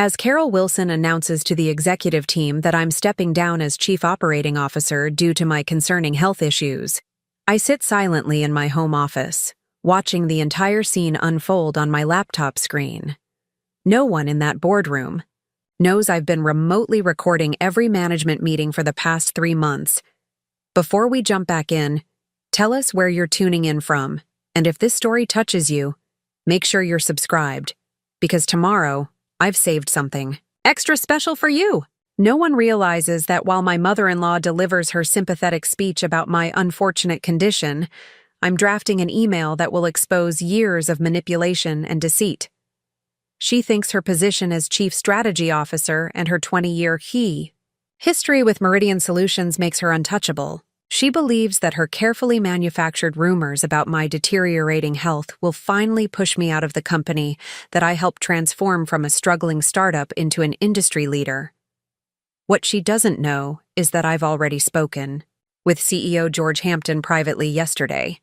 As Carol Wilson announces to the executive team that I'm stepping down as Chief Operating Officer due to my concerning health issues, I sit silently in my home office, watching the entire scene unfold on my laptop screen. No one in that boardroom knows I've been remotely recording every management meeting for the past 3 months. Before we jump back in, tell us where you're tuning in from, and if this story touches you, make sure you're subscribed, because tomorrow, I've saved something extra special for you. No one realizes that while my mother-in-law delivers her sympathetic speech about my unfortunate condition, I'm drafting an email that will expose years of manipulation and deceit. She thinks her position as Chief Strategy Officer and her 20-year history with Meridian Solutions makes her untouchable. She believes that her carefully manufactured rumors about my deteriorating health will finally push me out of the company that I helped transform from a struggling startup into an industry leader. What she doesn't know is that I've already spoken with CEO George Hampton privately yesterday.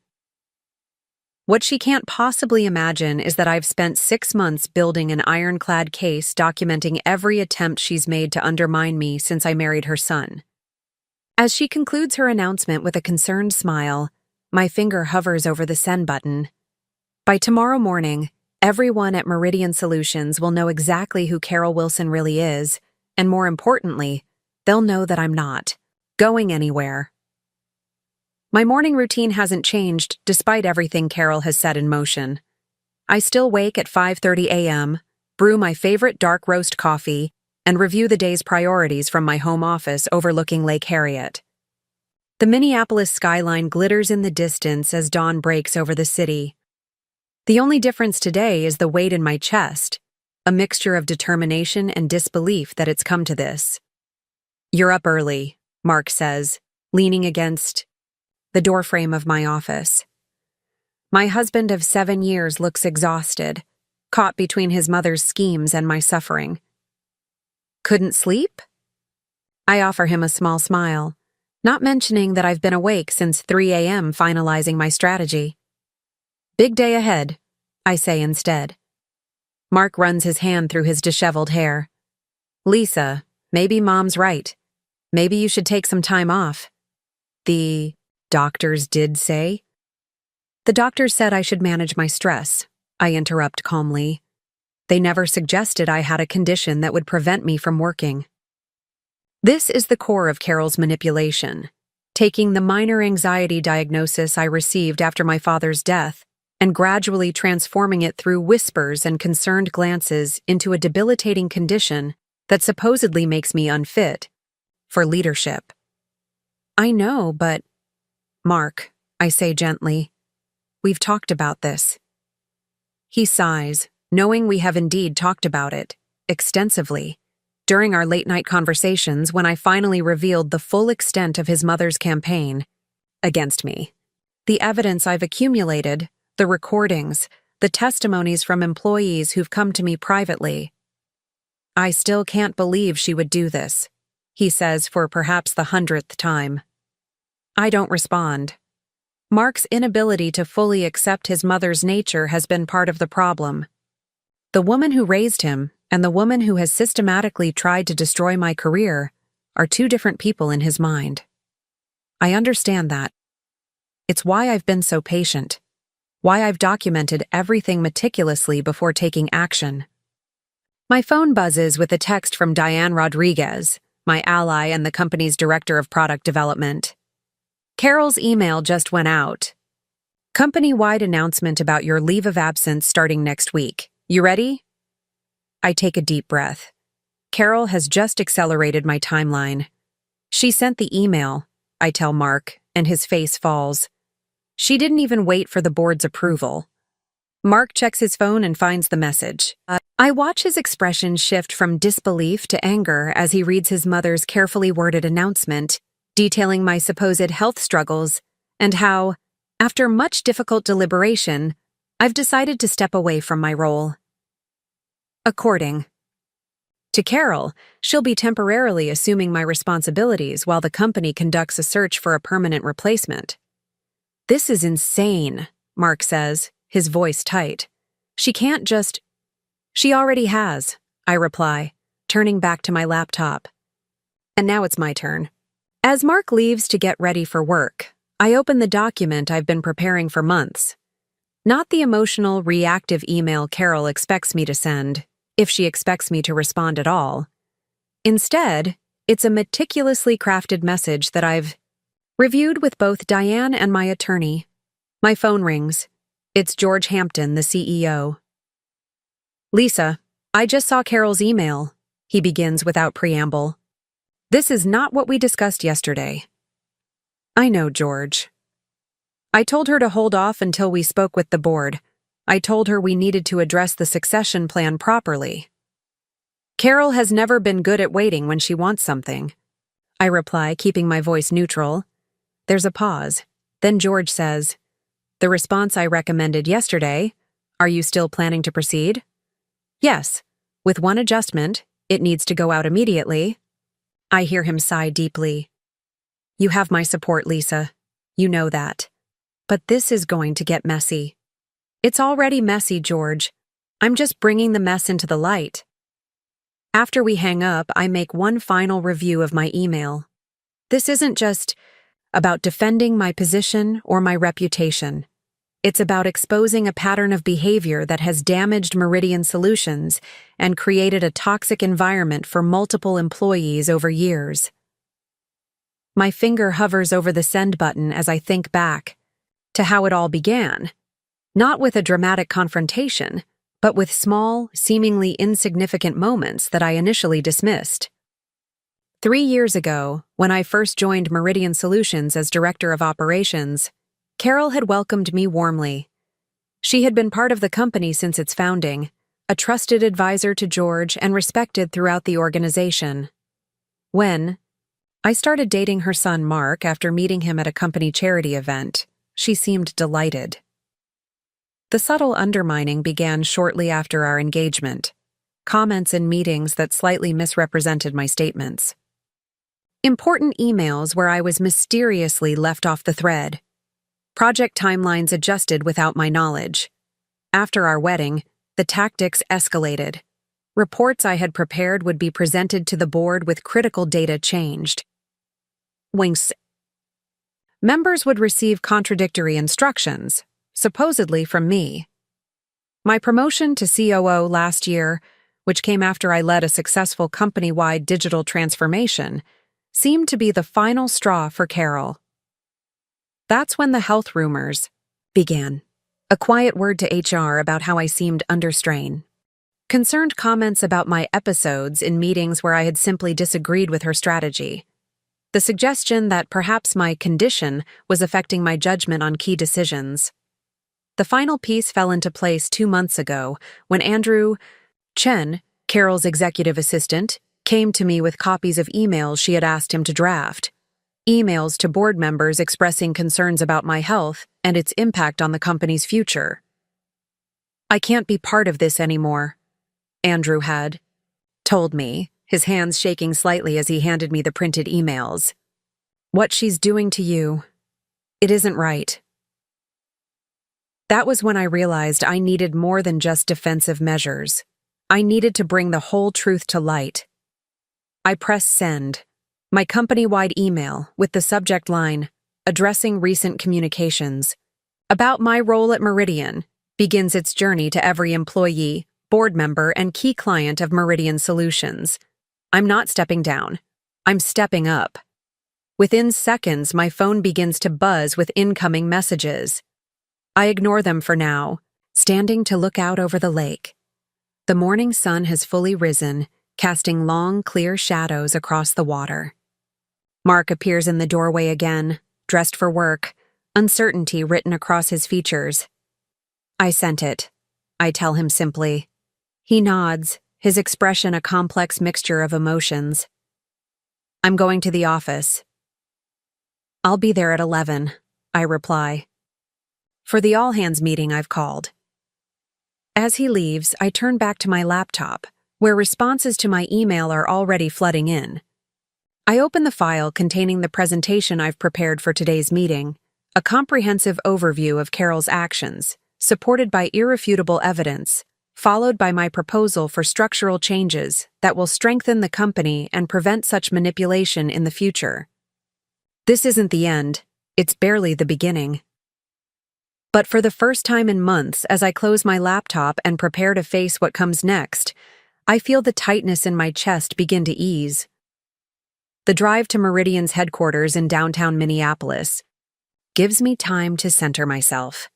What she can't possibly imagine is that I've spent 6 months building an ironclad case documenting every attempt she's made to undermine me since I married her son. As she concludes her announcement with a concerned smile, my finger hovers over the send button. By tomorrow morning, everyone at Meridian Solutions will know exactly who Carol Wilson really is, and more importantly, they'll know that I'm not going anywhere. My morning routine hasn't changed despite everything Carol has set in motion. I still wake at 5:30 a.m., brew my favorite dark roast coffee, and review the day's priorities from my home office overlooking Lake Harriet. The Minneapolis skyline glitters in the distance as dawn breaks over the city. The only difference today is the weight in my chest, a mixture of determination and disbelief that it's come to this. "You're up early," Mark says, leaning against the doorframe of my office. My husband of 7 years looks exhausted, caught between his mother's schemes and my suffering. "Couldn't sleep?" I offer him a small smile, not mentioning that I've been awake since 3 a.m. finalizing my strategy. "Big day ahead," I say instead. Mark runs his hand through his disheveled hair. "Lisa, maybe Mom's right. Maybe you should take some time off." "The doctors did say?" "The doctors said I should manage my stress," I interrupt calmly. "They never suggested I had a condition that would prevent me from working." This is the core of Carol's manipulation, taking the minor anxiety diagnosis I received after my father's death and gradually transforming it through whispers and concerned glances into a debilitating condition that supposedly makes me unfit for leadership. "I know, but Mark," I say gently, "we've talked about this." He sighs, knowing we have indeed talked about it, extensively, during our late-night conversations when I finally revealed the full extent of his mother's campaign against me. The evidence I've accumulated, the recordings, the testimonies from employees who've come to me privately. "I still can't believe she would do this," he says for perhaps the 100th time. I don't respond. Mark's inability to fully accept his mother's nature has been part of the problem. The woman who raised him and the woman who has systematically tried to destroy my career are 2 different people in his mind. I understand that. It's why I've been so patient, why I've documented everything meticulously before taking action. My phone buzzes with a text from Diane Rodriguez, my ally and the company's director of product development. "Carol's email just went out. Company-wide announcement about your leave of absence starting next week. You ready?" I take a deep breath. Carol has just accelerated my timeline. "She sent the email," I tell Mark, and his face falls. "She didn't even wait for the board's approval." Mark checks his phone and finds the message. I watch his expression shift from disbelief to anger as he reads his mother's carefully worded announcement, detailing my supposed health struggles, and how, after much difficult deliberation, I've decided to step away from my role. According to Carol, she'll be temporarily assuming my responsibilities while the company conducts a search for a permanent replacement. "This is insane," Mark says, his voice tight. "She can't just—" "She already has," I reply, turning back to my laptop. And now it's my turn. As Mark leaves to get ready for work, I open the document I've been preparing for months. Not the emotional, reactive email Carol expects me to send, if she expects me to respond at all. Instead, it's a meticulously crafted message that I've reviewed with both Diane and my attorney. My phone rings. It's George Hampton, the CEO. "Lisa, I just saw Carol's email," he begins without preamble. "This is not what we discussed yesterday." "I know, George. I told her to hold off until we spoke with the board. I told her we needed to address the succession plan properly." "Carol has never been good at waiting when she wants something," I reply, keeping my voice neutral. There's a pause. Then George says, "The response I recommended yesterday, are you still planning to proceed?" "Yes. With one adjustment, it needs to go out immediately." I hear him sigh deeply. "You have my support, Lisa. You know that. But this is going to get messy." "It's already messy, George. I'm just bringing the mess into the light." After we hang up, I make one final review of my email. This isn't just about defending my position or my reputation. It's about exposing a pattern of behavior that has damaged Meridian Solutions and created a toxic environment for multiple employees over years. My finger hovers over the send button as I think back to how it all began, not with a dramatic confrontation, but with small, seemingly insignificant moments that I initially dismissed. 3 years ago, when I first joined Meridian Solutions as Director of Operations, Carol had welcomed me warmly. She had been part of the company since its founding, a trusted advisor to George and respected throughout the organization. When I started dating her son Mark after meeting him at a company charity event, she seemed delighted. The subtle undermining began shortly after our engagement, comments in meetings that slightly misrepresented my statements. Important emails where I was mysteriously left off the thread. Project timelines adjusted without my knowledge. After our wedding, the tactics escalated. Reports I had prepared would be presented to the board with critical data changed. Winks. Members would receive contradictory instructions, supposedly from me. My promotion to COO last year, which came after I led a successful company-wide digital transformation, seemed to be the final straw for Carol. That's when the health rumors began. A quiet word to HR about how I seemed under strain. Concerned comments about my episodes in meetings where I had simply disagreed with her strategy. The suggestion that perhaps my condition was affecting my judgment on key decisions. The final piece fell into place 2 months ago when Andrew Chen, Carol's executive assistant, came to me with copies of emails she had asked him to draft. Emails to board members expressing concerns about my health and its impact on the company's future. "I can't be part of this anymore," Andrew had told me, his hands shaking slightly as he handed me the printed emails. "What she's doing to you, it isn't right." That was when I realized I needed more than just defensive measures. I needed to bring the whole truth to light. I pressed send. My company-wide email with the subject line, "Addressing recent communications," about my role at Meridian, begins its journey to every employee, board member, and key client of Meridian Solutions. I'm not stepping down. I'm stepping up. Within seconds, my phone begins to buzz with incoming messages. I ignore them for now, standing to look out over the lake. The morning sun has fully risen, casting long, clear shadows across the water. Mark appears in the doorway again, dressed for work, uncertainty written across his features. "I sent it," I tell him simply. He nods, his expression a complex mixture of emotions. "I'm going to the office." "I'll be there at 11, I reply. "For the all-hands meeting I've called." As he leaves, I turn back to my laptop, where responses to my email are already flooding in. I open the file containing the presentation I've prepared for today's meeting, a comprehensive overview of Carol's actions, supported by irrefutable evidence, followed by my proposal for structural changes that will strengthen the company and prevent such manipulation in the future. This isn't the end, it's barely the beginning. But for the first time in months, as I close my laptop and prepare to face what comes next, I feel the tightness in my chest begin to ease. The drive to Meridian's headquarters in downtown Minneapolis gives me time to center myself.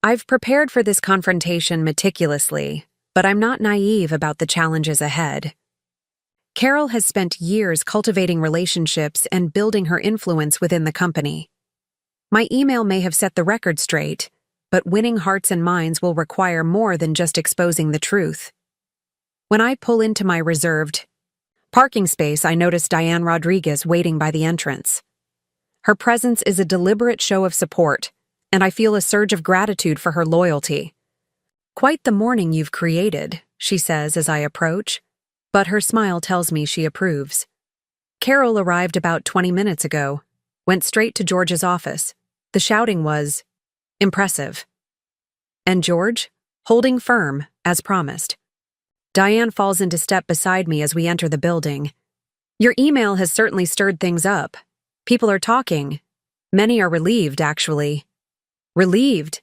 I've prepared for this confrontation meticulously, but I'm not naive about the challenges ahead. Carol has spent years cultivating relationships and building her influence within the company. My email may have set the record straight, but winning hearts and minds will require more than just exposing the truth. When I pull into my reserved parking space, I notice Diane Rodriguez waiting by the entrance. Her presence is a deliberate show of support, and I feel a surge of gratitude for her loyalty. "Quite the morning you've created," she says as I approach, but her smile tells me she approves. Carol arrived about 20 minutes ago, went straight to George's office. The shouting was impressive. And George, holding firm, as promised. Diane falls into step beside me as we enter the building. "Your email has certainly stirred things up. People are talking. Many are relieved, actually." "Relieved?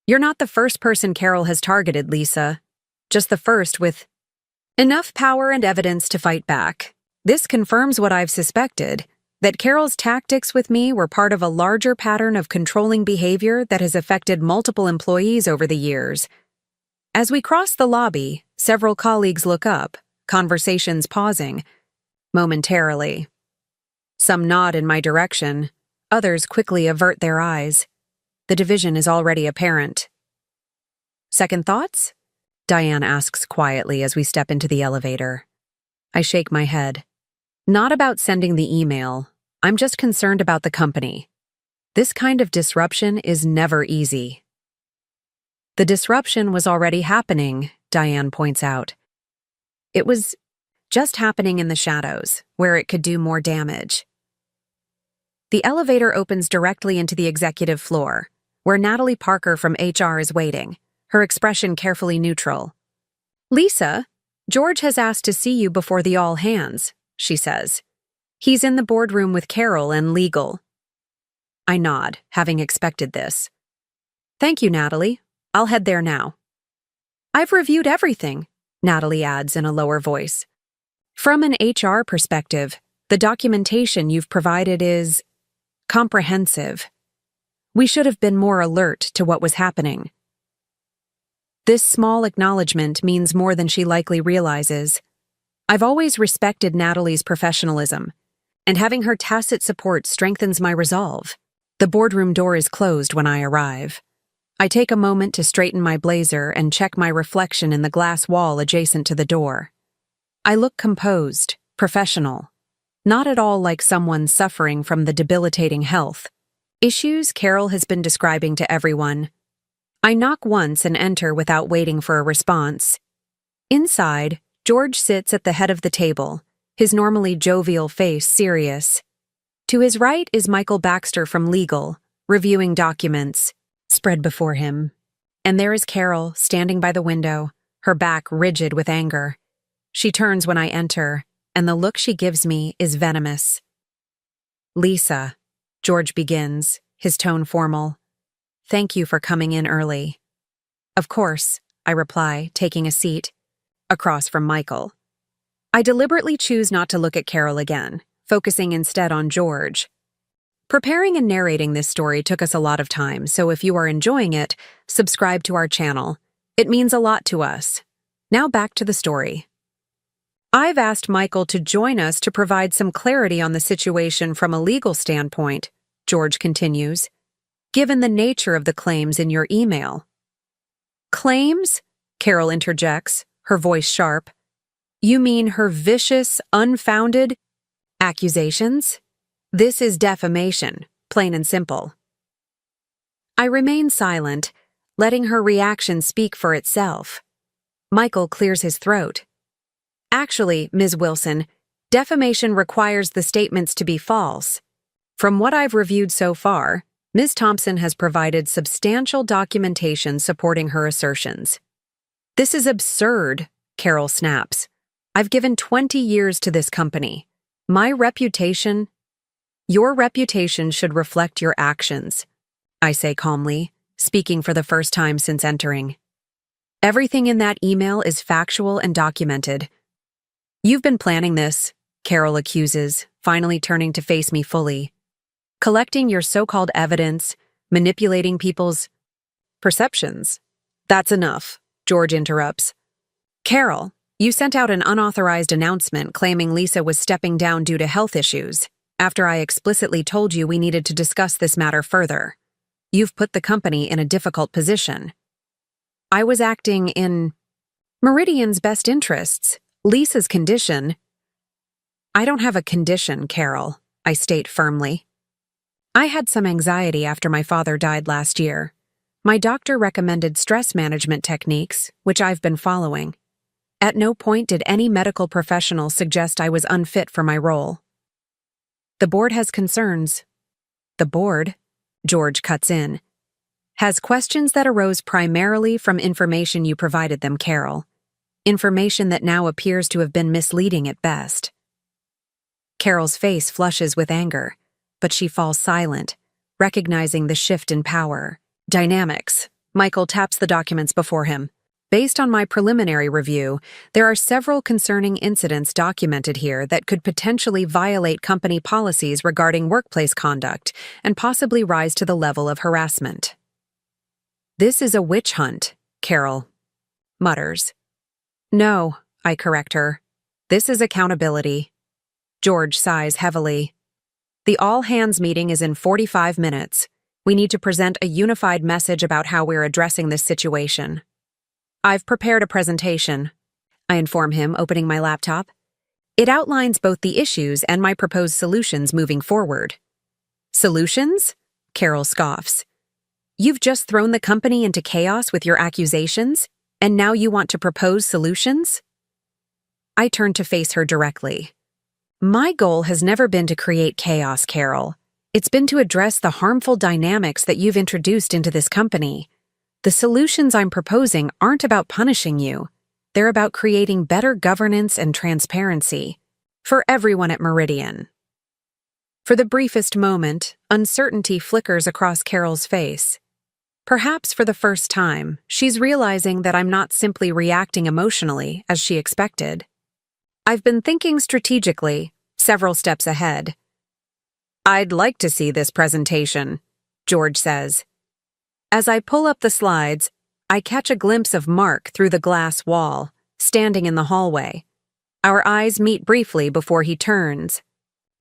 You're not the first person Carol has targeted, Lisa. Just the first with enough power and evidence to fight back. This confirms what I've suspected, that Carol's tactics with me were part of a larger pattern of controlling behavior that has affected multiple employees over the years." As we cross the lobby, several colleagues look up, conversations pausing momentarily. Some nod in my direction, others quickly avert their eyes. The division is already apparent. "Second thoughts?" Diane asks quietly as we step into the elevator. I shake my head. Not about sending the email, I'm just concerned about the company. This kind of disruption is never easy. "The disruption was already happening," Diane points out. "It was just happening in the shadows, where it could do more damage." The elevator opens directly into the executive floor, where Natalie Parker from HR is waiting, her expression carefully neutral. "Lisa, George has asked to see you before the all-hands," she says. "He's in the boardroom with Carol and legal." I nod, having expected this. "Thank you, Natalie. I'll head there now." "I've reviewed everything," Natalie adds in a lower voice. "From an HR perspective, the documentation you've provided is comprehensive. We should have been more alert to what was happening." This small acknowledgement means more than she likely realizes. I've always respected Natalie's professionalism, and having her tacit support strengthens my resolve. The boardroom door is closed when I arrive. I take a moment to straighten my blazer and check my reflection in the glass wall adjacent to the door. I look composed, professional, not at all like someone suffering from the debilitating health issues Carol has been describing to everyone. I knock once and enter without waiting for a response. Inside, George sits at the head of the table, his normally jovial face serious. To his right is Michael Baxter from legal, reviewing documents spread before him. And there is Carol, standing by the window, her back rigid with anger. She turns when I enter, and the look she gives me is venomous. "Lisa," George begins, his tone formal. "Thank you for coming in early." "Of course," I reply, taking a seat across from Michael. I deliberately choose not to look at Carol again, focusing instead on George. Preparing and narrating this story took us a lot of time, so if you are enjoying it, subscribe to our channel. It means a lot to us. Now back to the story. I've asked Michael to join us to provide some clarity on the situation from a legal standpoint, George continues, given the nature of the claims in your email. "Claims?" Carol interjects, her voice sharp. "You mean her vicious, unfounded accusations? This is defamation, plain and simple." I remain silent, letting her reaction speak for itself. Michael clears his throat. "Actually, Ms. Wilson, defamation requires the statements to be false. From what I've reviewed so far, Ms. Thompson has provided substantial documentation supporting her assertions." This is absurd, Carol snaps. I've given 20 years to this company. Your reputation should reflect your actions, I say calmly, speaking for the first time since entering. Everything in that email is factual and documented. You've been planning this, Carol accuses, finally turning to face me fully. Collecting your so-called evidence, manipulating people's perceptions. That's enough, George interrupts. Carol, you sent out an unauthorized announcement claiming Lisa was stepping down due to health issues, after I explicitly told you we needed to discuss this matter further. You've put the company in a difficult position. I was acting in Meridian's best interests. Lisa's condition. I don't have a condition, Carol, I state firmly. I had some anxiety after my father died last year. My doctor recommended stress management techniques, which I've been following. At no point did any medical professional suggest I was unfit for my role. The board has concerns. The board, George cuts in, has questions that arose primarily from information you provided them, Carol. Information that now appears to have been misleading at best. Carol's face flushes with anger, but she falls silent, recognizing the shift in power. Dynamics. Michael taps the documents before him. Based on my preliminary review, there are several concerning incidents documented here that could potentially violate company policies regarding workplace conduct and possibly rise to the level of harassment. This is a witch hunt, Carol mutters. No, I correct her. This is accountability. George sighs heavily. The all-hands meeting is in 45 minutes. We need to present a unified message about how we're addressing this situation. I've prepared a presentation, I inform him, opening my laptop. It outlines both the issues and my proposed solutions moving forward. Solutions? Carol scoffs. You've just thrown the company into chaos with your accusations, and now you want to propose solutions? I turn to face her directly. My goal has never been to create chaos, Carol. It's been to address the harmful dynamics that you've introduced into this company. The solutions I'm proposing aren't about punishing you. They're about creating better governance and transparency for everyone at Meridian. For the briefest moment, uncertainty flickers across Carol's face. Perhaps for the first time, she's realizing that I'm not simply reacting emotionally as she expected. I've been thinking strategically, several steps ahead. I'd like to see this presentation, George says. As I pull up the slides, I catch a glimpse of Mark through the glass wall, standing in the hallway. Our eyes meet briefly before he turns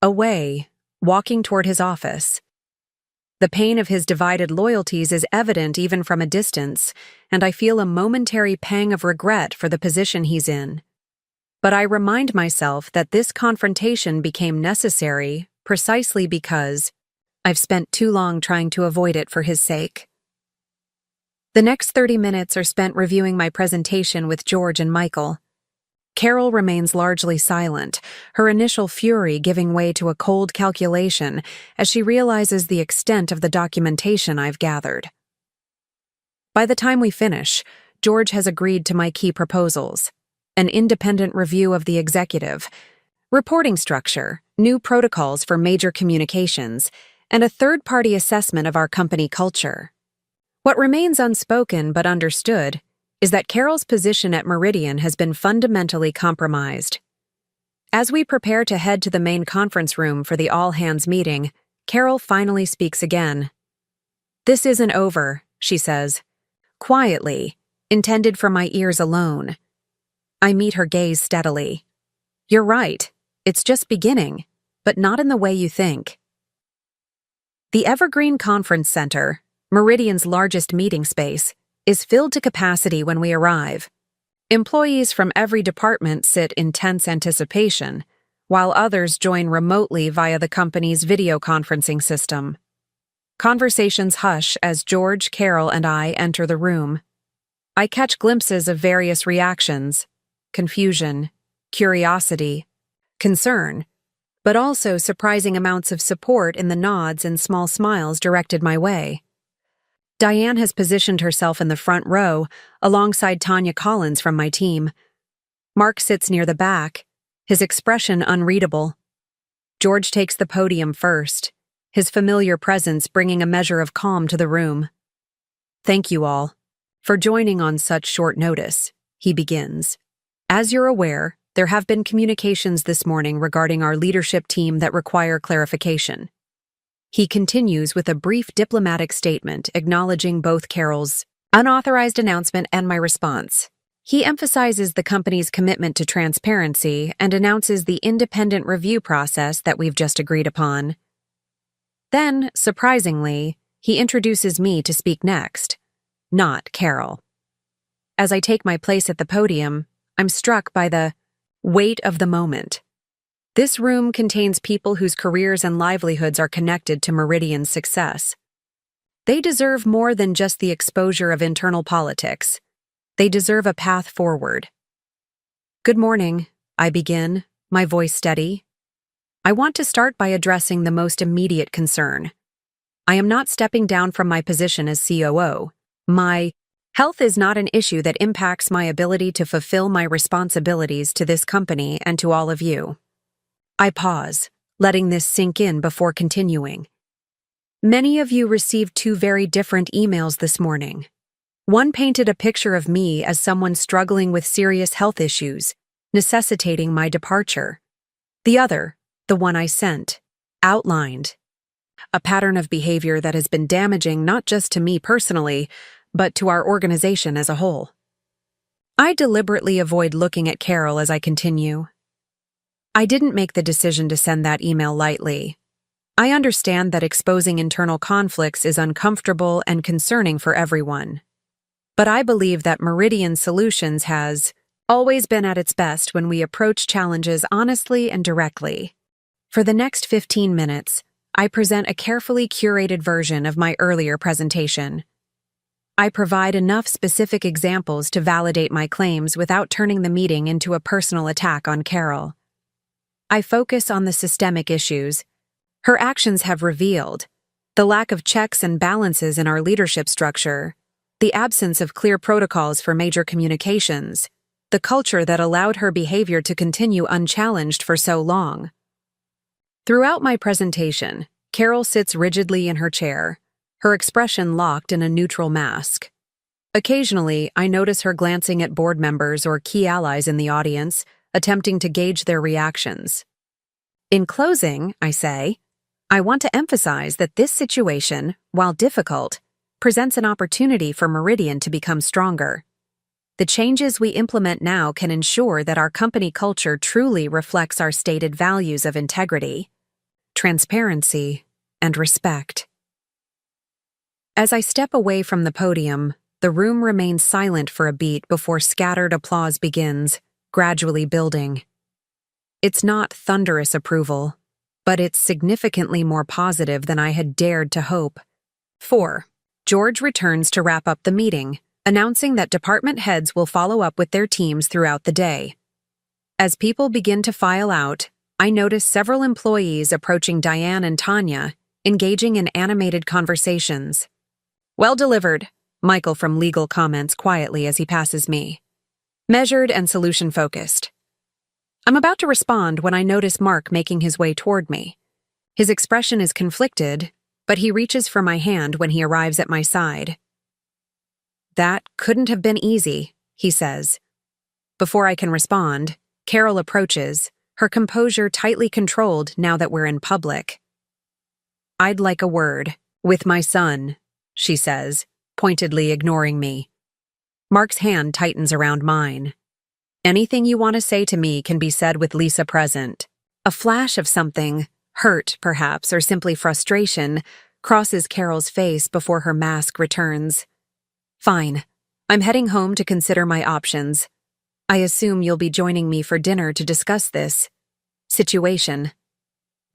away, walking toward his office. The pain of his divided loyalties is evident even from a distance, and I feel a momentary pang of regret for the position he's in. But I remind myself that this confrontation became necessary precisely because I've spent too long trying to avoid it for his sake. The next 30 minutes are spent reviewing my presentation with George and Michael. Carol remains largely silent, her initial fury giving way to a cold calculation as she realizes the extent of the documentation I've gathered. By the time we finish, George has agreed to my key proposals: an independent review of the executive, reporting structure, new protocols for major communications, and a third-party assessment of our company culture. What remains unspoken but understood is that Carol's position at Meridian has been fundamentally compromised. As we prepare to head to the main conference room for the all-hands meeting, Carol finally speaks again. This isn't over, she says, quietly, intended for my ears alone. I meet her gaze steadily. You're right, it's just beginning, but not in the way you think. The Evergreen Conference Center, Meridian's largest meeting space, is filled to capacity when we arrive. Employees from every department sit in tense anticipation, while others join remotely via the company's video conferencing system. Conversations hush as George, Carol, and I enter the room. I catch glimpses of various reactions: confusion, curiosity, concern, but also surprising amounts of support in the nods and small smiles directed my way. Diane has positioned herself in the front row, alongside Tanya Collins from my team. Mark sits near the back, his expression unreadable. George takes the podium first, his familiar presence bringing a measure of calm to the room. "Thank you all for joining on such short notice," he begins. "As you're aware, there have been communications this morning regarding our leadership team that require clarification." He continues with a brief diplomatic statement acknowledging both Carol's unauthorized announcement and my response. He emphasizes the company's commitment to transparency and announces the independent review process that we've just agreed upon. Then, surprisingly, he introduces me to speak next, not Carol. As I take my place at the podium, I'm struck by the weight of the moment. This room contains people whose careers and livelihoods are connected to Meridian's success. They deserve more than just the exposure of internal politics. They deserve a path forward. "Good morning," I begin, my voice steady. I want to start by addressing the most immediate concern. I am not stepping down from my position as COO. My health is not an issue that impacts my ability to fulfill my responsibilities to this company and to all of you. I pause, letting this sink in before continuing. Many of you received two very different emails this morning. One painted a picture of me as someone struggling with serious health issues, necessitating my departure. The other, the one I sent, outlined a pattern of behavior that has been damaging not just to me personally, but to our organization as a whole. I deliberately avoid looking at Carol as I continue. I didn't make the decision to send that email lightly. I understand that exposing internal conflicts is uncomfortable and concerning for everyone. But I believe that Meridian Solutions has always been at its best when we approach challenges honestly and directly. For the next 15 minutes, I present a carefully curated version of my earlier presentation. I provide enough specific examples to validate my claims without turning the meeting into a personal attack on Carol. I focus on the systemic issues her actions have revealed, the lack of checks and balances in our leadership structure, the absence of clear protocols for major communications, the culture that allowed her behavior to continue unchallenged for so long. Throughout my presentation, Carol sits rigidly in her chair, her expression locked in a neutral mask. Occasionally, I notice her glancing at board members or key allies in the audience, attempting to gauge their reactions. In closing, I say, I want to emphasize that this situation, while difficult, presents an opportunity for Meridian to become stronger. The changes we implement now can ensure that our company culture truly reflects our stated values of integrity, transparency, and respect. As I step away from the podium, the room remains silent for a beat before scattered applause begins, gradually building. It's not thunderous approval, but it's significantly more positive than I had dared to hope. 4. George returns to wrap up the meeting, announcing that department heads will follow up with their teams throughout the day. As people begin to file out, I notice several employees approaching Diane and Tanya, engaging in animated conversations. "Well delivered," Michael from legal comments quietly as he passes me. "Measured and solution-focused." I'm about to respond when I notice Mark making his way toward me. His expression is conflicted, but he reaches for my hand when he arrives at my side. "That couldn't have been easy," he says. Before I can respond, Carol approaches, her composure tightly controlled now that we're in public. "I'd like a word with my son," she says, pointedly ignoring me. Mark's hand tightens around mine. "Anything you want to say to me can be said with Lisa present." A flash of something, hurt perhaps, or simply frustration, crosses Carol's face before her mask returns. "Fine. I'm heading home to consider my options. I assume you'll be joining me for dinner to discuss this situation."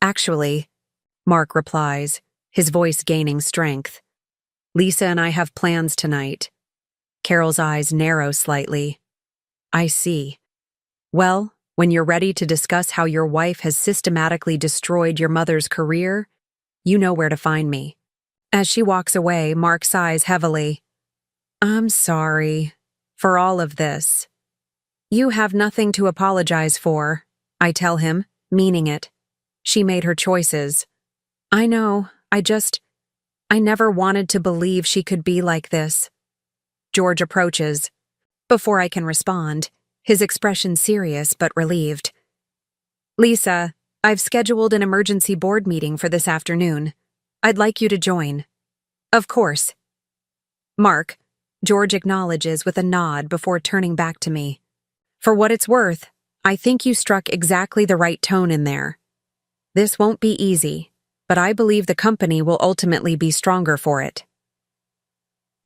"Actually," Mark replies, his voice gaining strength, "Lisa and I have plans tonight." Carol's eyes narrow slightly. "I see. Well, when you're ready to discuss how your wife has systematically destroyed your mother's career, you know where to find me." As she walks away, Mark sighs heavily. I'm sorry for all of this. You have nothing to apologize for, I tell him, meaning it. She made her choices. I know, I never wanted to believe she could be like this. George approaches. Before I can respond, his expression serious but relieved. Lisa, I've scheduled an emergency board meeting for this afternoon. I'd like you to join. Of course. Mark, George acknowledges with a nod before turning back to me. For what it's worth, I think you struck exactly the right tone in there. This won't be easy, but I believe the company will ultimately be stronger for it.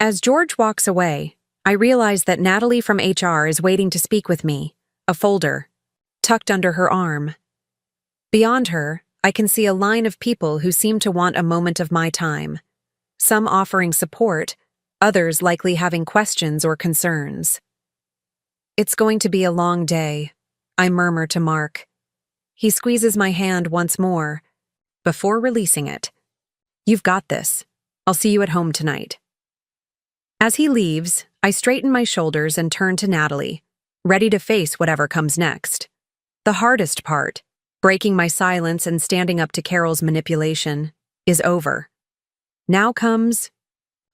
As George walks away, I realize that Natalie from HR is waiting to speak with me, a folder, tucked under her arm. Beyond her, I can see a line of people who seem to want a moment of my time, some offering support, others likely having questions or concerns. It's going to be a long day, I murmur to Mark. He squeezes my hand once more, before releasing it. You've got this. I'll see you at home tonight. As he leaves, I straighten my shoulders and turn to Natalie, ready to face whatever comes next. The hardest part, breaking my silence and standing up to Carol's manipulation, is over. Now comes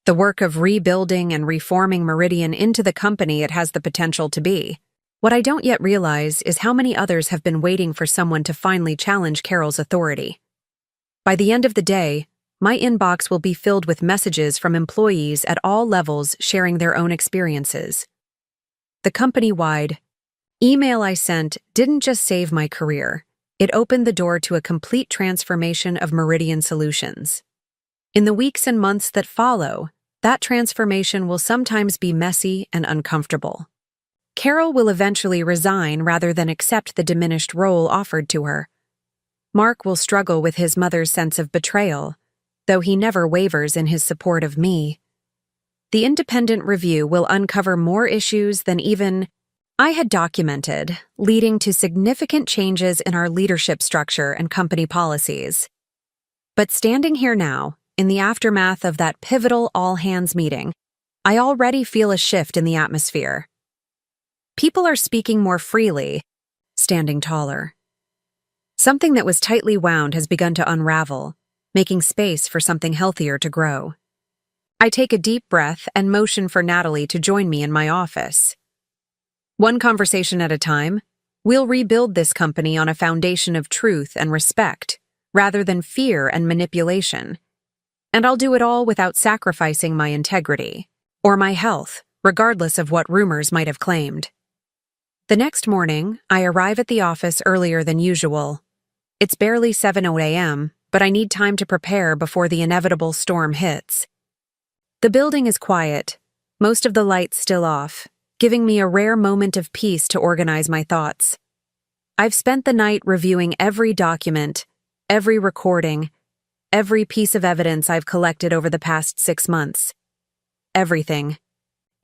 the work of rebuilding and reforming Meridian into the company it has the potential to be. What I don't yet realize is how many others have been waiting for someone to finally challenge Carol's authority. By the end of the day, my inbox will be filled with messages from employees at all levels sharing their own experiences. The company-wide email I sent didn't just save my career, it opened the door to a complete transformation of Meridian Solutions. In the weeks and months that follow, that transformation will sometimes be messy and uncomfortable. Carol will eventually resign rather than accept the diminished role offered to her. Mark will struggle with his mother's sense of betrayal, though he never wavers in his support of me. The independent review will uncover more issues than even I had documented, leading to significant changes in our leadership structure and company policies. But standing here now, in the aftermath of that pivotal all-hands meeting, I already feel a shift in the atmosphere. People are speaking more freely, standing taller. Something that was tightly wound has begun to unravel, making space for something healthier to grow. I take a deep breath and motion for Natalie to join me in my office. One conversation at a time, we'll rebuild this company on a foundation of truth and respect, rather than fear and manipulation. And I'll do it all without sacrificing my integrity, or my health, regardless of what rumors might have claimed. The next morning, I arrive at the office earlier than usual. It's barely 7:00 a.m., but I need time to prepare before the inevitable storm hits. The building is quiet, most of the lights still off, giving me a rare moment of peace to organize my thoughts. I've spent the night reviewing every document, every recording, every piece of evidence I've collected over the past 6 months. Everything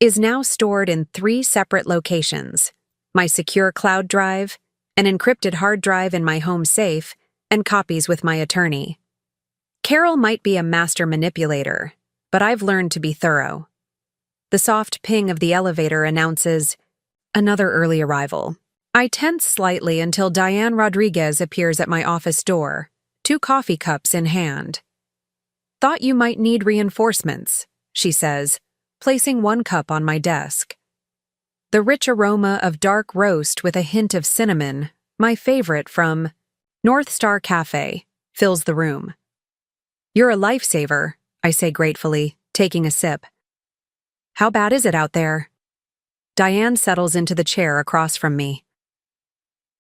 is now stored in 3 separate locations: my secure cloud drive, an encrypted hard drive in my home safe, and copies with my attorney. Carol might be a master manipulator, but I've learned to be thorough. The soft ping of the elevator announces another early arrival. I tense slightly until Diane Rodriguez appears at my office door, 2 coffee cups in hand. "Thought you might need reinforcements," she says, placing 1 cup on my desk. The rich aroma of dark roast with a hint of cinnamon, my favorite from North Star Cafe, fills the room. "You're a lifesaver," I say gratefully, taking a sip. "How bad is it out there?" Diane settles into the chair across from me.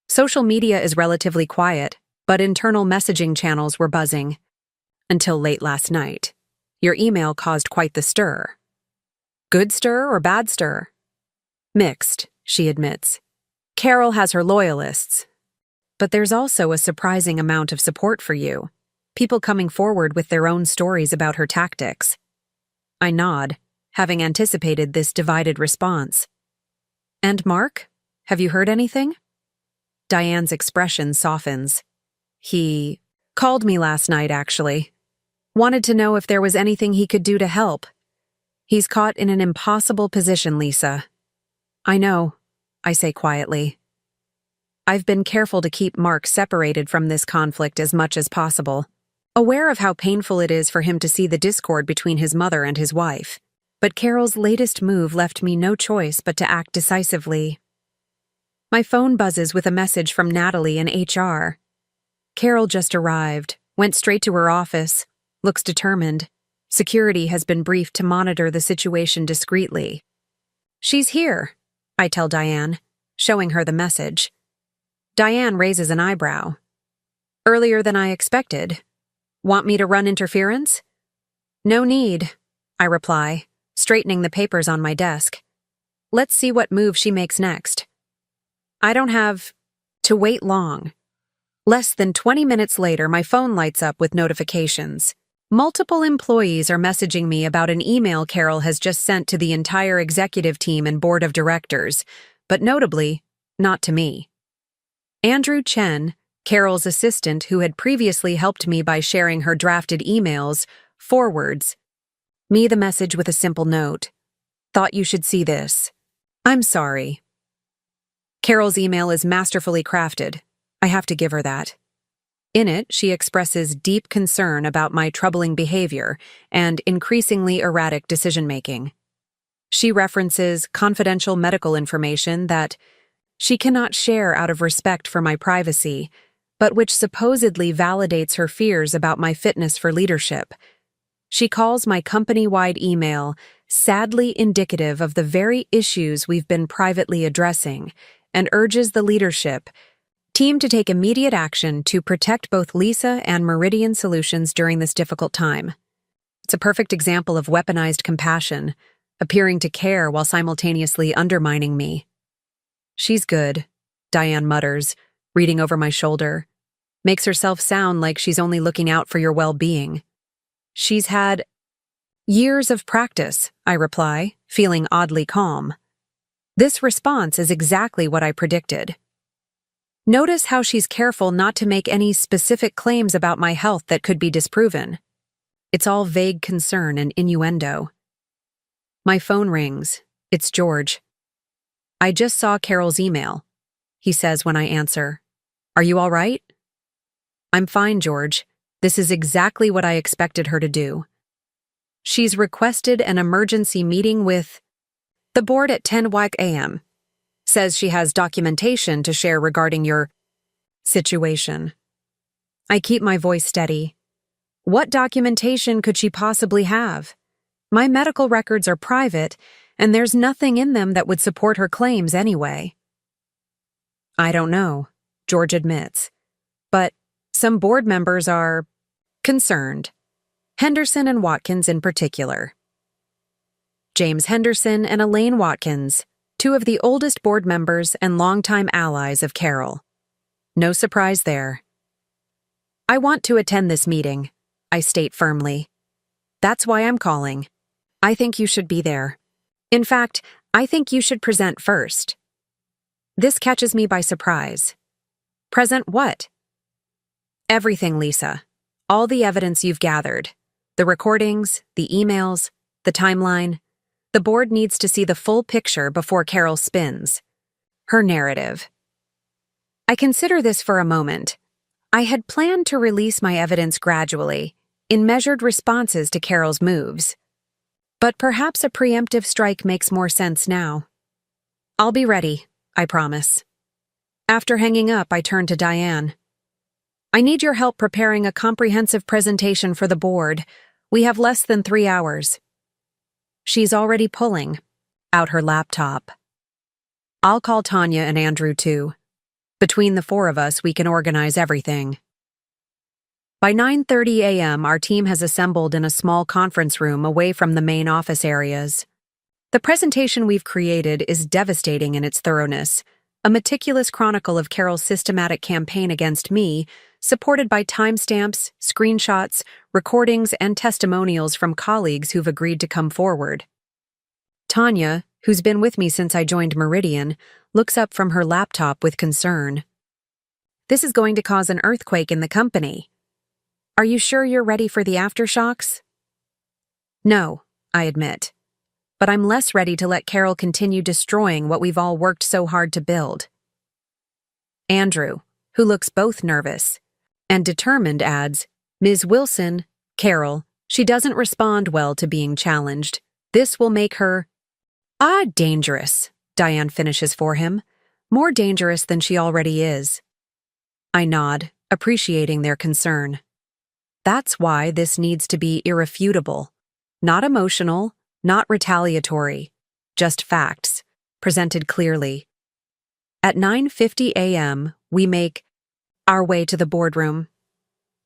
Social media is relatively quiet, but internal messaging channels were buzzing. Until late last night. Your email caused quite the stir. Good stir or bad stir? Mixed, she admits. Carol has her loyalists. But there's also a surprising amount of support for you. People coming forward with their own stories about her tactics. I nod, having anticipated this divided response. And Mark? Have you heard anything? Diane's expression softens. He called me last night, actually. Wanted to know if there was anything he could do to help. He's caught in an impossible position, Lisa. I know, I say quietly. I've been careful to keep Mark separated from this conflict as much as possible, aware of how painful it is for him to see the discord between his mother and his wife. But Carol's latest move left me no choice but to act decisively. My phone buzzes with a message from Natalie in HR. Carol just arrived, went straight to her office, looks determined. Security has been briefed to monitor the situation discreetly. She's here, I tell Diane, showing her the message. Diane raises an eyebrow. Earlier than I expected. Want me to run interference? No need, I reply, straightening the papers on my desk. Let's see what move she makes next. I don't have to wait long. Less than 20 minutes later, my phone lights up with notifications. Multiple employees are messaging me about an email Carol has just sent to the entire executive team and board of directors, but notably, not to me. Andrew Chen, Carol's assistant who had previously helped me by sharing her drafted emails, forwards me the message with a simple note. Thought you should see this. I'm sorry. Carol's email is masterfully crafted. I have to give her that. In it, she expresses deep concern about my troubling behavior and increasingly erratic decision-making. She references confidential medical information that she cannot share out of respect for my privacy, but which supposedly validates her fears about my fitness for leadership. She calls my company-wide email sadly indicative of the very issues we've been privately addressing and urges the leadership team to take immediate action to protect both Lisa and Meridian Solutions during this difficult time. It's a perfect example of weaponized compassion, appearing to care while simultaneously undermining me. She's good, Diane mutters, reading over my shoulder. Makes herself sound like she's only looking out for your well-being. She's had years of practice, I reply, feeling oddly calm. This response is exactly what I predicted. Notice how she's careful not to make any specific claims about my health that could be disproven. It's all vague concern and innuendo. My phone rings. It's George. I just saw Carol's email, he says when I answer. Are you all right? I'm fine, George. This is exactly what I expected her to do. She's requested an emergency meeting with the board at 10 a.m. Says she has documentation to share regarding your situation. I keep my voice steady. What documentation could she possibly have? My medical records are private, and there's nothing in them that would support her claims anyway. I don't know, George admits. But some board members are concerned. Henderson and Watkins in particular. James Henderson and Elaine Watkins, two of the oldest board members and longtime allies of Carol. No surprise there. I want to attend this meeting, I state firmly. That's why I'm calling. I think you should be there. In fact, I think you should present first. This catches me by surprise. Present what? Everything, Lisa. All the evidence you've gathered. The recordings, the emails, the timeline. The board needs to see the full picture before Carol spins. Her narrative. I consider this for a moment. I had planned to release my evidence gradually, in measured responses to Carol's moves. But perhaps a preemptive strike makes more sense now. I'll be ready, I promise. After hanging up, I turn to Diane. I need your help preparing a comprehensive presentation for the board. We have less than 3 hours. She's already pulling out her laptop. I'll call Tanya and Andrew too. Between the 4 of us, we can organize everything. By 9:30 a.m., our team has assembled in a small conference room away from the main office areas. The presentation we've created is devastating in its thoroughness, a meticulous chronicle of Carol's systematic campaign against me, supported by timestamps, screenshots, recordings, and testimonials from colleagues who've agreed to come forward. Tanya, who's been with me since I joined Meridian, looks up from her laptop with concern. This is going to cause an earthquake in the company. Are you sure you're ready for the aftershocks? No, I admit. But I'm less ready to let Carol continue destroying what we've all worked so hard to build. Andrew, who looks both nervous and determined, adds, Ms. Wilson, Carol, she doesn't respond well to being challenged. This will make her, dangerous, Diane finishes for him. More dangerous than she already is. I nod, appreciating their concern. That's why this needs to be irrefutable. Not emotional, not retaliatory. Just facts, presented clearly. At 9:50 a.m., we make our way to the boardroom.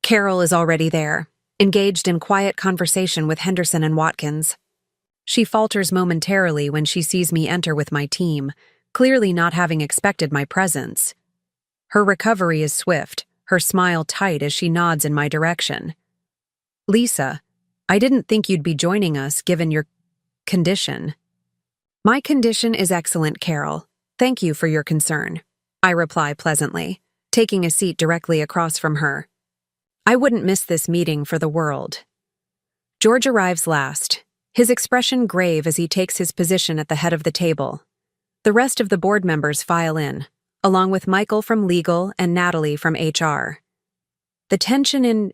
Carol is already there, engaged in quiet conversation with Henderson and Watkins. She falters momentarily when she sees me enter with my team, clearly not having expected my presence. Her recovery is swift, her smile tight as she nods in my direction. Lisa, I didn't think you'd be joining us given your condition. My condition is excellent, Carol. Thank you for your concern, I reply pleasantly, taking a seat directly across from her. I wouldn't miss this meeting for the world. George arrives last, his expression grave as he takes his position at the head of the table. The rest of the board members file in, along with Michael from legal and Natalie from HR. The tension in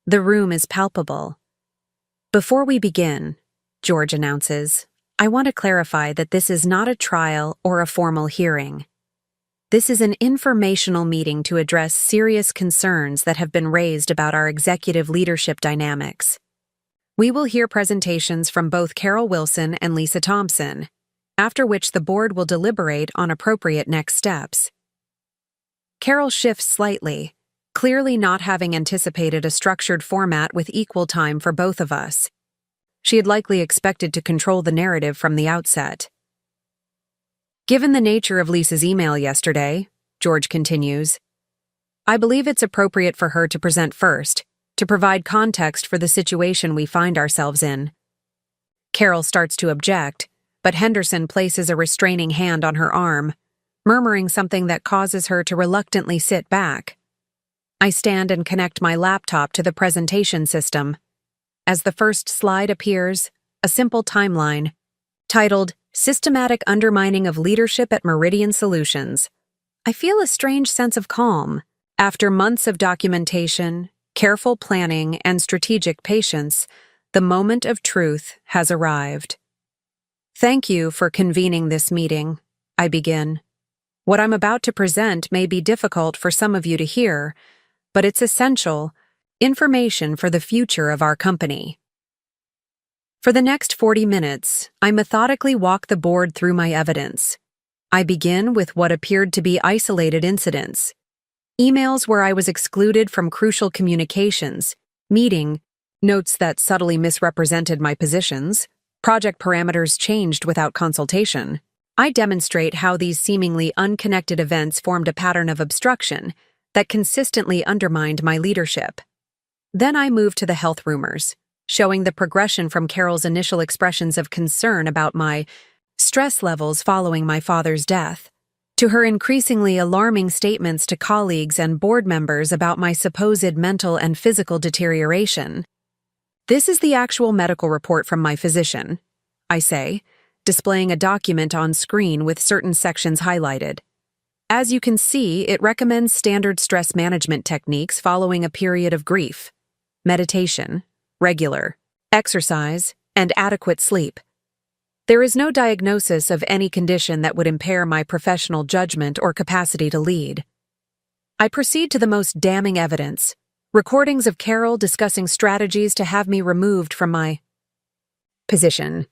the room is palpable. Before we begin, George announces, I want to clarify that this is not a trial or a formal hearing. This is an informational meeting to address serious concerns that have been raised about our executive leadership dynamics. We will hear presentations from both Carol Wilson and Lisa Thompson, after which the board will deliberate on appropriate next steps. Carol shifts slightly, clearly not having anticipated a structured format with equal time for both of us. She had likely expected to control the narrative from the outset. Given the nature of Lisa's email yesterday, George continues, I believe it's appropriate for her to present first, to provide context for the situation we find ourselves in. Carol starts to object, but Henderson places a restraining hand on her arm, murmuring something that causes her to reluctantly sit back. I stand and connect my laptop to the presentation system. As the first slide appears, a simple timeline, titled Systematic Undermining of Leadership at Meridian Solutions. I feel a strange sense of calm. After months of documentation, careful planning, and strategic patience, the moment of truth has arrived. Thank you for convening this meeting, I begin. What I'm about to present may be difficult for some of you to hear, but it's essential information for the future of our company. For the next 40 minutes, I methodically walk the board through my evidence. I begin with what appeared to be isolated incidents. Emails where I was excluded from crucial communications, meeting notes that subtly misrepresented my positions, project parameters changed without consultation. I demonstrate how these seemingly unconnected events formed a pattern of obstruction that consistently undermined my leadership. Then I move to the health rumors, showing the progression from Carol's initial expressions of concern about my stress levels following my father's death, to her increasingly alarming statements to colleagues and board members about my supposed mental and physical deterioration. This is the actual medical report from my physician, I say, displaying a document on screen with certain sections highlighted. As you can see, it recommends standard stress management techniques following a period of grief, meditation, regular exercise, and adequate sleep. There is no diagnosis of any condition that would impair my professional judgment or capacity to lead. I proceed to the most damning evidence, recordings of Carol discussing strategies to have me removed from my position.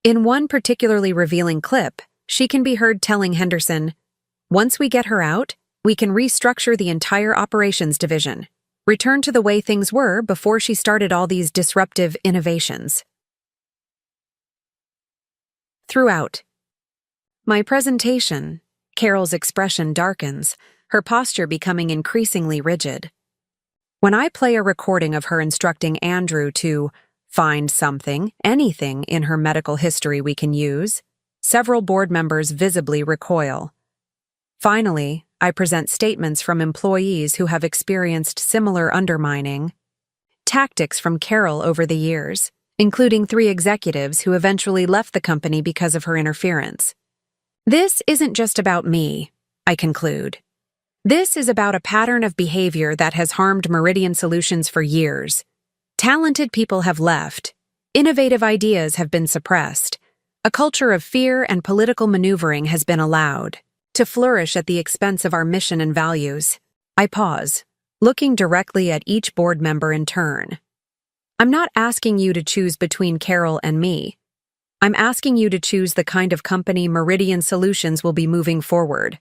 In one particularly revealing clip, she can be heard telling Henderson, "Once we get her out, we can restructure the entire operations division. Return to the way things were before she started all these disruptive innovations." Throughout my presentation, Carol's expression darkens, her posture becoming increasingly rigid. When I play a recording of her instructing Andrew to find something, anything in her medical history we can use, several board members visibly recoil. Finally, I present statements from employees who have experienced similar undermining, tactics from Carol over the years, including 3 executives who eventually left the company because of her interference. This isn't just about me, I conclude. This is about a pattern of behavior that has harmed Meridian Solutions for years. Talented people have left. Innovative ideas have been suppressed. A culture of fear and political maneuvering has been allowed to flourish at the expense of our mission and values. I pause, looking directly at each board member in turn. I'm not asking you to choose between Carol and me. I'm asking you to choose the kind of company Meridian Solutions will be moving forward.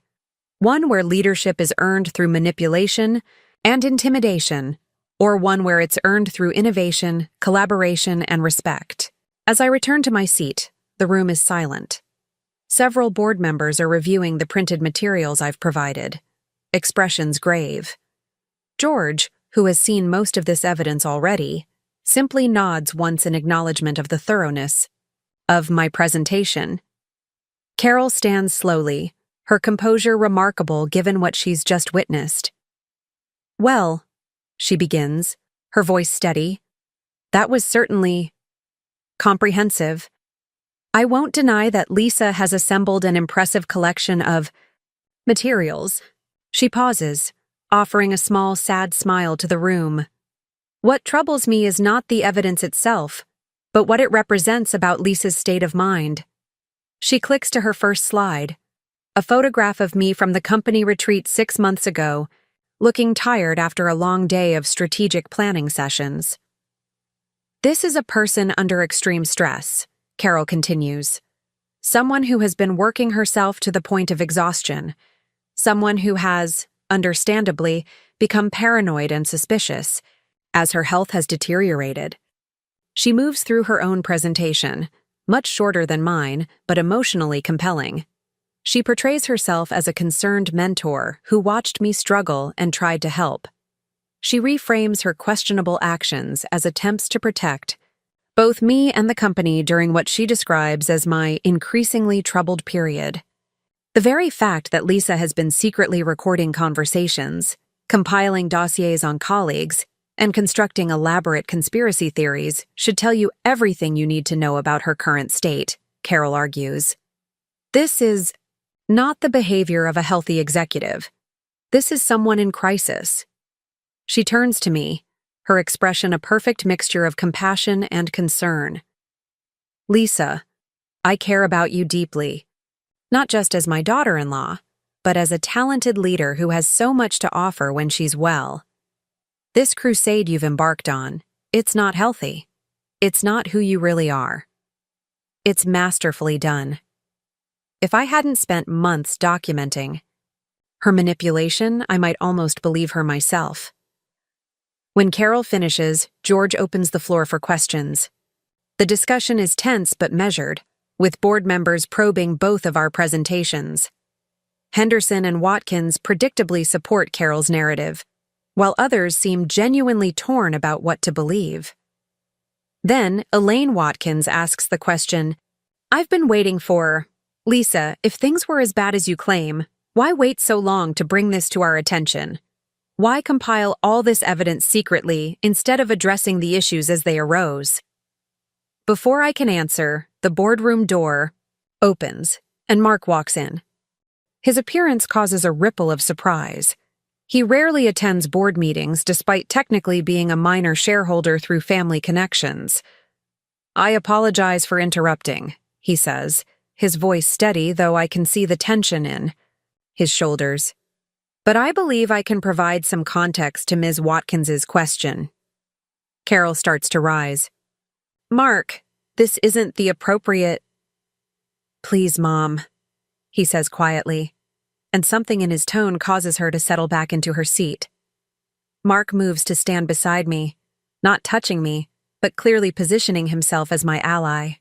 One where leadership is earned through manipulation and intimidation, or one where it's earned through innovation, collaboration, and respect. As I return to my seat, the room is silent. Several board members are reviewing the printed materials I've provided, expressions grave. George, who has seen most of this evidence already, simply nods once in acknowledgement of the thoroughness of my presentation. Carol stands slowly, her composure remarkable given what she's just witnessed. "Well," she begins, her voice steady, "that was certainly comprehensive. I won't deny that Lisa has assembled an impressive collection of materials." She pauses, offering a small, sad smile to the room. "What troubles me is not the evidence itself, but what it represents about Lisa's state of mind." She clicks to her first slide, a photograph of me from the company retreat 6 months ago, looking tired after a long day of strategic planning sessions. "This is a person under extreme stress," Carol continues. "Someone who has been working herself to the point of exhaustion. Someone who has, understandably, become paranoid and suspicious as her health has deteriorated." She moves through her own presentation, much shorter than mine, but emotionally compelling. She portrays herself as a concerned mentor who watched me struggle and tried to help. She reframes her questionable actions as attempts to protect both me and the company during what she describes as my increasingly troubled period. The very fact that Lisa has been secretly recording conversations, compiling dossiers on colleagues, and constructing elaborate conspiracy theories should tell you everything you need to know about her current state, Carol argues. This is not the behavior of a healthy executive. This is someone in crisis. She turns to me, her expression a perfect mixture of compassion and concern. "Lisa, I care about you deeply, not just as my daughter-in-law, but as a talented leader who has so much to offer when she's well. This crusade you've embarked on, it's not healthy. It's not who you really are. It's masterfully done. If I hadn't spent months documenting her manipulation, I might almost believe her myself." When Carol finishes, George opens the floor for questions. The discussion is tense but measured, with board members probing both of our presentations. Henderson and Watkins predictably support Carol's narrative, while others seem genuinely torn about what to believe. Then, Elaine Watkins asks the question, "I've been waiting for, Lisa, if things were as bad as you claim, why wait so long to bring this to our attention? Why compile all this evidence secretly instead of addressing the issues as they arose?" Before I can answer, the boardroom door opens, and Mark walks in. His appearance causes a ripple of surprise. He rarely attends board meetings despite technically being a minor shareholder through family connections. "I apologize for interrupting," he says, his voice steady though I can see the tension in his shoulders. "But I believe I can provide some context to Ms. Watkins's question." Carol starts to rise. "Mark, this isn't the appropriate—" "Please, Mom," he says quietly, and something in his tone causes her to settle back into her seat. Mark moves to stand beside me, not touching me, but clearly positioning himself as my ally.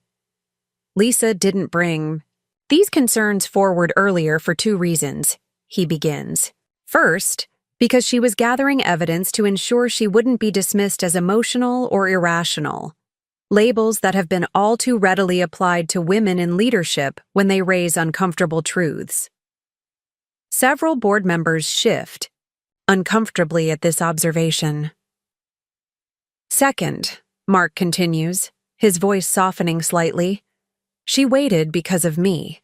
"Lisa didn't bring these concerns forward earlier for 2 reasons, he begins. First, because she was gathering evidence to ensure she wouldn't be dismissed as emotional or irrational, labels that have been all too readily applied to women in leadership when they raise uncomfortable truths. Several board members shift uncomfortably at this observation. Second, Mark continues, his voice softening slightly, she waited because of me.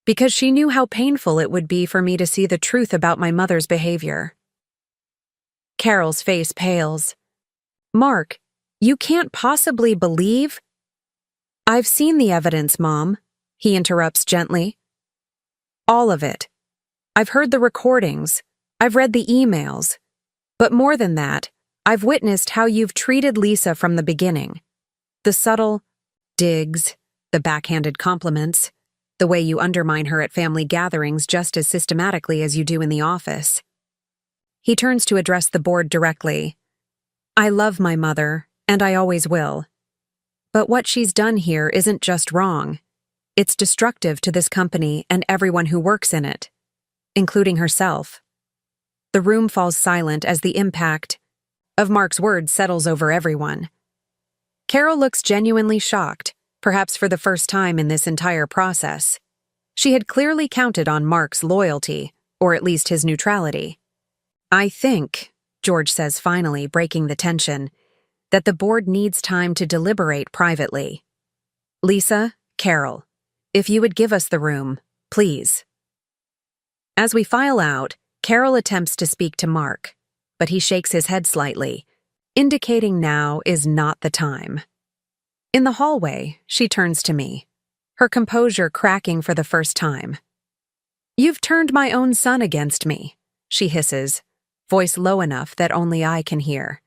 Because she knew how painful it would be for me to see the truth about my mother's behavior. Carol's face pales. Mark, you can't possibly believe? I've seen the evidence, Mom, he interrupts gently. All of it. I've heard the recordings. I've read the emails. But more than that, I've witnessed how you've treated Lisa from the beginning. The subtle digs, the backhanded compliments, the way you undermine her at family gatherings just as systematically as you do in the office. He turns to address the board directly. I love my mother, and I always will. But what she's done here isn't just wrong. It's destructive to this company and everyone who works in it, including herself. The room falls silent as the impact of Mark's words settles over everyone. Carol looks genuinely shocked, perhaps for the first time in this entire process. She had clearly counted on Mark's loyalty, or at least his neutrality. I think, George says finally, breaking the tension, that the board needs time to deliberate privately. Lisa, Carol, if you would give us the room, please. As we file out, Carol attempts to speak to Mark, but he shakes his head slightly, indicating now is not the time. In the hallway, she turns to me, her composure cracking for the first time. You've turned my own son against me, she hisses, voice low enough that only I can hear.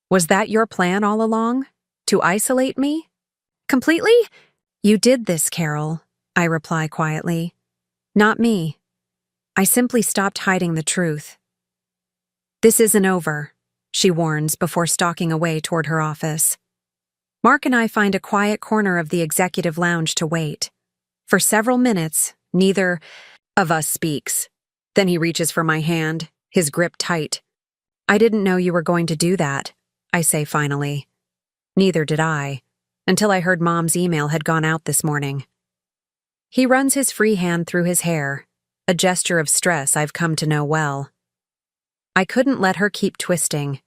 Was that your plan all along? To isolate me? Completely? You did this, Carol, I reply quietly. Not me. I simply stopped hiding the truth. This isn't over, she warns before stalking away toward her office. Mark and I find a quiet corner of the executive lounge to wait. For several minutes, neither of us speaks. Then he reaches for my hand, his grip tight. I didn't know you were going to do that, I say finally. Neither did I, until I heard Mom's email had gone out this morning. He runs his free hand through his hair, a gesture of stress I've come to know well. I couldn't let her keep twisting.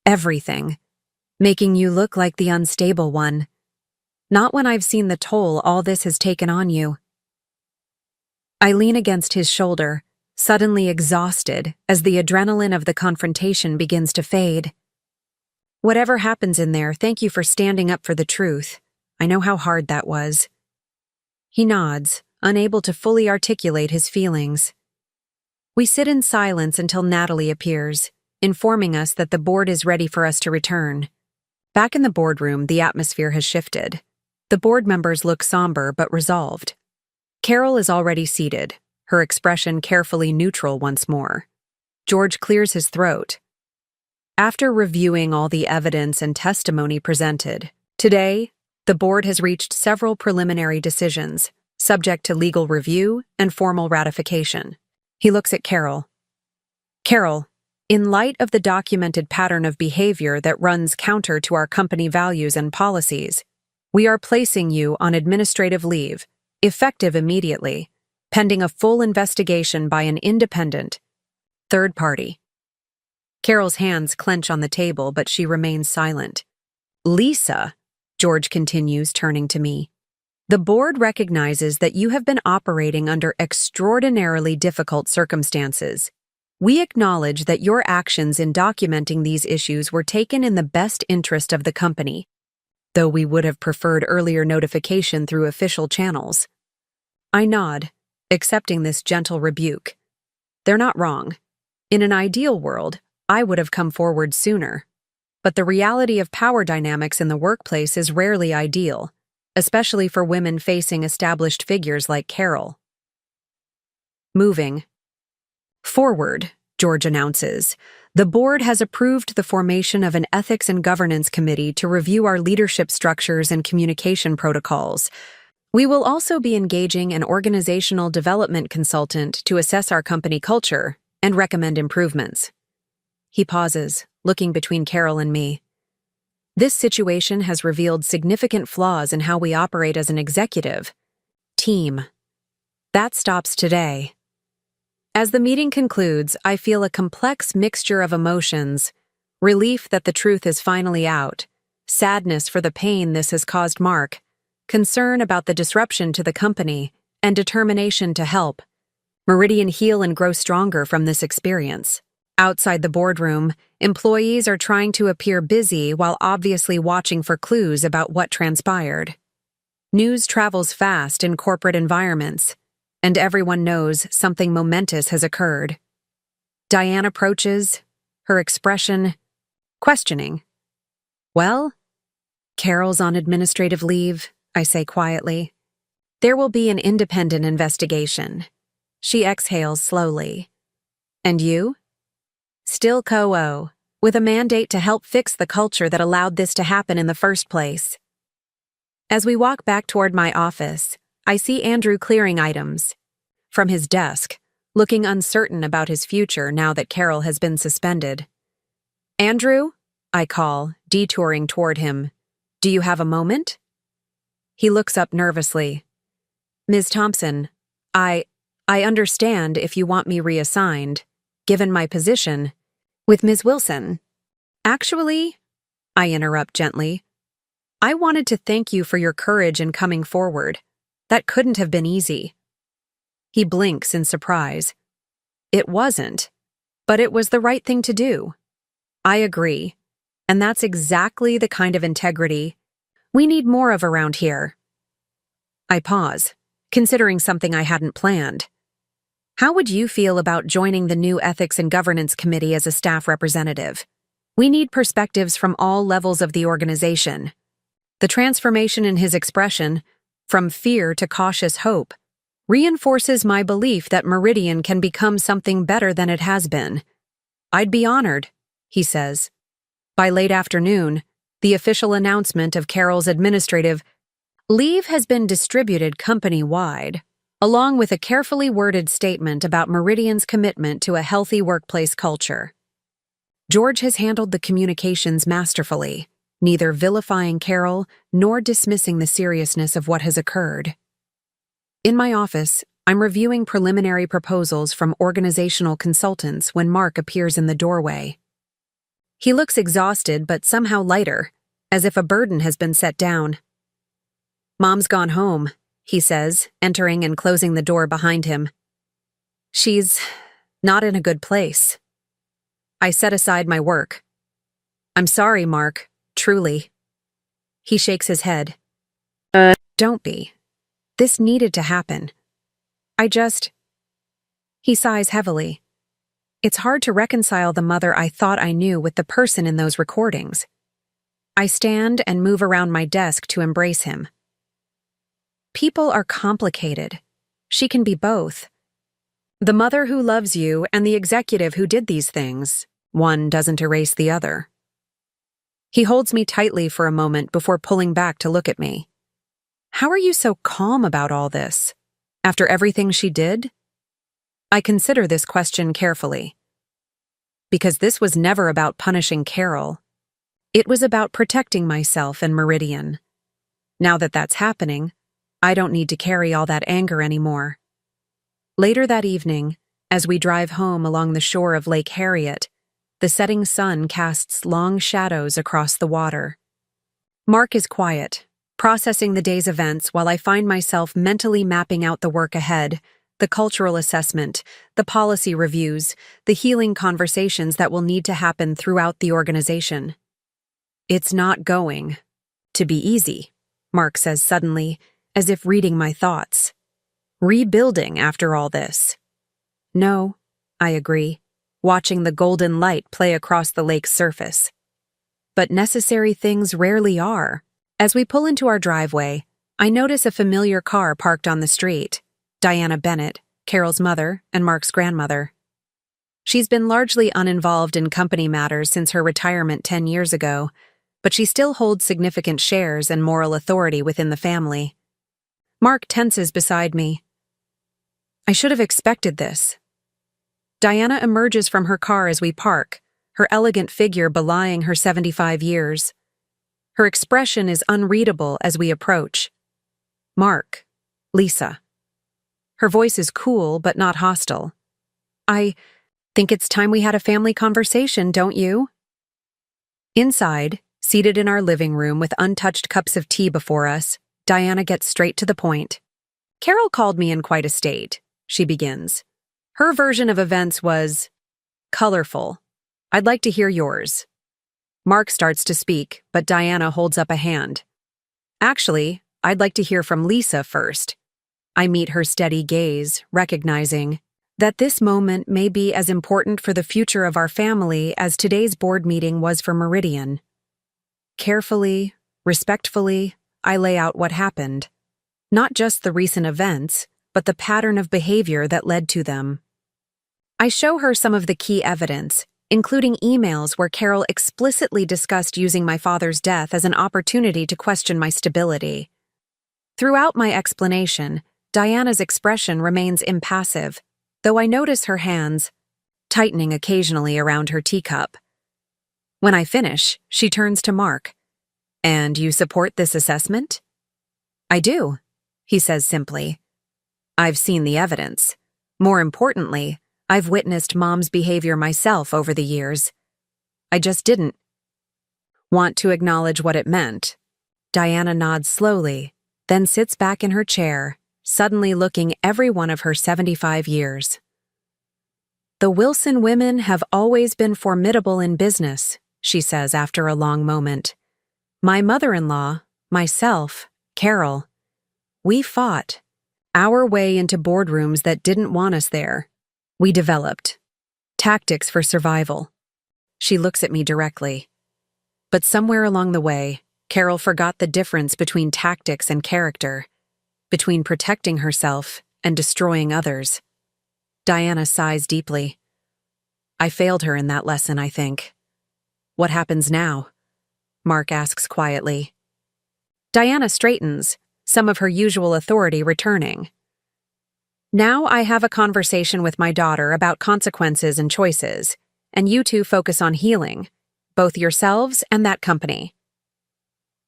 Everything. Making you look like the unstable one. Not when I've seen the toll all this has taken on you. I lean against his shoulder, suddenly exhausted as the adrenaline of the confrontation begins to fade. Whatever happens in there, thank you for standing up for the truth. I know how hard that was. He nods, unable to fully articulate his feelings. We sit in silence until Natalie appears, informing us that the board is ready for us to return. Back in the boardroom, the atmosphere has shifted. The board members look somber but resolved. Carol is already seated, her expression carefully neutral once more. George clears his throat. After reviewing all the evidence and testimony presented, today, the board has reached several preliminary decisions, subject to legal review and formal ratification. He looks at Carol. Carol, in light of the documented pattern of behavior that runs counter to our company values and policies, we are placing you on administrative leave, effective immediately, pending a full investigation by an independent third party. Carol's hands clench on the table, but she remains silent. Lisa, George continues, turning to me, the board recognizes that you have been operating under extraordinarily difficult circumstances. We acknowledge that your actions in documenting these issues were taken in the best interest of the company, though we would have preferred earlier notification through official channels. I nod, accepting this gentle rebuke. They're not wrong. In an ideal world, I would have come forward sooner. But the reality of power dynamics in the workplace is rarely ideal, especially for women facing established figures like Carol. Moving forward, George announces, the board has approved the formation of an ethics and governance committee to review our leadership structures and communication protocols. We will also be engaging an organizational development consultant to assess our company culture and recommend improvements. He pauses, looking between Carol and me. This situation has revealed significant flaws in how we operate as an executive team. That stops today. As the meeting concludes, I feel a complex mixture of emotions. Relief that the truth is finally out, sadness for the pain this has caused Mark, concern about the disruption to the company, and determination to help. Meridian heal and grow stronger from this experience. Outside the boardroom, employees are trying to appear busy while obviously watching for clues about what transpired. News travels fast in corporate environments, and everyone knows something momentous has occurred. Diane approaches, her expression questioning. Well, Carol's on administrative leave, I say quietly. There will be an independent investigation. She exhales slowly. And you? Still co-o, with a mandate to help fix the culture that allowed this to happen in the first place. As we walk back toward my office, I see Andrew clearing items from his desk, looking uncertain about his future now that Carol has been suspended. Andrew? I call, detouring toward him. Do you have a moment? He looks up nervously. Ms. Thompson, I understand if you want me reassigned, given my position, with Ms. Wilson. Actually, I interrupt gently, I wanted to thank you for your courage in coming forward. That couldn't have been easy. He blinks in surprise. It wasn't, but it was the right thing to do. I agree, and that's exactly the kind of integrity we need more of around here. I pause, considering something I hadn't planned. How would you feel about joining the new Ethics and Governance Committee as a staff representative? We need perspectives from all levels of the organization. The transformation in his expression, from fear to cautious hope, reinforces my belief that Meridian can become something better than it has been. I'd be honored, he says. By late afternoon, the official announcement of Carol's administrative leave has been distributed company-wide, along with a carefully worded statement about Meridian's commitment to a healthy workplace culture. George has handled the communications masterfully, neither vilifying Carol nor dismissing the seriousness of what has occurred. In my office, I'm reviewing preliminary proposals from organizational consultants when Mark appears in the doorway. He looks exhausted but somehow lighter, as if a burden has been set down. Mom's gone home, he says, entering and closing the door behind him. She's not in a good place. I set aside my work. I'm sorry, Mark, truly. He shakes his head. Don't be. This needed to happen. He sighs heavily. It's hard to reconcile the mother I thought I knew with the person in those recordings. I stand and move around my desk to embrace him. People are complicated. She can be both. The mother who loves you and the executive who did these things. One doesn't erase the other. He holds me tightly for a moment before pulling back to look at me. How are you so calm about all this? After everything she did? I consider this question carefully. Because this was never about punishing Carol. It was about protecting myself and Meridian. Now that that's happening, I don't need to carry all that anger anymore. Later that evening, as we drive home along the shore of Lake Harriet, the setting sun casts long shadows across the water. Mark is quiet, processing the day's events while I find myself mentally mapping out the work ahead, the cultural assessment, the policy reviews, the healing conversations that will need to happen throughout the organization. It's not going to be easy, Mark says suddenly, as if reading my thoughts. Rebuilding after all this. No, I agree, watching the golden light play across the lake's surface. But necessary things rarely are. As we pull into our driveway, I notice a familiar car parked on the street. Diana Bennett, Carol's mother and Mark's grandmother. She's been largely uninvolved in company matters since her retirement 10 years ago, but she still holds significant shares and moral authority within the family. Mark tenses beside me. I should have expected this. Diana emerges from her car as we park, her elegant figure belying her 75 years. Her expression is unreadable as we approach. Mark, Lisa. Her voice is cool but not hostile. I think it's time we had a family conversation, don't you? Inside, seated in our living room with untouched cups of tea before us, Diana gets straight to the point. Carol called me in quite a state, she begins. Her version of events was colorful. I'd like to hear yours. Mark starts to speak, but Diana holds up a hand. Actually, I'd like to hear from Lisa first. I meet her steady gaze, recognizing that this moment may be as important for the future of our family as today's board meeting was for Meridian. Carefully, respectfully, I lay out what happened. Not just the recent events, but the pattern of behavior that led to them. I show her some of the key evidence, including emails where Carol explicitly discussed using my father's death as an opportunity to question my stability. Throughout my explanation, Diana's expression remains impassive, though I notice her hands tightening occasionally around her teacup. When I finish, she turns to Mark. And you support this assessment? I do, he says simply. I've seen the evidence. More importantly, I've witnessed Mom's behavior myself over the years. I just didn't want to acknowledge what it meant. Diana nods slowly, then sits back in her chair, suddenly looking every one of her 75 years. The Wilson women have always been formidable in business, she says after a long moment. My mother-in-law, myself, Carol, we fought our way into boardrooms that didn't want us there. We developed tactics for survival. She looks at me directly. But somewhere along the way, Carol forgot the difference between tactics and character, between protecting herself and destroying others. Diana sighs deeply. I failed her in that lesson, I think. What happens now? Mark asks quietly. Diana straightens, some of her usual authority returning. Now I have a conversation with my daughter about consequences and choices, and you two focus on healing, both yourselves and that company.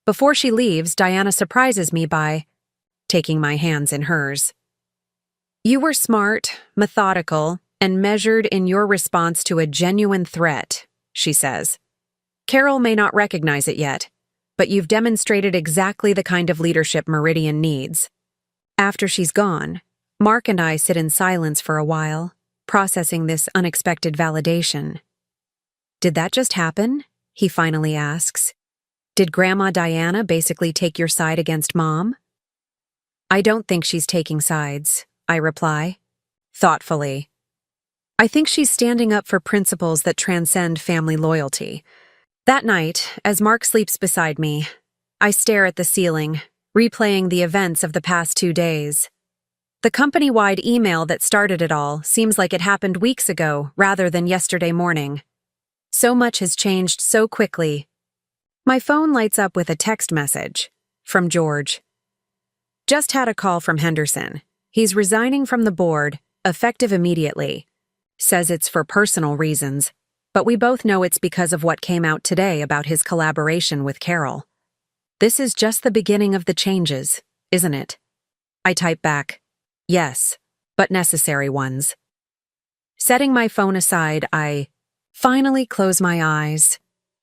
Before she leaves, Diana surprises me by taking my hands in hers. You were smart, methodical, and measured in your response to a genuine threat, she says. Carol may not recognize it yet, but you've demonstrated exactly the kind of leadership Meridian needs. After she's gone, Mark and I sit in silence for a while, processing this unexpected validation. Did that just happen? He finally asks. Did Grandma Diana basically take your side against Mom? I don't think she's taking sides, I reply, thoughtfully. I think she's standing up for principles that transcend family loyalty. That night, as Mark sleeps beside me, I stare at the ceiling, replaying the events of the past 2 days. The company-wide email that started it all seems like it happened weeks ago rather than yesterday morning. So much has changed so quickly. My phone lights up with a text message from George. Just had a call from Henderson. He's resigning from the board, effective immediately. Says it's for personal reasons, but we both know it's because of what came out today about his collaboration with Carol. This is just the beginning of the changes, isn't it? I type back, yes, but necessary ones. Setting my phone aside, I finally close my eyes,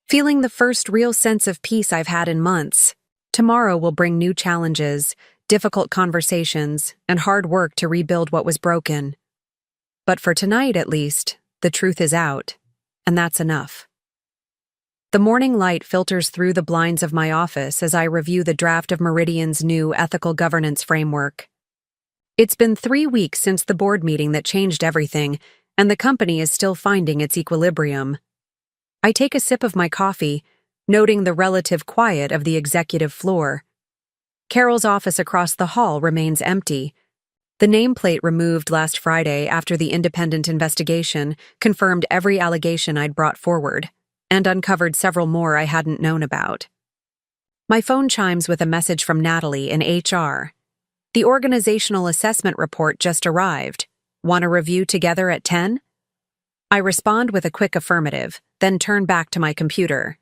feeling the first real sense of peace I've had in months. Tomorrow will bring new challenges, difficult conversations, and hard work to rebuild what was broken. But for tonight, at least, the truth is out, and that's enough. The morning light filters through the blinds of my office as I review the draft of Meridian's new ethical governance framework. It's been 3 weeks since the board meeting that changed everything, and the company is still finding its equilibrium. I take a sip of my coffee, noting the relative quiet of the executive floor. Carol's office across the hall remains empty. The nameplate removed last Friday after the independent investigation confirmed every allegation I'd brought forward, and uncovered several more I hadn't known about. My phone chimes with a message from Natalie in HR. The organizational assessment report just arrived. Want to review together at 10? I respond with a quick affirmative, then turn back to my computer.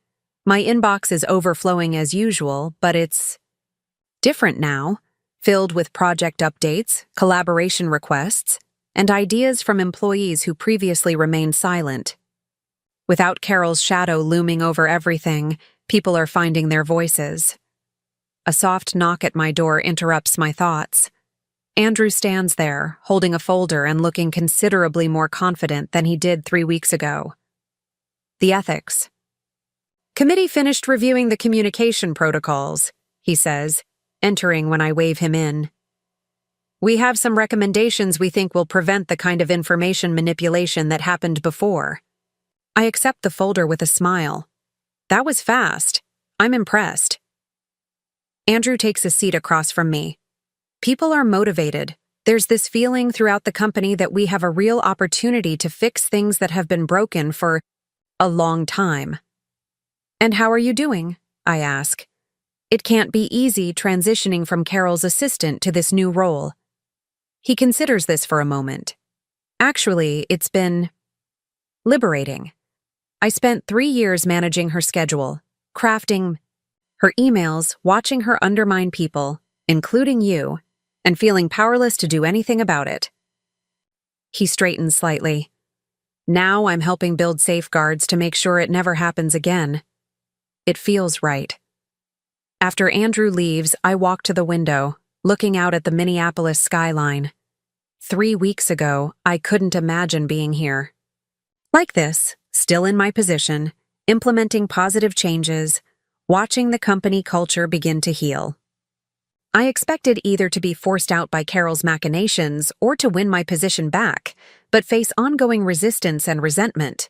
My inbox is overflowing as usual, but it's different now, filled with project updates, collaboration requests, and ideas from employees who previously remained silent. Without Carol's shadow looming over everything, people are finding their voices. A soft knock at my door interrupts my thoughts. Andrew stands there, holding a folder and looking considerably more confident than he did 3 weeks ago. The ethics. Committee finished reviewing the communication protocols, he says, entering when I wave him in. We have some recommendations we think will prevent the kind of information manipulation that happened before. I accept the folder with a smile. That was fast. I'm impressed. Andrew takes a seat across from me. People are motivated. There's this feeling throughout the company that we have a real opportunity to fix things that have been broken for a long time. And how are you doing? I ask. It can't be easy transitioning from Carol's assistant to this new role. He considers this for a moment. Actually, it's been liberating. I spent 3 years managing her schedule, crafting her emails, watching her undermine people, including you, and feeling powerless to do anything about it. He straightens slightly. Now I'm helping build safeguards to make sure it never happens again. It feels right. After Andrew leaves, I walk to the window, looking out at the Minneapolis skyline. 3 weeks ago, I couldn't imagine being here. Like this, still in my position, implementing positive changes, watching the company culture begin to heal. I expected either to be forced out by Carol's machinations or to win my position back, but face ongoing resistance and resentment.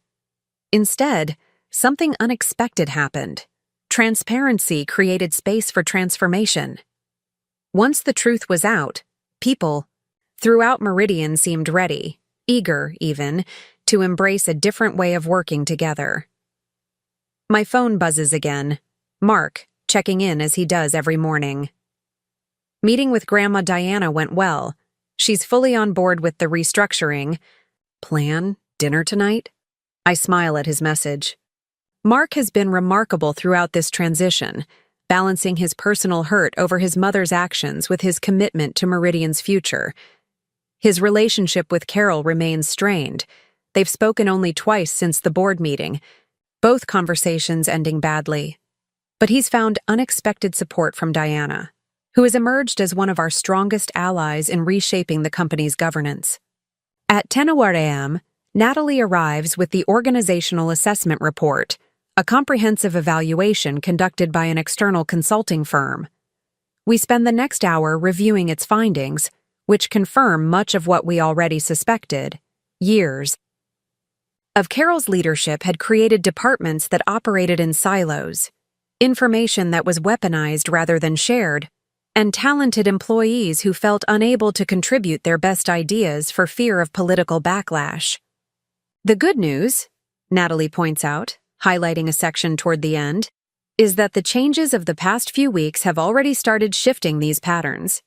Instead, something unexpected happened. Transparency created space for transformation. Once the truth was out, people throughout Meridian seemed ready, eager even, to embrace a different way of working together. My phone buzzes again. Mark, checking in as he does every morning. Meeting with Grandma Diana went well. She's fully on board with the restructuring. Plan dinner tonight? I smile at his message. Mark has been remarkable throughout this transition, balancing his personal hurt over his mother's actions with his commitment to Meridian's future. His relationship with Carol remains strained. They've spoken only twice since the board meeting, both conversations ending badly. But he's found unexpected support from Diana, who has emerged as one of our strongest allies in reshaping the company's governance. At 10:00 a.m., Natalie arrives with the Organizational Assessment Report, a comprehensive evaluation conducted by an external consulting firm. We spend the next hour reviewing its findings, which confirm much of what we already suspected. Years of Carol's leadership had created departments that operated in silos, information that was weaponized rather than shared, and talented employees who felt unable to contribute their best ideas for fear of political backlash. The good news, Natalie points out, highlighting a section toward the end, is that the changes of the past few weeks have already started shifting these patterns.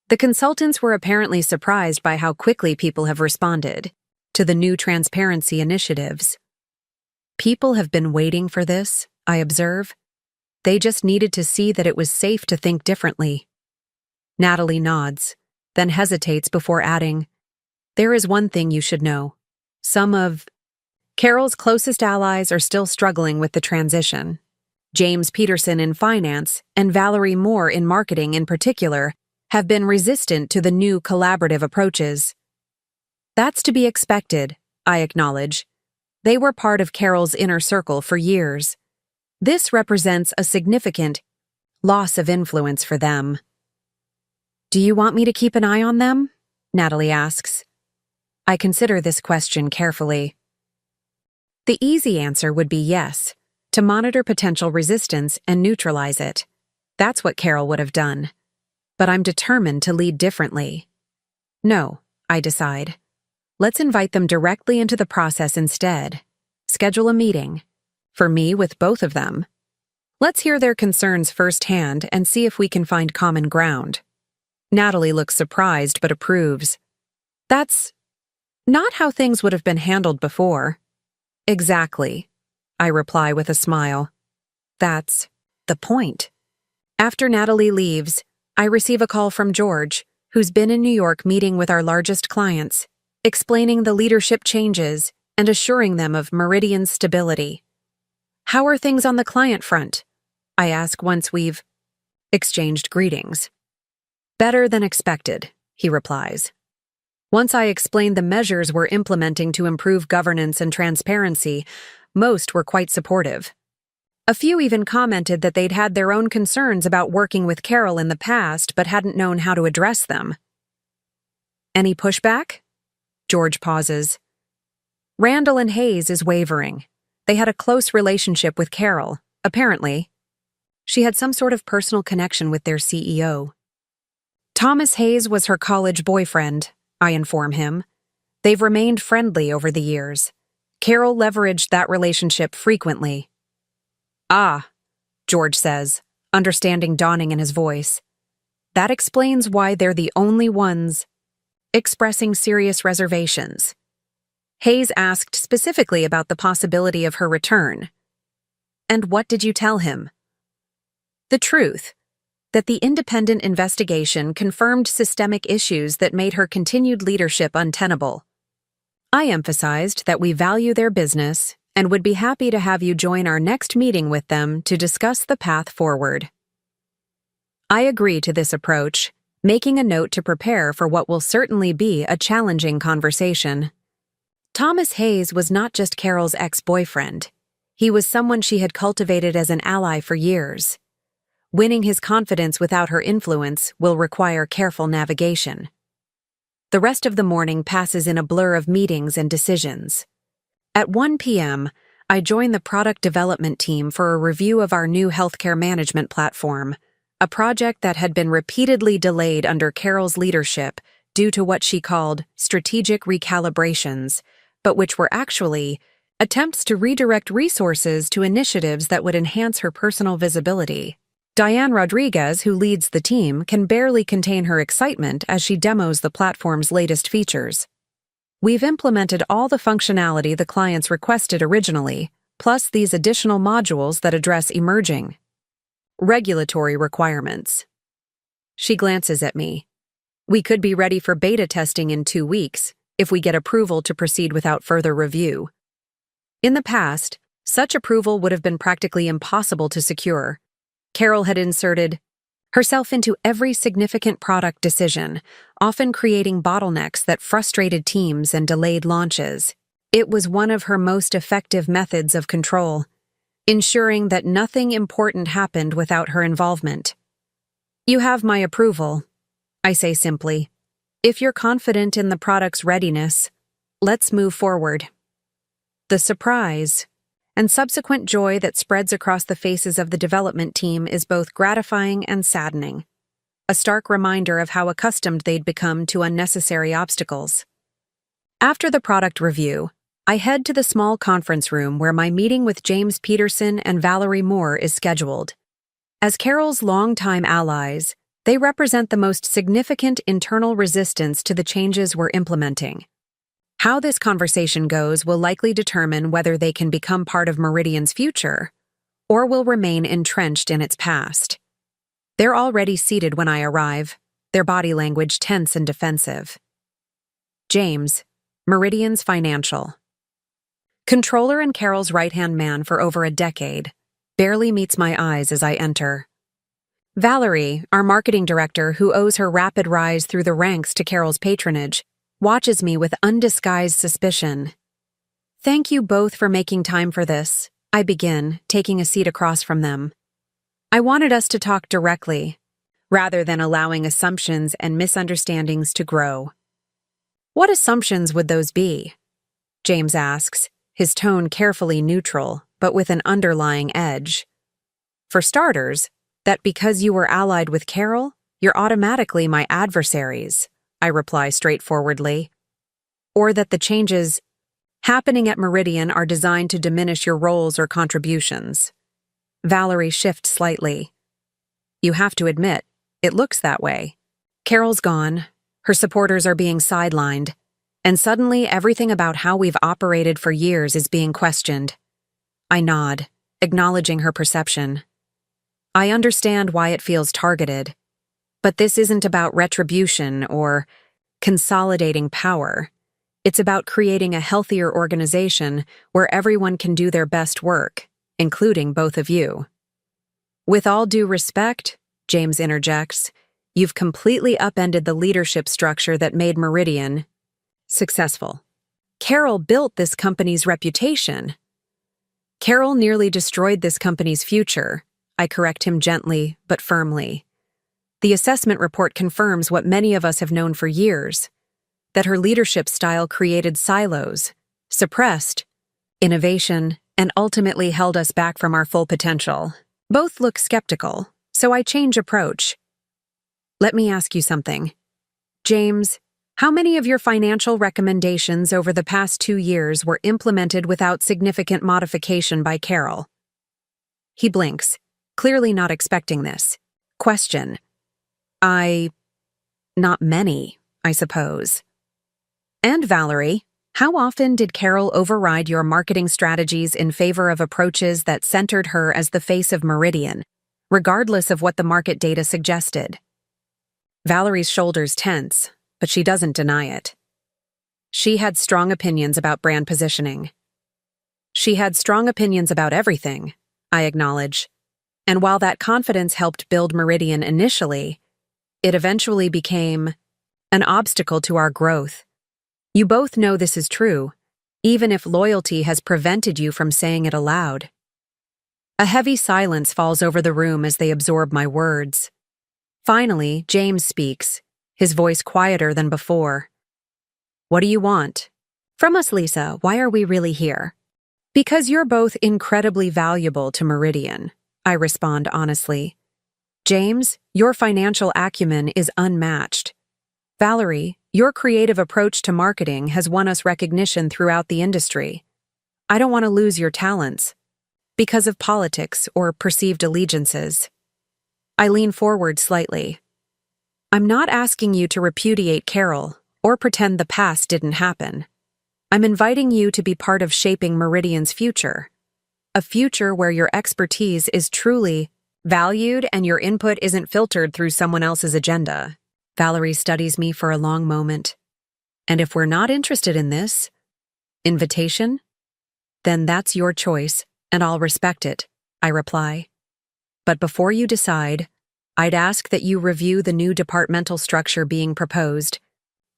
The consultants were apparently surprised by how quickly people have responded to the new transparency initiatives. People have been waiting for this, I observe. They just needed to see that it was safe to think differently. Natalie nods, then hesitates before adding, "There is one thing you should know. Some of Carol's closest allies are still struggling with the transition. James Peterson in finance and Valerie Moore in marketing in particular have been resistant to the new collaborative approaches." That's to be expected, I acknowledge. They were part of Carol's inner circle for years. This represents a significant loss of influence for them. "Do you want me to keep an eye on them?" Natalie asks. I consider this question carefully. The easy answer would be yes, to monitor potential resistance and neutralize it. That's what Carol would have done. But I'm determined to lead differently. No, I decide. Let's invite them directly into the process instead. Schedule a meeting. For me, with both of them. Let's hear their concerns firsthand and see if we can find common ground. Natalie looks surprised but approves. That's not how things would have been handled before. Exactly, I reply with a smile. That's the point. After Natalie leaves, I receive a call from George, who's been in New York meeting with our largest clients, explaining the leadership changes and assuring them of Meridian's stability. "How are things on the client front?" I ask once we've exchanged greetings. "Better than expected," he replies. Once I explained the measures we're implementing to improve governance and transparency, most were quite supportive. A few even commented that they'd had their own concerns about working with Carol in the past but hadn't known how to address them. "Any pushback?" George pauses. "Randall and Hayes is wavering. They had a close relationship with Carol, apparently. She had some sort of personal connection with their CEO. Thomas Hayes was her college boyfriend," I inform him. "They've remained friendly over the years. Carol leveraged that relationship frequently." "Ah," George says, understanding dawning in his voice. "That explains why they're the only ones expressing serious reservations." Hayes asked specifically about the possibility of her return. "And what did you tell him?" "The truth, that the independent investigation confirmed systemic issues that made her continued leadership untenable. I emphasized that we value their business and would be happy to have you join our next meeting with them to discuss the path forward." I agree to this approach, making a note to prepare for what will certainly be a challenging conversation. Thomas Hayes was not just Carol's ex-boyfriend. He was someone she had cultivated as an ally for years. Winning his confidence without her influence will require careful navigation. The rest of the morning passes in a blur of meetings and decisions. At 1 p.m., I join the product development team for a review of our new healthcare management platform, a project that had been repeatedly delayed under Carol's leadership due to what she called strategic recalibrations, but which were actually attempts to redirect resources to initiatives that would enhance her personal visibility. Diane Rodriguez, who leads the team, can barely contain her excitement as she demos the platform's latest features. We've implemented all the functionality the clients requested originally, plus these additional modules that address emerging regulatory requirements. She glances at me. "We could be ready for beta testing in 2 weeks, if we get approval to proceed without further review." In the past, such approval would have been practically impossible to secure. Carol had inserted herself into every significant product decision, often creating bottlenecks that frustrated teams and delayed launches. It was one of her most effective methods of control, ensuring that nothing important happened without her involvement. "You have my approval," I say simply. "If you're confident in the product's readiness, let's move forward." The surprise and subsequent joy that spreads across the faces of the development team is both gratifying and saddening, a stark reminder of how accustomed they'd become to unnecessary obstacles. After the product review, I head to the small conference room where my meeting with James Peterson and Valerie Moore is scheduled. As Carol's longtime allies, they represent the most significant internal resistance to the changes we're implementing. How this conversation goes will likely determine whether they can become part of Meridian's future or will remain entrenched in its past. They're already seated when I arrive, their body language tense and defensive. James, Meridian's financial controller and Carol's right-hand man for over a decade, barely meets my eyes as I enter. Valerie, our marketing director who owes her rapid rise through the ranks to Carol's patronage, watches me with undisguised suspicion. "Thank you both for making time for this," I begin, taking a seat across from them. "I wanted us to talk directly, rather than allowing assumptions and misunderstandings to grow." "What assumptions would those be?" James asks, his tone carefully neutral, but with an underlying edge. "For starters, that because you were allied with Carol, you're automatically my adversaries," I reply straightforwardly. "Or that the changes happening at Meridian are designed to diminish your roles or contributions." Valerie shifts slightly. "You have to admit, it looks that way. Carol's gone, her supporters are being sidelined, and suddenly everything about how we've operated for years is being questioned." I nod, acknowledging her perception. "I understand why it feels targeted. But this isn't about retribution or consolidating power. It's about creating a healthier organization where everyone can do their best work, including both of you. With all due respect, James interjects, you've completely upended the leadership structure that made Meridian successful. Carol built this company's reputation. Carol nearly destroyed this company's future. I correct him gently but firmly. The assessment report confirms what many of us have known for years, that her leadership style created silos, suppressed innovation, and ultimately held us back from our full potential. Both look skeptical, so I change approach. Let me ask you something. James, how many of your financial recommendations over the past 2 years were implemented without significant modification by Carol? He blinks, clearly not expecting this. Question. Not many, I suppose. And Valerie, how often did Carol override your marketing strategies in favor of approaches that centered her as the face of Meridian, regardless of what the market data suggested? Valerie's shoulders tense, but she doesn't deny it. She had strong opinions about brand positioning. She had strong opinions about everything, I acknowledge. And while that confidence helped build Meridian initially, it eventually became an obstacle to our growth. You both know this is true, even if loyalty has prevented you from saying it aloud. A heavy silence falls over the room as they absorb my words. Finally, James speaks, his voice quieter than before. What do you want? From us, Lisa, why are we really here? Because you're both incredibly valuable to Meridian, I respond honestly. James, your financial acumen is unmatched. Valerie, your creative approach to marketing has won us recognition throughout the industry. I don't want to lose your talents because of politics or perceived allegiances. I lean forward slightly. I'm not asking you to repudiate Carol or pretend the past didn't happen. I'm inviting you to be part of shaping Meridian's future, a future where your expertise is truly valued and your input isn't filtered through someone else's agenda. Valerie studies me for a long moment. And if we're not interested in this invitation, then that's your choice, and I'll respect it, I reply. But before you decide, I'd ask that you review the new departmental structure being proposed,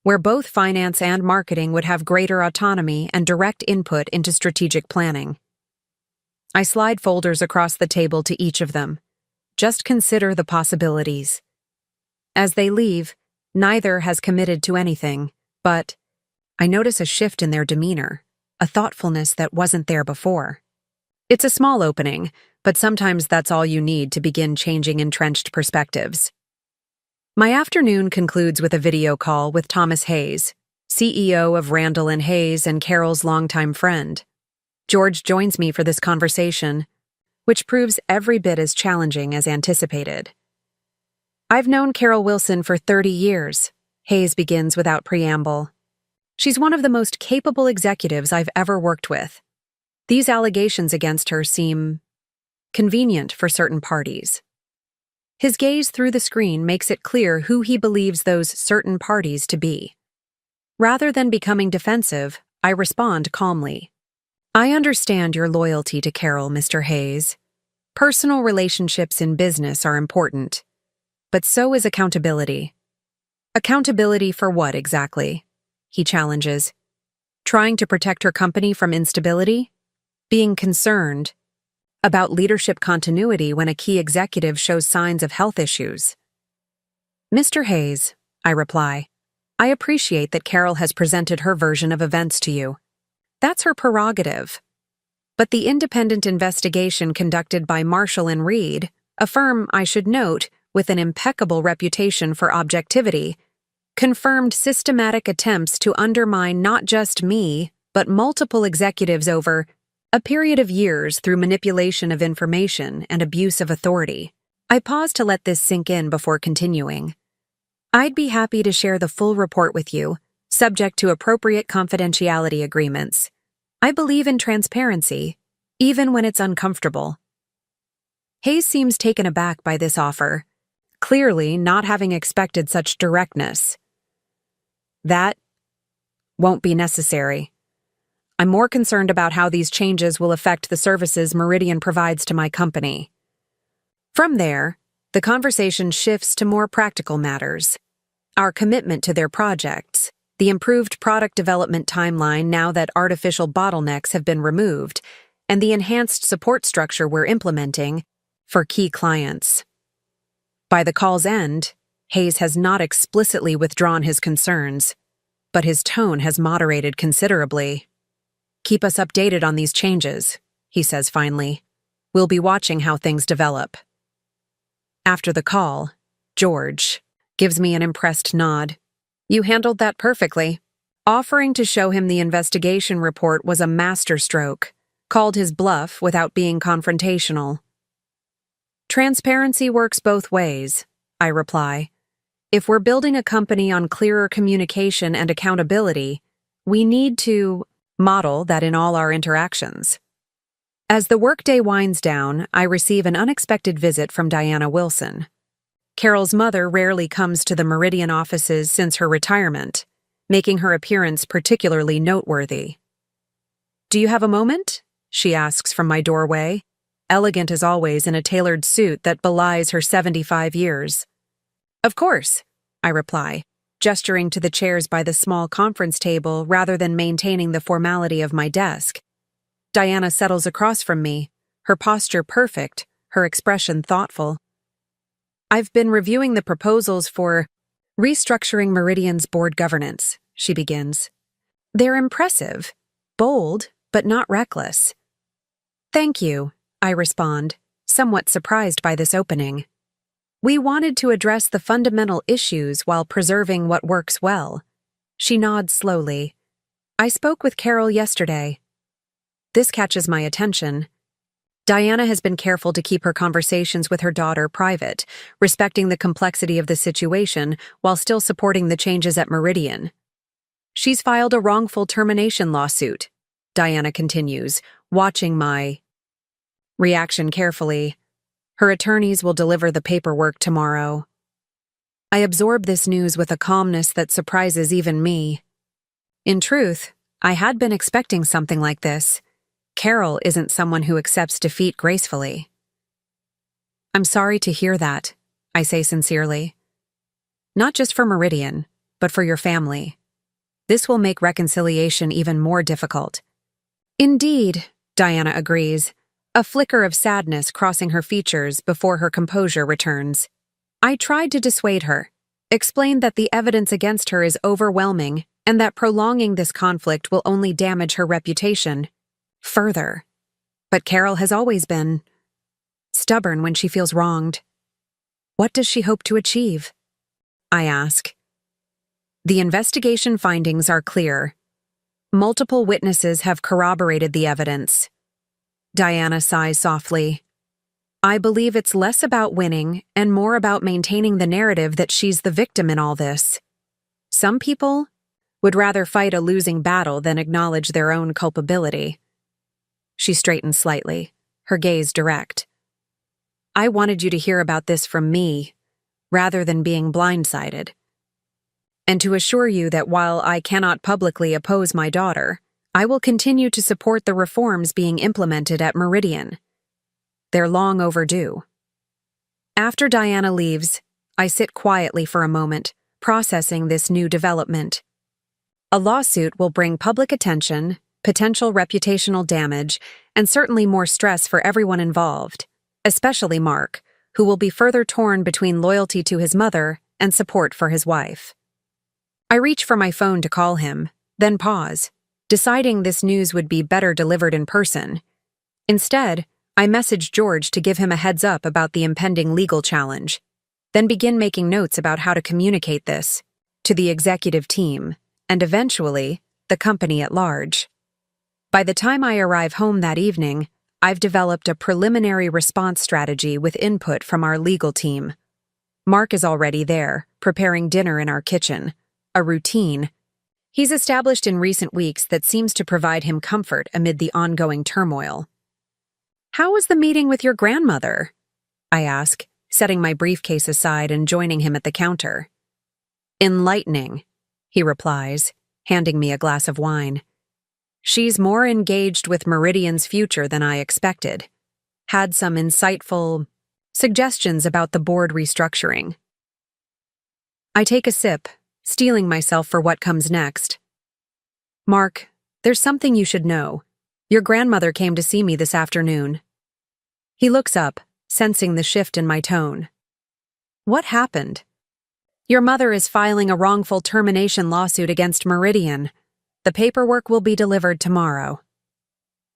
where both finance and marketing would have greater autonomy and direct input into strategic planning. I slide folders across the table to each of them. Just consider the possibilities. As they leave, neither has committed to anything, but I notice a shift in their demeanor, a thoughtfulness that wasn't there before. It's a small opening, but sometimes that's all you need to begin changing entrenched perspectives. My afternoon concludes with a video call with Thomas Hayes, CEO of Randall & Hayes and Carol's longtime friend. George joins me for this conversation, which proves every bit as challenging as anticipated. I've known Carol Wilson for 30 years, Hayes begins without preamble. She's one of the most capable executives I've ever worked with. These allegations against her seem convenient for certain parties. His gaze through the screen makes it clear who he believes those certain parties to be. Rather than becoming defensive, I respond calmly. I understand your loyalty to Carol, Mr. Hayes. Personal relationships in business are important. But so is accountability. Accountability for what exactly? He challenges. Trying to protect her company from instability? Being concerned about leadership continuity when a key executive shows signs of health issues. Mr. Hayes, I reply, I appreciate that Carol has presented her version of events to you. That's her prerogative. But the independent investigation conducted by Marshall and Reed, a firm, I should note, with an impeccable reputation for objectivity, confirmed systematic attempts to undermine not just me, but multiple executives over a period of years through manipulation of information and abuse of authority. I pause to let this sink in before continuing. I'd be happy to share the full report with you, subject to appropriate confidentiality agreements. I believe in transparency, even when it's uncomfortable. Hayes seems taken aback by this offer, clearly not having expected such directness. That won't be necessary. I'm more concerned about how these changes will affect the services Meridian provides to my company. From there, the conversation shifts to more practical matters. Our commitment to their projects, the improved product development timeline now that artificial bottlenecks have been removed, and the enhanced support structure we're implementing for key clients. By the call's end, Hayes has not explicitly withdrawn his concerns, but his tone has moderated considerably. "Keep us updated on these changes," he says finally. "We'll be watching how things develop." After the call, George gives me an impressed nod. "You handled that perfectly." Offering to show him the investigation report was a masterstroke, called his bluff without being confrontational. "Transparency works both ways," I reply. "If we're building a company on clearer communication and accountability, we need to model that in all our interactions." As the workday winds down, I receive an unexpected visit from Diana Wilson. Carol's mother rarely comes to the Meridian offices since her retirement, making her appearance particularly noteworthy. "Do you have a moment?" she asks from my doorway, elegant as always in a tailored suit that belies her 75 years. "Of course," I reply, gesturing to the chairs by the small conference table rather than maintaining the formality of my desk. Diana settles across from me, her posture perfect, her expression thoughtful. "I've been reviewing the proposals for restructuring Meridian's board governance," she begins. "They're impressive, bold, but not reckless." "Thank you," I respond, somewhat surprised by this opening. "We wanted to address the fundamental issues while preserving what works well." She nods slowly. "I spoke with Carol yesterday." This catches my attention. Diana has been careful to keep her conversations with her daughter private, respecting the complexity of the situation while still supporting the changes at Meridian. "She's filed a wrongful termination lawsuit," Diana continues, watching my reaction carefully. "Her attorneys will deliver the paperwork tomorrow." I absorb this news with a calmness that surprises even me. In truth, I had been expecting something like this. Carol isn't someone who accepts defeat gracefully. "I'm sorry to hear that," I say sincerely. "Not just for Meridian, but for your family. This will make reconciliation even more difficult." "Indeed," Diana agrees, a flicker of sadness crossing her features before her composure returns. "I tried to dissuade her, explained that the evidence against her is overwhelming and that prolonging this conflict will only damage her reputation further. But Carol has always been stubborn when she feels wronged." "What does she hope to achieve?" I ask. "The investigation findings are clear. Multiple witnesses have corroborated the evidence." Diana sighs softly. "I believe it's less about winning and more about maintaining the narrative that she's the victim in all this. Some people would rather fight a losing battle than acknowledge their own culpability." She straightens slightly, her gaze direct. "I wanted you to hear about this from me, rather than being blindsided. And to assure you that while I cannot publicly oppose my daughter, I will continue to support the reforms being implemented at Meridian. They're long overdue." After Diana leaves, I sit quietly for a moment, processing this new development. A lawsuit will bring public attention, potential reputational damage, and certainly more stress for everyone involved, especially Mark, who will be further torn between loyalty to his mother and support for his wife. I reach for my phone to call him, then pause, deciding this news would be better delivered in person. Instead, I message George to give him a heads up about the impending legal challenge, then begin making notes about how to communicate this to the executive team and eventually the company at large. By the time I arrive home that evening, I've developed a preliminary response strategy with input from our legal team. Mark is already there, preparing dinner in our kitchen, a routine he's established in recent weeks that seems to provide him comfort amid the ongoing turmoil. "How was the meeting with your grandmother?" I ask, setting my briefcase aside and joining him at the counter. "Enlightening," he replies, handing me a glass of wine. She's more engaged with Meridian's future than I expected. Had some insightful suggestions about the board restructuring. I take a sip, steeling myself for what comes next. Mark, there's something you should know. Your grandmother came to see me this afternoon. He looks up, sensing the shift in my tone. What happened? Your mother is filing a wrongful termination lawsuit against Meridian. The paperwork will be delivered tomorrow.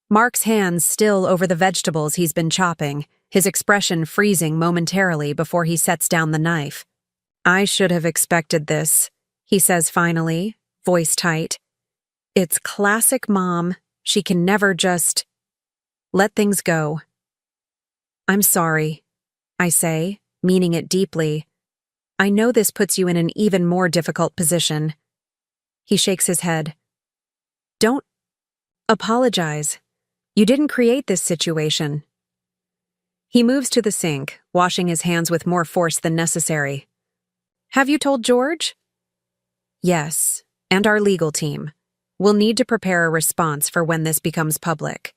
Mark's hands still over the vegetables he's been chopping, his expression freezing momentarily before he sets down the knife. I should have expected this, he says finally, voice tight. It's classic Mom. She can never just let things go. I'm sorry, I say, meaning it deeply. I know this puts you in an even more difficult position. He shakes his head. Don't apologize. You didn't create this situation. He moves to the sink, washing his hands with more force than necessary. Have you told George? Yes, and our legal team. We'll need to prepare a response for when this becomes public.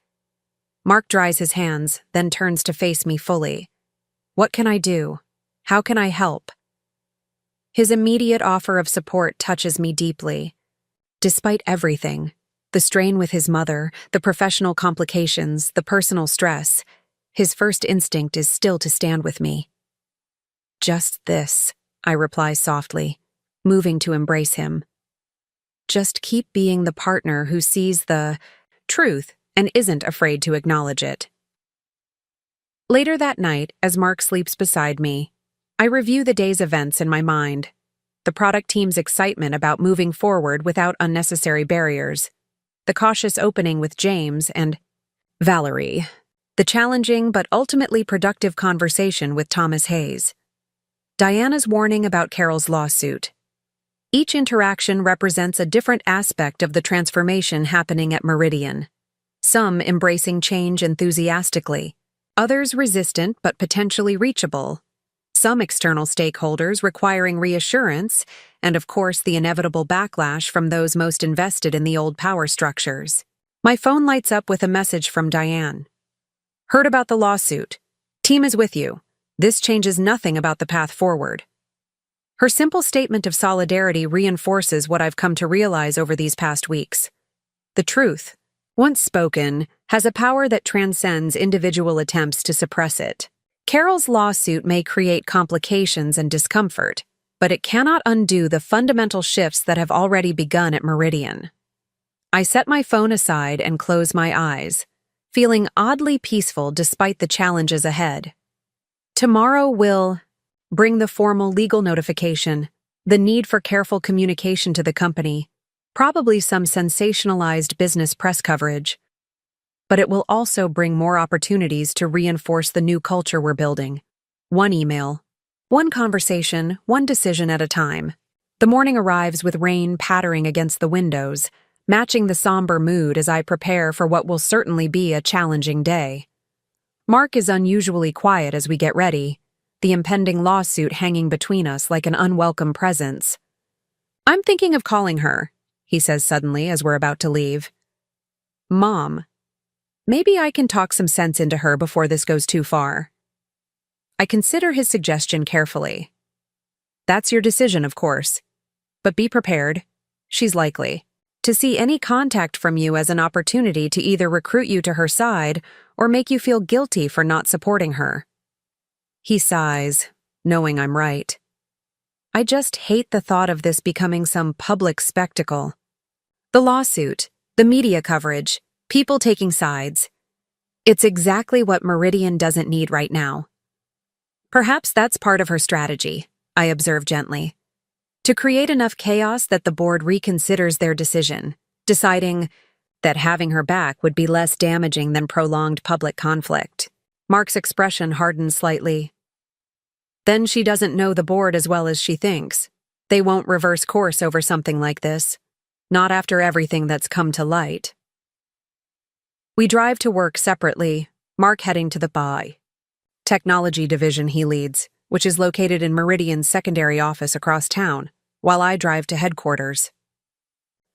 Mark dries his hands, then turns to face me fully. What can I do? How can I help? His immediate offer of support touches me deeply. Despite everything, the strain with his mother, the professional complications, the personal stress, his first instinct is still to stand with me. Just this, I reply softly, moving to embrace him. Just keep being the partner who sees the truth and isn't afraid to acknowledge it. Later that night, as Mark sleeps beside me, I review the day's events in my mind. The product team's excitement about moving forward without unnecessary barriers. The cautious opening with James and Valerie. The challenging but ultimately productive conversation with Thomas Hayes. Diana's warning about Carol's lawsuit. Each interaction represents a different aspect of the transformation happening at Meridian. Some embracing change enthusiastically, others resistant but potentially reachable. Some external stakeholders requiring reassurance, and of course the inevitable backlash from those most invested in the old power structures. My phone lights up with a message from Diane. Heard about the lawsuit. Team is with you. This changes nothing about the path forward. Her simple statement of solidarity reinforces what I've come to realize over these past weeks. The truth, once spoken, has a power that transcends individual attempts to suppress it. Carol's lawsuit may create complications and discomfort, but it cannot undo the fundamental shifts that have already begun at Meridian. I set my phone aside and close my eyes, feeling oddly peaceful despite the challenges ahead. Tomorrow will bring the formal legal notification, the need for careful communication to the company, probably some sensationalized business press coverage. But it will also bring more opportunities to reinforce the new culture we're building. One email, one conversation, one decision at a time. The morning arrives with rain pattering against the windows, matching the somber mood as I prepare for what will certainly be a challenging day. Mark is unusually quiet as we get ready, the impending lawsuit hanging between us like an unwelcome presence. I'm thinking of calling her, he says suddenly as we're about to leave. Mom. Maybe I can talk some sense into her before this goes too far. I consider his suggestion carefully. That's your decision, of course. But be prepared. She's likely to see any contact from you as an opportunity to either recruit you to her side or make you feel guilty for not supporting her. He sighs, knowing I'm right. I just hate the thought of this becoming some public spectacle. The lawsuit, the media coverage, people taking sides. It's exactly what Meridian doesn't need right now. Perhaps that's part of her strategy, I observe gently. To create enough chaos that the board reconsiders their decision, deciding that having her back would be less damaging than prolonged public conflict. Mark's expression hardens slightly. Then she doesn't know the board as well as she thinks. They won't reverse course over something like this. Not after everything that's come to light. We drive to work separately, Mark heading to the BI technology division he leads, which is located in Meridian's secondary office across town, while I drive to headquarters.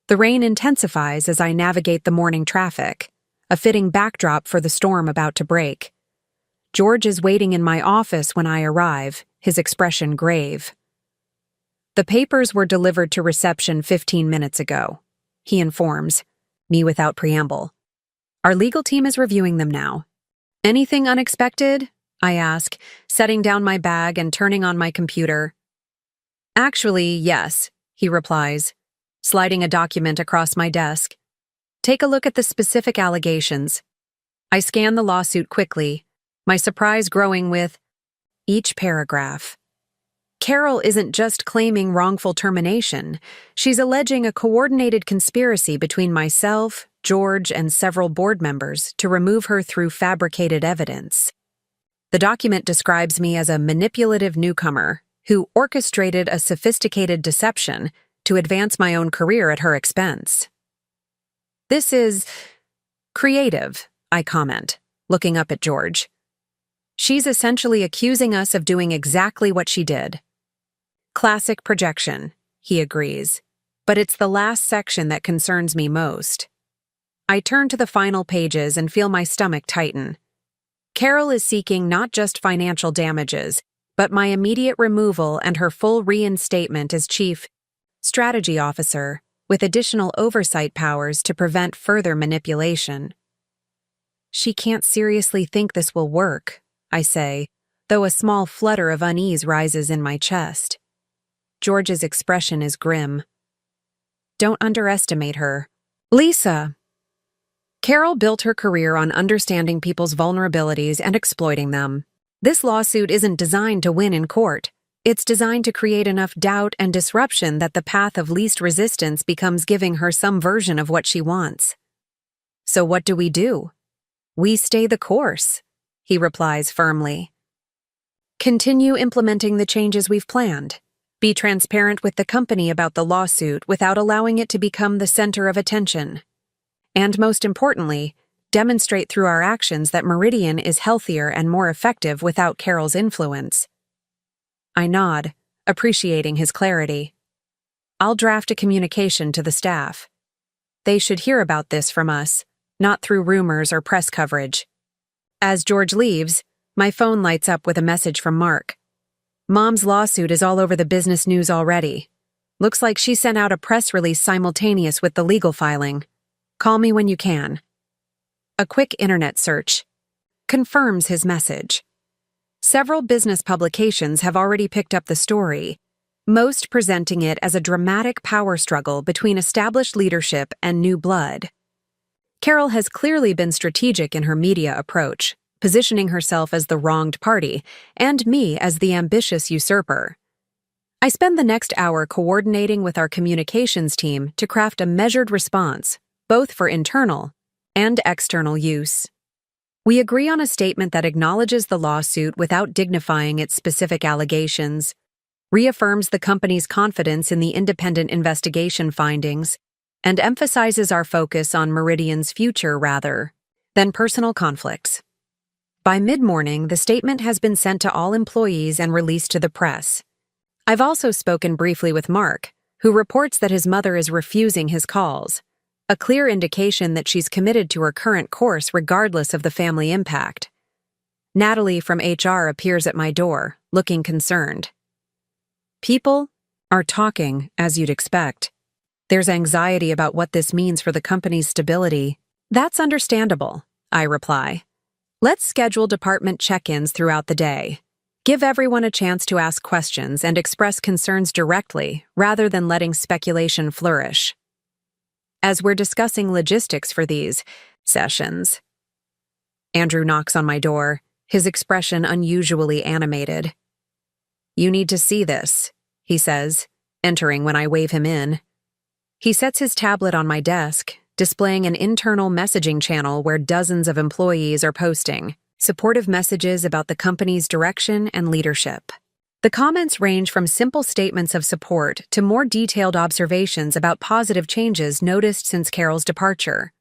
The rain intensifies as I navigate the morning traffic, a fitting backdrop for the storm about to break. George is waiting in my office when I arrive, his expression grave. "The papers were delivered to reception 15 minutes ago," he informs, me without preamble. "Our legal team is reviewing them now." "Anything unexpected?" I ask, setting down my bag and turning on my computer. "Actually, yes," he replies, sliding a document across my desk. "Take a look at the specific allegations." I scan the lawsuit quickly, my surprise growing with each paragraph. Carol isn't just claiming wrongful termination, she's alleging a coordinated conspiracy between myself, George, and several board members to remove her through fabricated evidence. The document describes me as a manipulative newcomer who orchestrated a sophisticated deception to advance my own career at her expense. "This is creative," I comment, looking up at George. "She's essentially accusing us of doing exactly what she did." "Classic projection," he agrees, "but it's the last section that concerns me most." I turn to the final pages and feel my stomach tighten. Carol is seeking not just financial damages, but my immediate removal and her full reinstatement as Chief Strategy Officer, with additional oversight powers to prevent further manipulation. "She can't seriously think this will work," I say, though a small flutter of unease rises in my chest. George's expression is grim. "Don't underestimate her. Lisa." Carol built her career on understanding people's vulnerabilities and exploiting them. This lawsuit isn't designed to win in court. It's designed to create enough doubt and disruption that the path of least resistance becomes giving her some version of what she wants. "So what do? We stay the course," he replies firmly. "Continue implementing the changes we've planned. Be transparent with the company about the lawsuit without allowing it to become the center of attention. And most importantly, demonstrate through our actions that Meridian is healthier and more effective without Carol's influence." I nod, appreciating his clarity. "I'll draft a communication to the staff. They should hear about this from us, not through rumors or press coverage." As George leaves, my phone lights up with a message from Mark. "Mom's lawsuit is all over the business news already. Looks like she sent out a press release simultaneous with the legal filing. Call me when you can." A quick internet search confirms his message. Several business publications have already picked up the story, most presenting it as a dramatic power struggle between established leadership and new blood. Carol has clearly been strategic in her media approach, positioning herself as the wronged party, and me as the ambitious usurper. I spend the next hour coordinating with our communications team to craft a measured response, both for internal and external use. We agree on a statement that acknowledges the lawsuit without dignifying its specific allegations, reaffirms the company's confidence in the independent investigation findings, and emphasizes our focus on Meridian's future rather than personal conflicts. By mid-morning, the statement has been sent to all employees and released to the press. I've also spoken briefly with Mark, who reports that his mother is refusing his calls, a clear indication that she's committed to her current course regardless of the family impact. Natalie from HR appears at my door, looking concerned. "People are talking, as you'd expect. There's anxiety about what this means for the company's stability." "That's understandable," I reply. "Let's schedule department check-ins throughout the day. Give everyone a chance to ask questions and express concerns directly rather than letting speculation flourish." As we're discussing logistics for these sessions, Andrew knocks on my door, his expression unusually animated. "You need to see this," he says, entering when I wave him in. He sets his tablet on my desk, displaying an internal messaging channel where dozens of employees are posting supportive messages about the company's direction and leadership. The comments range from simple statements of support to more detailed observations about positive changes noticed since Carol's departure.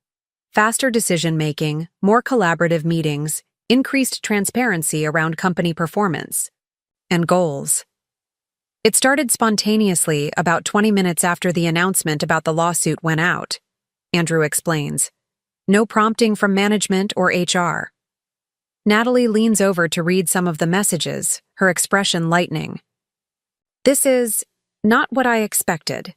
Faster decision-making, more collaborative meetings, increased transparency around company performance and goals. It started spontaneously about 20 minutes after the announcement about the lawsuit went out, Andrew explains. No prompting from management or HR. Natalie leans over to read some of the messages, her expression lightening. This is not what I expected.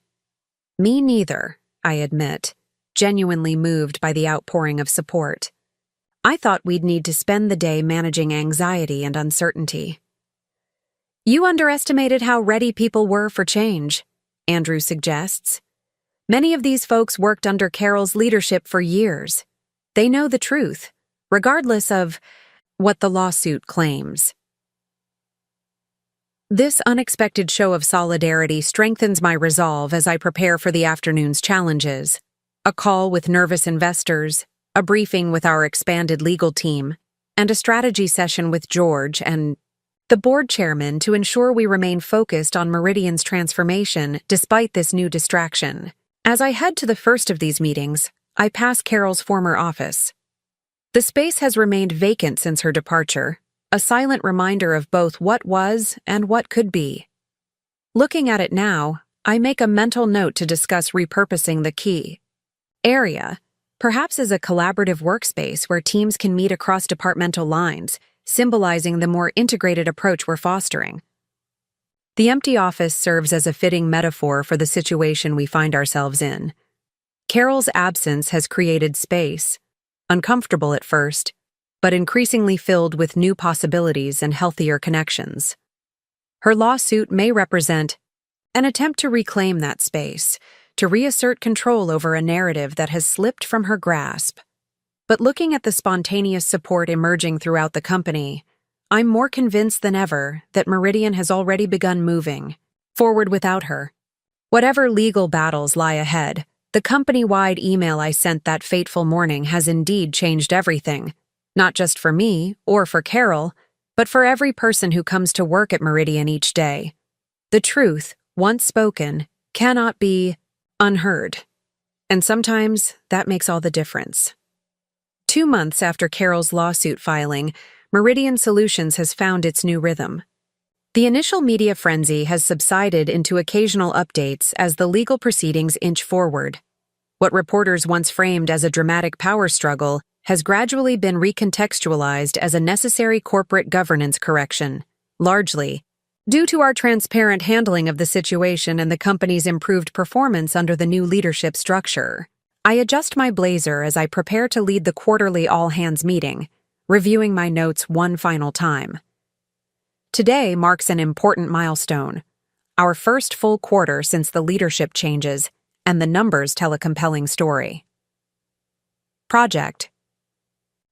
Me neither, I admit, genuinely moved by the outpouring of support. I thought we'd need to spend the day managing anxiety and uncertainty. You underestimated how ready people were for change, Andrew suggests. Many of these folks worked under Carol's leadership for years. They know the truth, regardless of what the lawsuit claims. This unexpected show of solidarity strengthens my resolve as I prepare for the afternoon's challenges. A call with nervous investors, a briefing with our expanded legal team, and a strategy session with George and the board chairman to ensure we remain focused on Meridian's transformation despite this new distraction. As I head to the first of these meetings, I pass Carol's former office. The space has remained vacant since her departure, a silent reminder of both what was and what could be. Looking at it now, I make a mental note to discuss repurposing the key area, perhaps as a collaborative workspace where teams can meet across departmental lines, symbolizing the more integrated approach we're fostering. The empty office serves as a fitting metaphor for the situation we find ourselves in. Carol's absence has created space, uncomfortable at first, but increasingly filled with new possibilities and healthier connections. Her lawsuit may represent an attempt to reclaim that space, to reassert control over a narrative that has slipped from her grasp. But looking at the spontaneous support emerging throughout the company, I'm more convinced than ever that Meridian has already begun moving forward without her. Whatever legal battles lie ahead, the company-wide email I sent that fateful morning has indeed changed everything, not just for me or for Carol, but for every person who comes to work at Meridian each day. The truth, once spoken, cannot be unheard. And sometimes that makes all the difference. 2 months after Carol's lawsuit filing, Meridian Solutions has found its new rhythm. The initial media frenzy has subsided into occasional updates as the legal proceedings inch forward. What reporters once framed as a dramatic power struggle has gradually been recontextualized as a necessary corporate governance correction, largely due to our transparent handling of the situation and the company's improved performance under the new leadership structure. I adjust my blazer as I prepare to lead the quarterly all-hands meeting, reviewing my notes one final time. Today marks an important milestone, our first full quarter since the leadership changes, and the numbers tell a compelling story. Project.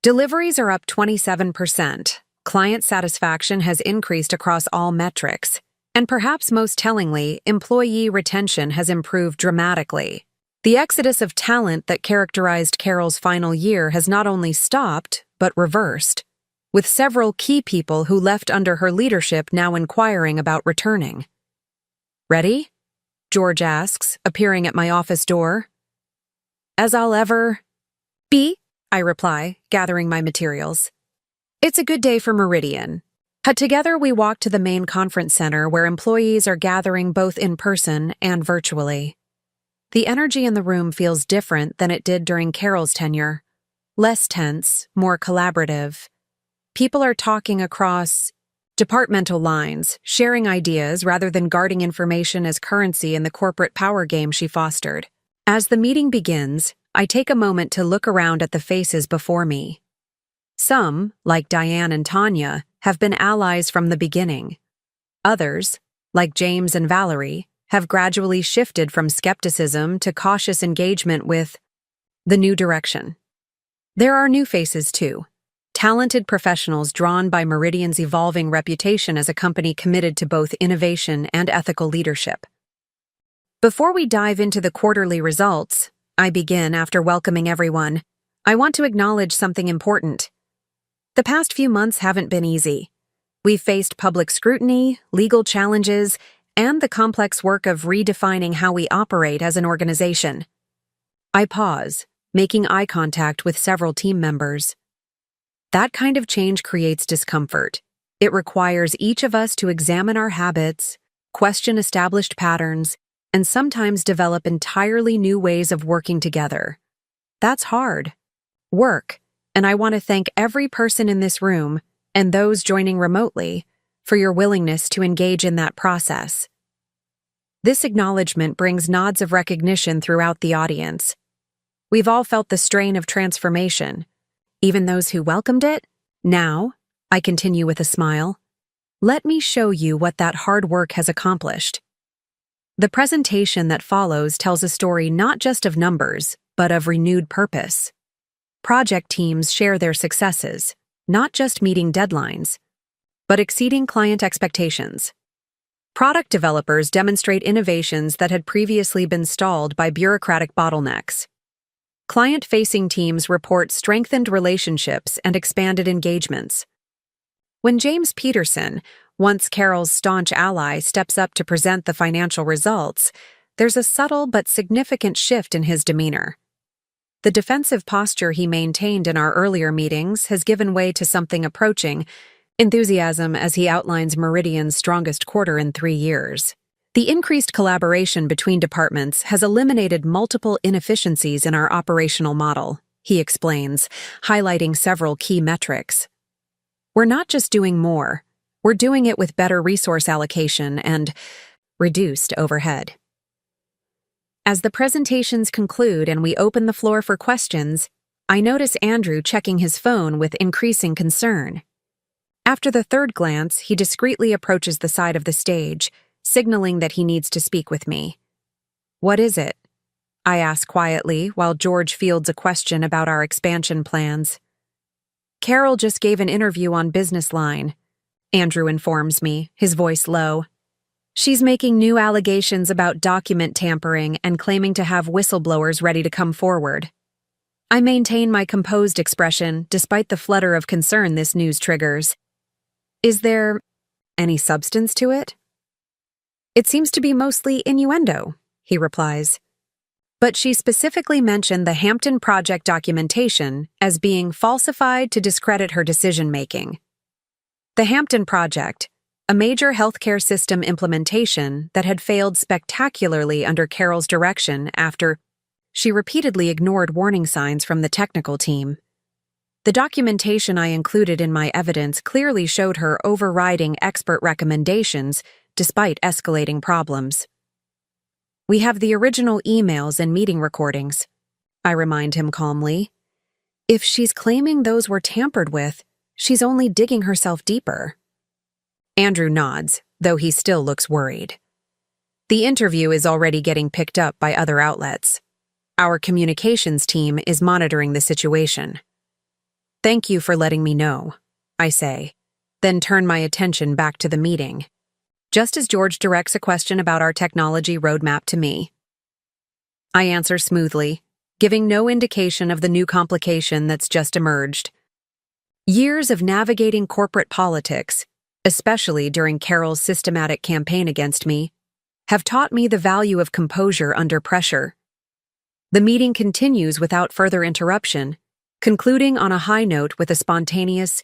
Deliveries are up 27%, client satisfaction has increased across all metrics, and perhaps most tellingly, employee retention has improved dramatically. The exodus of talent that characterized Carol's final year has not only stopped, but reversed, with several key people who left under her leadership now inquiring about returning. Ready? George asks, appearing at my office door. As I'll ever be, I reply, gathering my materials. It's a good day for Meridian. Together we walk to the main conference center where employees are gathering both in person and virtually. The energy in the room feels different than it did during Carol's tenure. Less tense, more collaborative. People are talking across departmental lines, sharing ideas rather than guarding information as currency in the corporate power game she fostered. As the meeting begins, I take a moment to look around at the faces before me. Some, like Diane and Tanya, have been allies from the beginning. Others, like James and Valerie, have gradually shifted from skepticism to cautious engagement with the new direction. There are new faces, too. Talented professionals drawn by Meridian's evolving reputation as a company committed to both innovation and ethical leadership. Before we dive into the quarterly results, I begin after welcoming everyone. I want to acknowledge something important. The past few months haven't been easy. We've faced public scrutiny, legal challenges, and the complex work of redefining how we operate as an organization. I pause, making eye contact with several team members. That kind of change creates discomfort. It requires each of us to examine our habits, question established patterns, and sometimes develop entirely new ways of working together. That's hard work, and I want to thank every person in this room and those joining remotely for your willingness to engage in that process. This acknowledgement brings nods of recognition throughout the audience. We've all felt the strain of transformation, even those who welcomed it. Now, I continue with a smile, let me show you what that hard work has accomplished. The presentation that follows tells a story not just of numbers, but of renewed purpose. Project teams share their successes, not just meeting deadlines, but exceeding client expectations. Product developers demonstrate innovations that had previously been stalled by bureaucratic bottlenecks. Client-facing teams report strengthened relationships and expanded engagements. When James Peterson, once Carol's staunch ally, steps up to present the financial results, there's a subtle but significant shift in his demeanor. The defensive posture he maintained in our earlier meetings has given way to something approaching enthusiasm as he outlines Meridian's strongest quarter in 3 years. The increased collaboration between departments has eliminated multiple inefficiencies in our operational model, he explains, highlighting several key metrics. We're not just doing more, we're doing it with better resource allocation and reduced overhead. As the presentations conclude and we open the floor for questions, I notice Andrew checking his phone with increasing concern. After the third glance, he discreetly approaches the side of the stage, signaling that he needs to speak with me. What is it? I ask quietly while George fields a question about our expansion plans. Carol just gave an interview on Business Line, Andrew informs me, his voice low. She's making new allegations about document tampering and claiming to have whistleblowers ready to come forward. I maintain my composed expression despite the flutter of concern this news triggers. Is there any substance to it? It seems to be mostly innuendo, he replies. But she specifically mentioned the Hampton Project documentation as being falsified to discredit her decision-making. The Hampton Project, a major healthcare system implementation that had failed spectacularly under Carol's direction after she repeatedly ignored warning signs from the technical team. The documentation I included in my evidence clearly showed her overriding expert recommendations despite escalating problems. We have the original emails and meeting recordings, I remind him calmly. If she's claiming those were tampered with, she's only digging herself deeper. Andrew nods, though he still looks worried. The interview is already getting picked up by other outlets. Our communications team is monitoring the situation. Thank you for letting me know, I say, then turn my attention back to the meeting. Just as George directs a question about our technology roadmap to me. I answer smoothly, giving no indication of the new complication that's just emerged. Years of navigating corporate politics, especially during Carol's systematic campaign against me, have taught me the value of composure under pressure. The meeting continues without further interruption, concluding on a high note with a spontaneous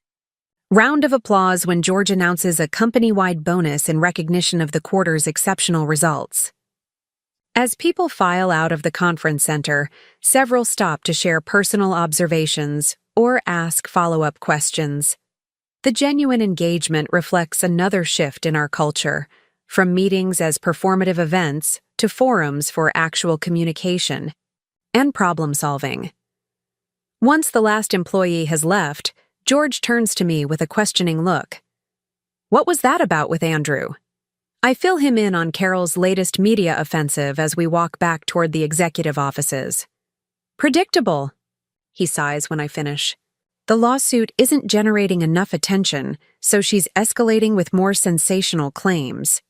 round of applause when George announces a company-wide bonus in recognition of the quarter's exceptional results. As people file out of the conference center, several stop to share personal observations or ask follow-up questions. The genuine engagement reflects another shift in our culture, from meetings as performative events to forums for actual communication and problem-solving. Once the last employee has left, George turns to me with a questioning look. What was that about with Andrew? I fill him in on Carol's latest media offensive as we walk back toward the executive offices. Predictable, he sighs when I finish. The lawsuit isn't generating enough attention, so she's escalating with more sensational claims.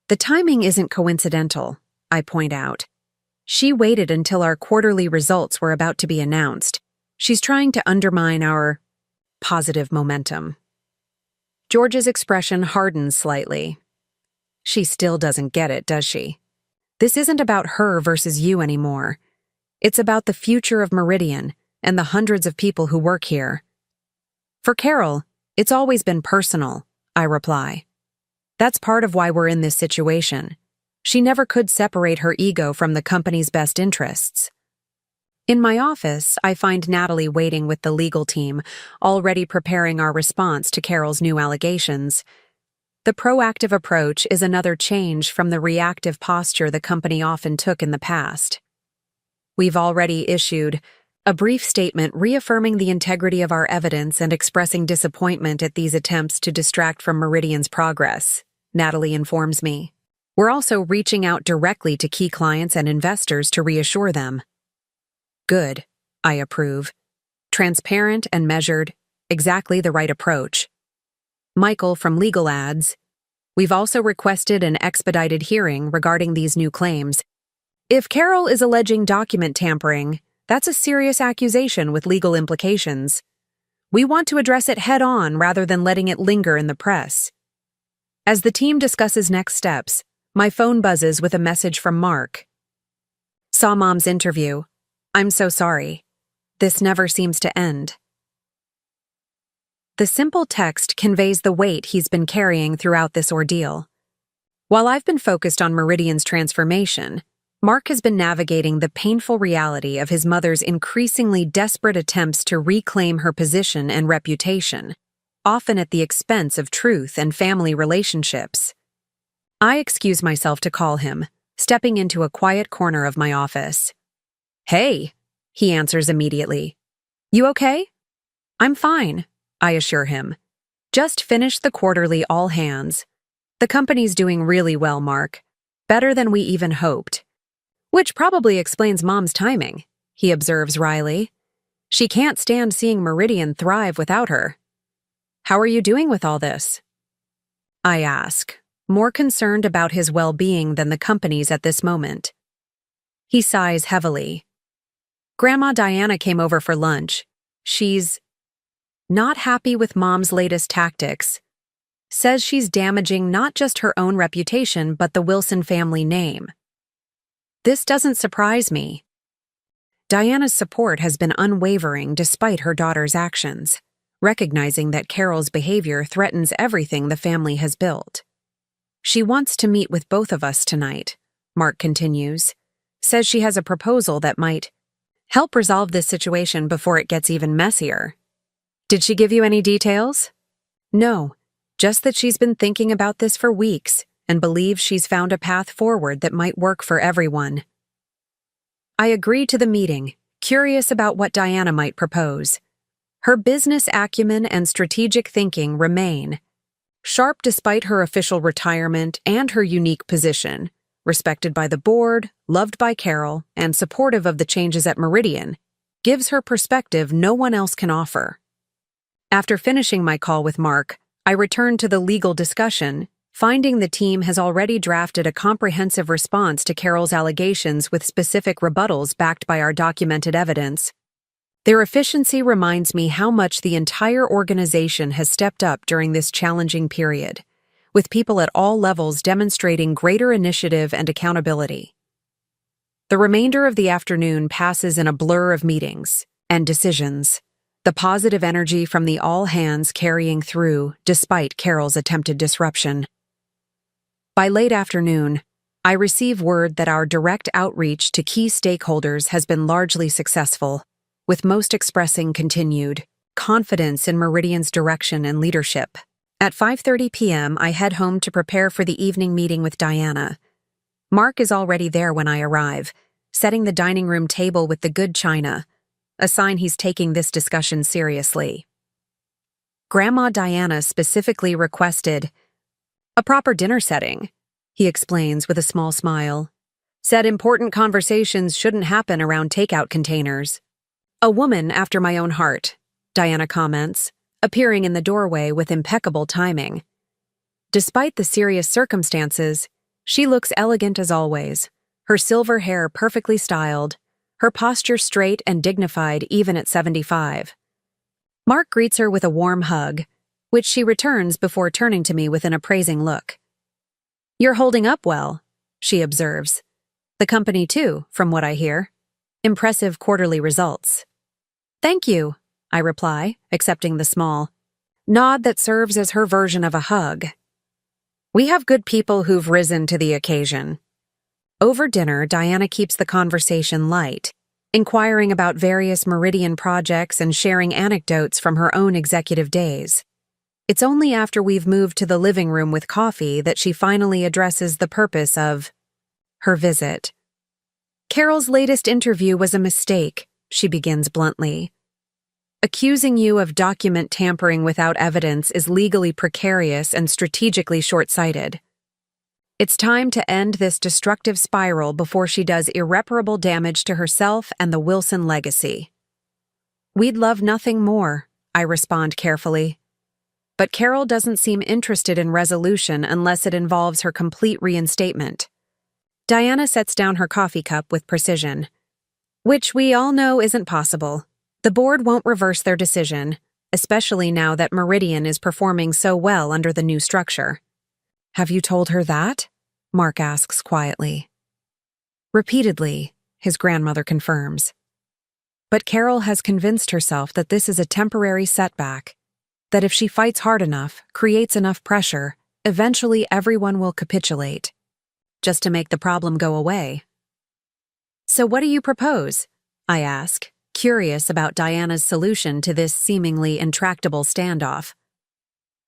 The timing isn't coincidental, I point out. She waited until our quarterly results were about to be announced. She's trying to undermine our positive momentum. George's expression hardens slightly. She still doesn't get it, does she? This isn't about her versus you anymore. It's about the future of Meridian and the hundreds of people who work here. For Carol, it's always been personal, I reply. That's part of why we're in this situation. She never could separate her ego from the company's best interests. In my office, I find Natalie waiting with the legal team, already preparing our response to Carol's new allegations. The proactive approach is another change from the reactive posture the company often took in the past. We've already issued a brief statement reaffirming the integrity of our evidence and expressing disappointment at these attempts to distract from Meridian's progress, Natalie informs me. We're also reaching out directly to key clients and investors to reassure them. Good, I approve. Transparent and measured, exactly the right approach. Michael from Legal adds, we've also requested an expedited hearing regarding these new claims. If Carol is alleging document tampering, that's a serious accusation with legal implications. We want to address it head-on rather than letting it linger in the press. As the team discusses next steps, my phone buzzes with a message from Mark. Saw Mom's interview. I'm so sorry. This never seems to end. The simple text conveys the weight he's been carrying throughout this ordeal. While I've been focused on Meridian's transformation, Mark has been navigating the painful reality of his mother's increasingly desperate attempts to reclaim her position and reputation, often at the expense of truth and family relationships. I excuse myself to call him, stepping into a quiet corner of my office. Hey, he answers immediately. You okay? I'm fine, I assure him. Just finished the quarterly all hands. The company's doing really well, Mark. Better than we even hoped. Which probably explains Mom's timing, he observes wryly. She can't stand seeing Meridian thrive without her. How are you doing with all this? I ask, more concerned about his well-being than the company's at this moment. He sighs heavily. Grandma Diana came over for lunch. She's not happy with Mom's latest tactics. Says she's damaging not just her own reputation but the Wilson family name. This doesn't surprise me. Diana's support has been unwavering despite her daughter's actions, recognizing that Carol's behavior threatens everything the family has built. She wants to meet with both of us tonight, Mark continues. Says she has a proposal that might help resolve this situation before it gets even messier. Did she give you any details? No, just that she's been thinking about this for weeks and believes she's found a path forward that might work for everyone. I agree to the meeting, curious about what Diana might propose. Her business acumen and strategic thinking remain. Sharp despite her official retirement and her unique position, respected by the board, loved by Carol, and supportive of the changes at Meridian, gives her perspective no one else can offer. After finishing my call with Mark, I returned to the legal discussion, finding the team has already drafted a comprehensive response to Carol's allegations with specific rebuttals backed by our documented evidence. Their efficiency reminds me how much the entire organization has stepped up during this challenging period, with people at all levels demonstrating greater initiative and accountability. The remainder of the afternoon passes in a blur of meetings and decisions, the positive energy from the all hands carrying through despite Carol's attempted disruption. By late afternoon, I receive word that our direct outreach to key stakeholders has been largely successful, with most expressing continued confidence in Meridian's direction and leadership. At 5:30 p.m., I head home to prepare for the evening meeting with Diana. Mark is already there when I arrive, setting the dining room table with the good china, a sign he's taking this discussion seriously. Grandma Diana specifically requested a proper dinner setting, he explains with a small smile. Said important conversations shouldn't happen around takeout containers. A woman after my own heart, Diana comments, appearing in the doorway with impeccable timing. Despite the serious circumstances, she looks elegant as always, her silver hair perfectly styled, her posture straight and dignified even at 75. Mark greets her with a warm hug, which she returns before turning to me with an appraising look. You're holding up well, she observes. The company too, from what I hear. Impressive quarterly results. Thank you, I reply, accepting the small nod that serves as her version of a hug. We have good people who've risen to the occasion. Over dinner, Diana keeps the conversation light, inquiring about various Meridian projects and sharing anecdotes from her own executive days. It's only after we've moved to the living room with coffee that she finally addresses the purpose of her visit. Carol's latest interview was a mistake, she begins bluntly. Accusing you of document tampering without evidence is legally precarious and strategically short-sighted. It's time to end this destructive spiral before she does irreparable damage to herself and the Wilson legacy. We'd love nothing more, I respond carefully. But Carol doesn't seem interested in resolution unless it involves her complete reinstatement. Diana sets down her coffee cup with precision. Which we all know isn't possible. The board won't reverse their decision, especially now that Meridian is performing so well under the new structure. Have you told her that? Mark asks quietly. Repeatedly, his grandmother confirms. But Carol has convinced herself that this is a temporary setback, that if she fights hard enough, creates enough pressure, eventually everyone will capitulate, just to make the problem go away. So what do you propose? I ask, curious about Diana's solution to this seemingly intractable standoff.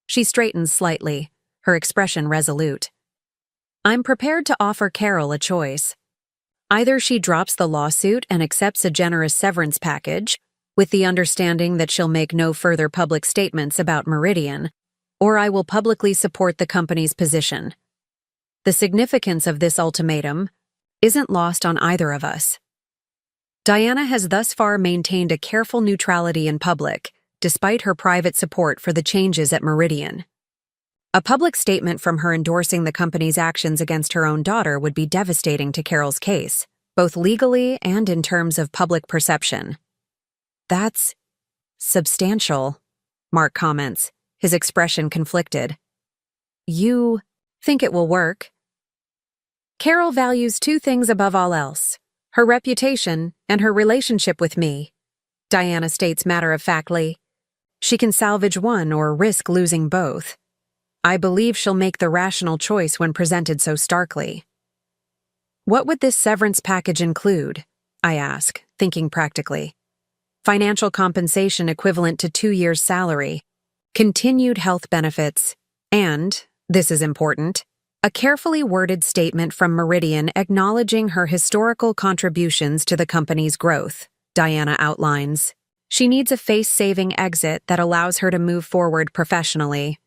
She straightens slightly, her expression resolute. I'm prepared to offer Carol a choice. Either she drops the lawsuit and accepts a generous severance package, with the understanding that she'll make no further public statements about Meridian, or I will publicly support the company's position. The significance of this ultimatum isn't lost on either of us. Diana has thus far maintained a careful neutrality in public, despite her private support for the changes at Meridian. A public statement from her endorsing the company's actions against her own daughter would be devastating to Carol's case, both legally and in terms of public perception. That's substantial, Mark comments, his expression conflicted. You think it will work? Carol values two things above all else: her reputation and her relationship with me, Diana states matter-of-factly. She can salvage one or risk losing both. I believe she'll make the rational choice when presented so starkly. What would this severance package include? I ask, thinking practically. Financial compensation equivalent to 2 years' salary, continued health benefits, and, this is important, a carefully worded statement from Meridian acknowledging her historical contributions to the company's growth, Diana outlines. She needs a face-saving exit that allows her to move forward professionally.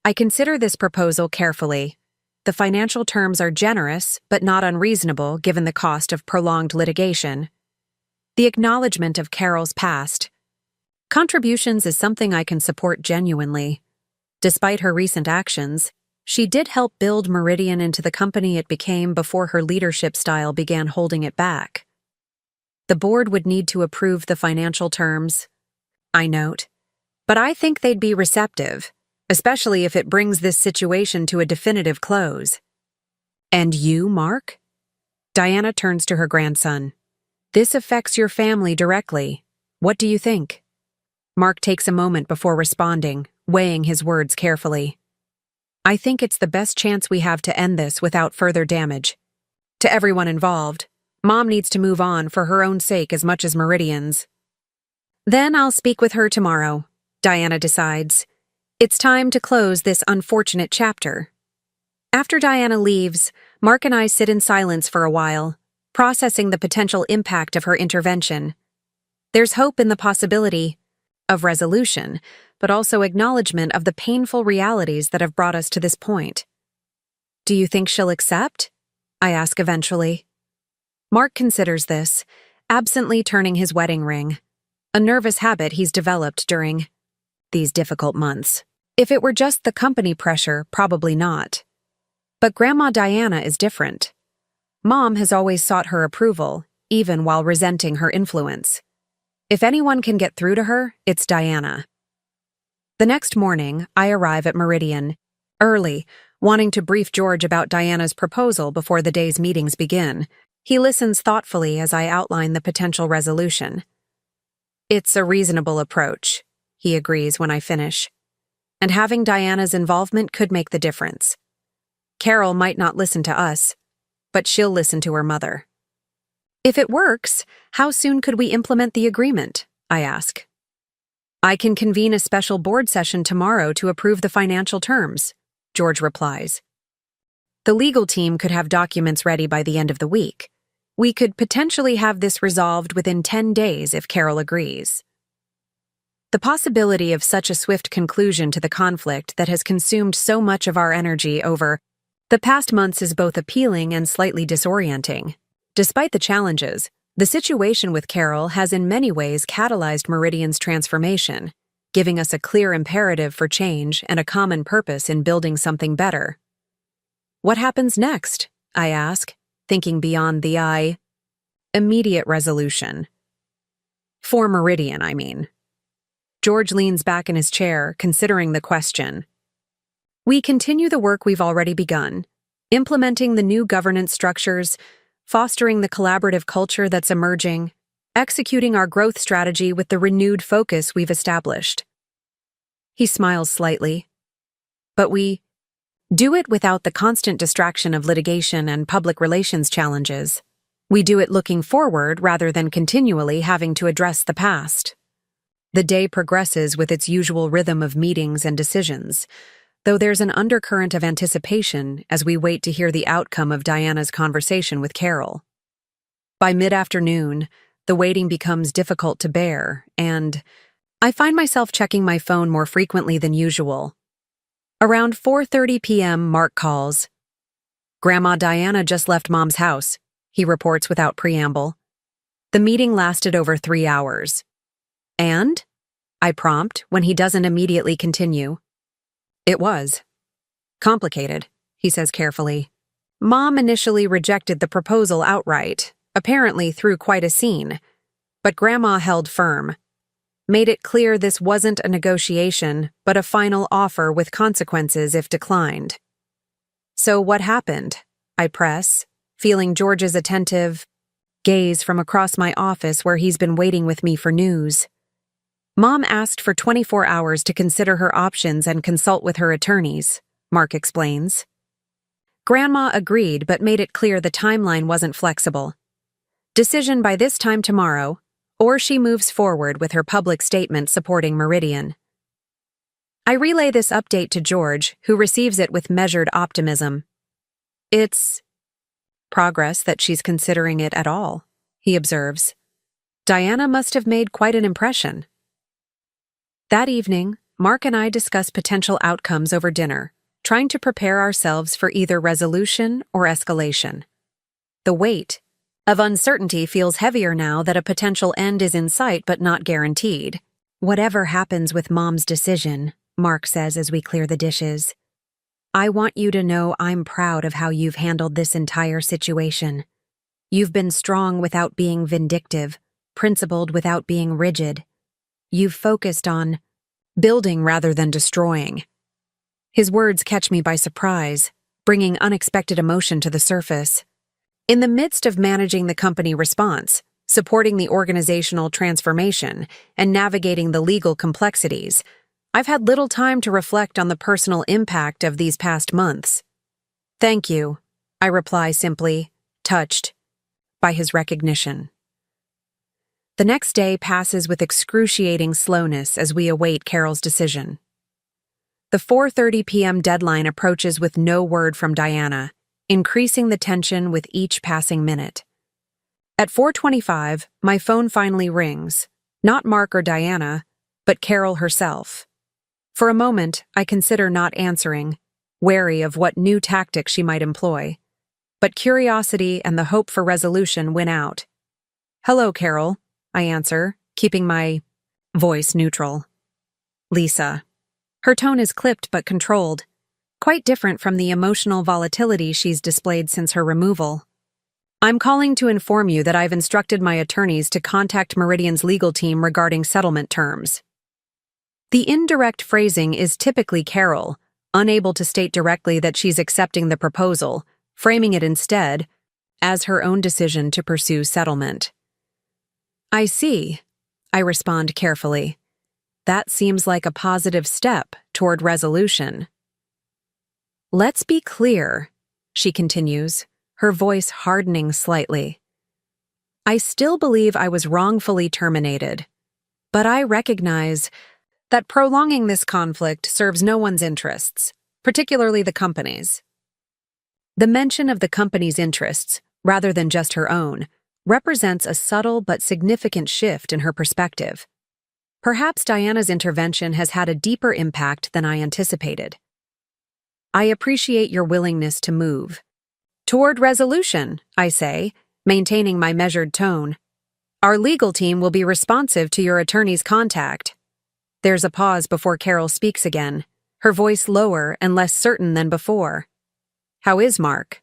I consider this proposal carefully. The financial terms are generous, but not unreasonable given the cost of prolonged litigation. The acknowledgement of Carol's past contributions is something I can support genuinely. Despite her recent actions, she did help build Meridian into the company it became before her leadership style began holding it back. The board would need to approve the financial terms, I note, but I think they'd be receptive, especially if it brings this situation to a definitive close. And you, Mark? Diana turns to her grandson. This affects your family directly. What do you think? Mark takes a moment before responding, weighing his words carefully. I think it's the best chance we have to end this without further damage. To everyone involved, Mom needs to move on for her own sake as much as Meridian's. Then I'll speak with her tomorrow, Diana decides. It's time to close this unfortunate chapter. After Diana leaves, Mark and I sit in silence for a while, processing the potential impact of her intervention. There's hope in the possibility of resolution, but also acknowledgement of the painful realities that have brought us to this point. Do you think she'll accept? I ask eventually. Mark considers this, absently turning his wedding ring, a nervous habit he's developed during these difficult months. If it were just the company pressure, probably not. But Grandma Diana is different. Mom has always sought her approval, even while resenting her influence. If anyone can get through to her, it's Diana. The next morning, I arrive at Meridian, early, wanting to brief George about Diana's proposal before the day's meetings begin. He listens thoughtfully as I outline the potential resolution. It's a reasonable approach, he agrees when I finish. and having Diana's involvement could make the difference. Carol might not listen to us, but she'll listen to her mother. If it works, how soon could we implement the agreement? I ask. I can convene a special board session tomorrow to approve the financial terms, George replies. The legal team could have documents ready by the end of the week. We could potentially have this resolved within 10 days if Carol agrees. The possibility of such a swift conclusion to the conflict that has consumed so much of our energy over the past months is both appealing and slightly disorienting. Despite the challenges, the situation with Carol has in many ways catalyzed Meridian's transformation, giving us a clear imperative for change and a common purpose in building something better. What happens next? I ask, thinking beyond the immediate resolution. For Meridian, I mean. George leans back in his chair, considering the question. We continue the work we've already begun, implementing the new governance structures, fostering the collaborative culture that's emerging, executing our growth strategy with the renewed focus we've established. He smiles slightly. But we do it without the constant distraction of litigation and public relations challenges. We do it looking forward rather than continually having to address the past. The day progresses with its usual rhythm of meetings and decisions, though there's an undercurrent of anticipation as we wait to hear the outcome of Diana's conversation with Carol. By mid-afternoon, the waiting becomes difficult to bear, and I find myself checking my phone more frequently than usual. Around 4:30 p.m., Mark calls. Grandma Diana just left Mom's house, he reports without preamble. The meeting lasted over 3 hours. And? I prompt when he doesn't immediately continue. It was complicated, he says carefully. Mom initially rejected the proposal outright, apparently through quite a scene, but Grandma held firm. Made it clear this wasn't a negotiation, but a final offer with consequences if declined. So what happened? I press, feeling George's attentive gaze from across my office where he's been waiting with me for news. Mom asked for 24 hours to consider her options and consult with her attorneys, Mark explains. Grandma agreed but made it clear the timeline wasn't flexible. Decision by this time tomorrow, or she moves forward with her public statement supporting Meridian. I relay this update to George, who receives it with measured optimism. It's progress that she's considering it at all, he observes. Diana must have made quite an impression. That evening, Mark and I discuss potential outcomes over dinner, trying to prepare ourselves for either resolution or escalation. The weight of uncertainty feels heavier now that a potential end is in sight but not guaranteed. Whatever happens with Mom's decision, Mark says as we clear the dishes, I want you to know I'm proud of how you've handled this entire situation. You've been strong without being vindictive, principled without being rigid. You've focused on building rather than destroying. His words catch me by surprise, bringing unexpected emotion to the surface. In the midst of managing the company response, supporting the organizational transformation, and navigating the legal complexities, I've had little time to reflect on the personal impact of these past months. Thank you, I reply simply, touched by his recognition. The next day passes with excruciating slowness as we await Carol's decision. The 4:30 p.m. deadline approaches with no word from Diana, increasing the tension with each passing minute. At 4:25, my phone finally rings, not Mark or Diana, but Carol herself. For a moment, I consider not answering, wary of what new tactic she might employ. But curiosity and the hope for resolution win out. Hello, Carol, I answer, keeping my voice neutral. Lisa. Her tone is clipped but controlled, quite different from the emotional volatility she's displayed since her removal. I'm calling to inform you that I've instructed my attorneys to contact Meridian's legal team regarding settlement terms. The indirect phrasing is typically Carol, unable to state directly that she's accepting the proposal, framing it instead as her own decision to pursue settlement. I see, I respond carefully. That seems like a positive step, toward resolution. Let's be clear, she continues, her voice hardening slightly. I still believe I was wrongfully terminated, but I recognize that prolonging this conflict serves no one's interests, particularly the company's. The mention of the company's interests, rather than just her own, represents a subtle but significant shift in her perspective. Perhaps Diana's intervention has had a deeper impact than I anticipated. I appreciate your willingness to move toward resolution, I say, maintaining my measured tone. Our legal team will be responsive to your attorney's contact. There's a pause before Carol speaks again, her voice lower and less certain than before. How is Mark?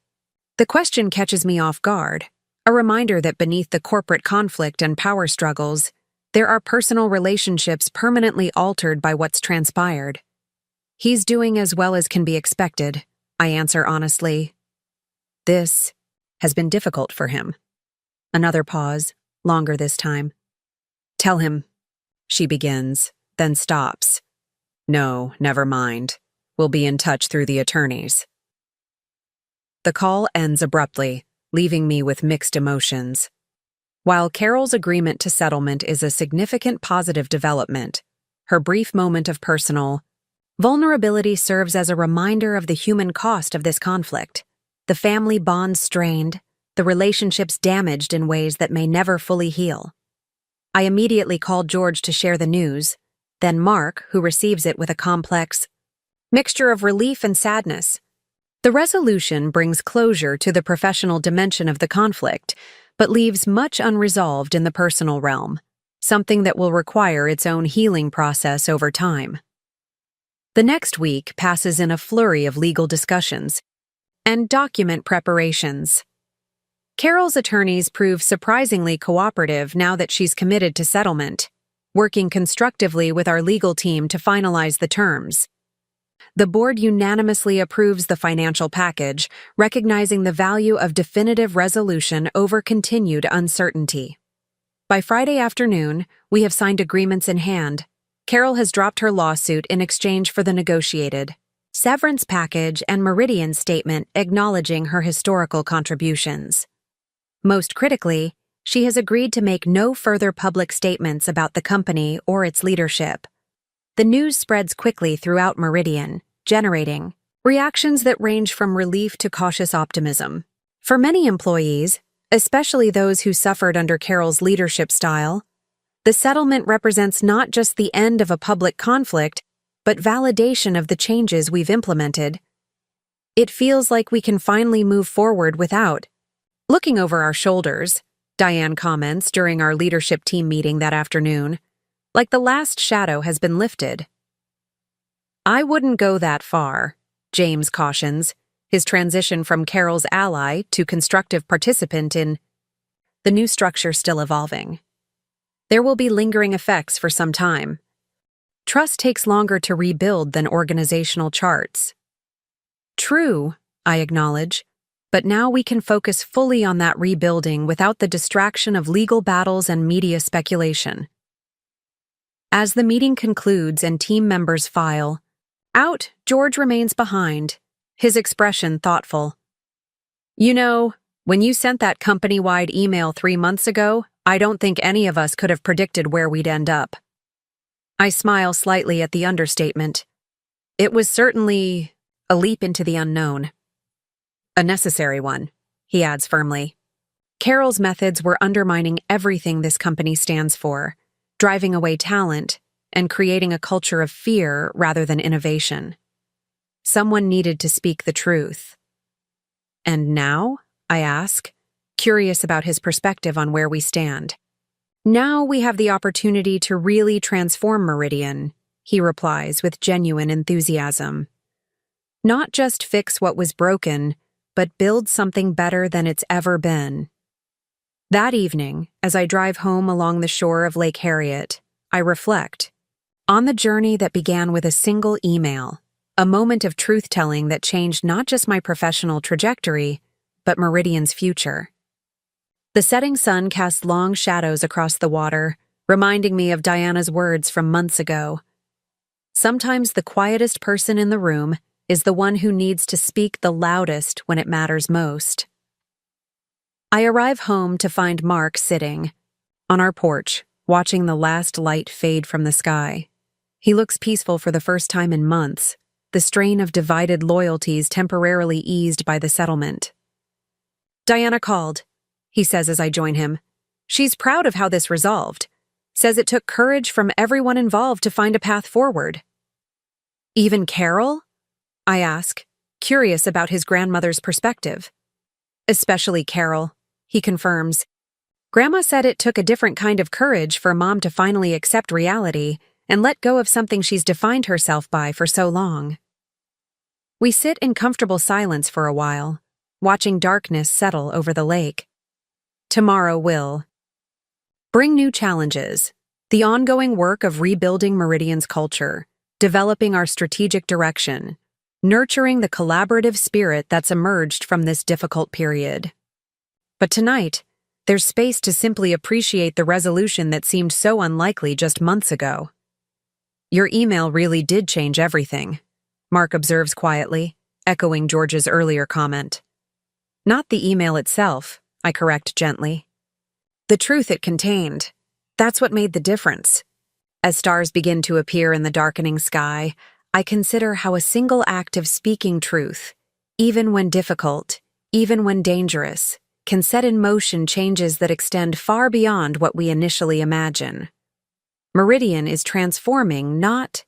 The question catches me off guard, a reminder that beneath the corporate conflict and power struggles, there are personal relationships permanently altered by what's transpired. He's doing as well as can be expected, I answer honestly. This has been difficult for him. Another pause, longer this time. Tell him, she begins, then stops. No, never mind. We'll be in touch through the attorneys. The call ends abruptly, leaving me with mixed emotions. While Carol's agreement to settlement is a significant positive development, her brief moment of personal vulnerability serves as a reminder of the human cost of this conflict. The family bonds strained, the relationships damaged in ways that may never fully heal. I immediately called George to share the news, then Mark, who receives it with a complex mixture of relief and sadness. The resolution brings closure to the professional dimension of the conflict, but leaves much unresolved in the personal realm, something that will require its own healing process over time. The next week passes in a flurry of legal discussions and document preparations. Carol's attorneys prove surprisingly cooperative now that she's committed to settlement, working constructively with our legal team to finalize the terms. The board unanimously approves the financial package, recognizing the value of definitive resolution over continued uncertainty. By Friday afternoon, we have signed agreements in hand. Carol has dropped her lawsuit in exchange for the negotiated severance package and Meridian statement acknowledging her historical contributions. Most critically, she has agreed to make no further public statements about the company or its leadership. The news spreads quickly throughout Meridian, generating reactions that range from relief to cautious optimism. For many employees, especially those who suffered under Carol's leadership style, the settlement represents not just the end of a public conflict, but validation of the changes we've implemented. It feels like we can finally move forward without looking over our shoulders, Diane comments during our leadership team meeting that afternoon, like the last shadow has been lifted. I wouldn't go that far, James cautions, his transition from Carol's ally to constructive participant in the new structure still evolving. There will be lingering effects for some time. Trust takes longer to rebuild than organizational charts. True, I acknowledge, but now we can focus fully on that rebuilding without the distraction of legal battles and media speculation. As the meeting concludes and team members file out, George remains behind, his expression thoughtful. You know, when you sent that company-wide email 3 months ago, I don't think any of us could have predicted where we'd end up. I smile slightly at the understatement. It was certainly a leap into the unknown. A necessary one, he adds firmly. Carol's methods were undermining everything this company stands for, driving away talent and creating a culture of fear rather than innovation. Someone needed to speak the truth. And now, I ask, curious about his perspective on where we stand. Now we have the opportunity to really transform Meridian, he replies with genuine enthusiasm. Not just fix what was broken, but build something better than it's ever been. That evening, as I drive home along the shore of Lake Harriet, I reflect on the journey that began with a single email, a moment of truth-telling that changed not just my professional trajectory, but Meridian's future. The setting sun cast long shadows across the water, reminding me of Diana's words from months ago. Sometimes the quietest person in the room is the one who needs to speak the loudest when it matters most. I arrive home to find Mark sitting on our porch, watching the last light fade from the sky. He looks peaceful for the first time in months, the strain of divided loyalties temporarily eased by the settlement. "Diana called," he says as I join him. "She's proud of how this resolved. Says it took courage from everyone involved to find a path forward." "Even Carol?" I ask, curious about his grandmother's perspective. "Especially Carol," he confirms. "Grandma said it took a different kind of courage for Mom to finally accept reality and let go of something she's defined herself by for so long." We sit in comfortable silence for a while, watching darkness settle over the lake. Tomorrow will bring new challenges, the ongoing work of rebuilding Meridian's culture, developing our strategic direction, nurturing the collaborative spirit that's emerged from this difficult period. But tonight, there's space to simply appreciate the resolution that seemed so unlikely just months ago. "Your email really did change everything," Mark observes quietly, echoing George's earlier comment. "Not the email itself," I correct gently. "The truth it contained. That's what made the difference." As stars begin to appear in the darkening sky, I consider how a single act of speaking truth, even when difficult, even when dangerous, can set in motion changes that extend far beyond what we initially imagine. Meridian is transforming not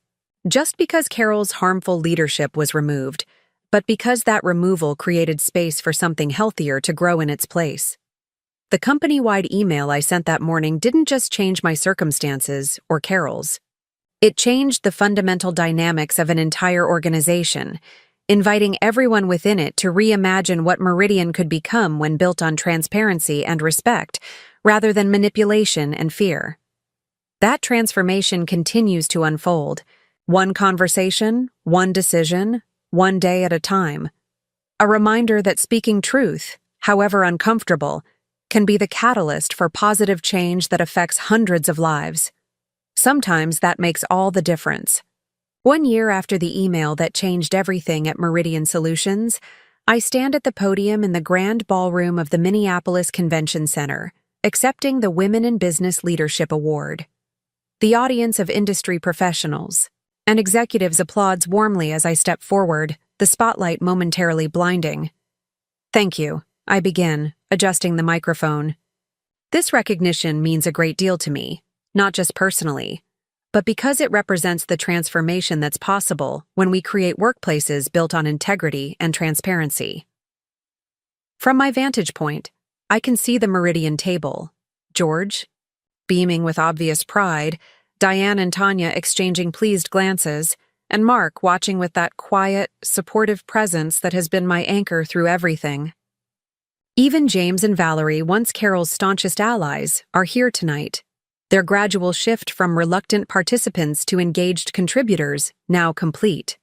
just because Carol's harmful leadership was removed, but because that removal created space for something healthier to grow in its place. The company-wide email I sent that morning didn't just change my circumstances or Carol's. It changed the fundamental dynamics of an entire organization, inviting everyone within it to reimagine what Meridian could become when built on transparency and respect, rather than manipulation and fear. That transformation continues to unfold, one conversation, one decision, one day at a time. A reminder that speaking truth, however uncomfortable, can be the catalyst for positive change that affects hundreds of lives. Sometimes that makes all the difference. 1 year after the email that changed everything at Meridian Solutions, I stand at the podium in the grand ballroom of the Minneapolis Convention Center, accepting the Women in Business Leadership Award. The audience of industry professionals and executives applauds warmly as I step forward, the spotlight momentarily blinding. "Thank you," I begin, adjusting the microphone. This recognition means a great deal to me, not just personally, but because it represents the transformation that's possible when we create workplaces built on integrity and transparency. From my vantage point, I can see the Meridian table, George beaming with obvious pride, Diane and Tanya exchanging pleased glances, and Mark watching with that quiet, supportive presence that has been my anchor through everything. Even James and Valerie, once Carol's staunchest allies, are here tonight, their gradual shift from reluctant participants to engaged contributors now complete.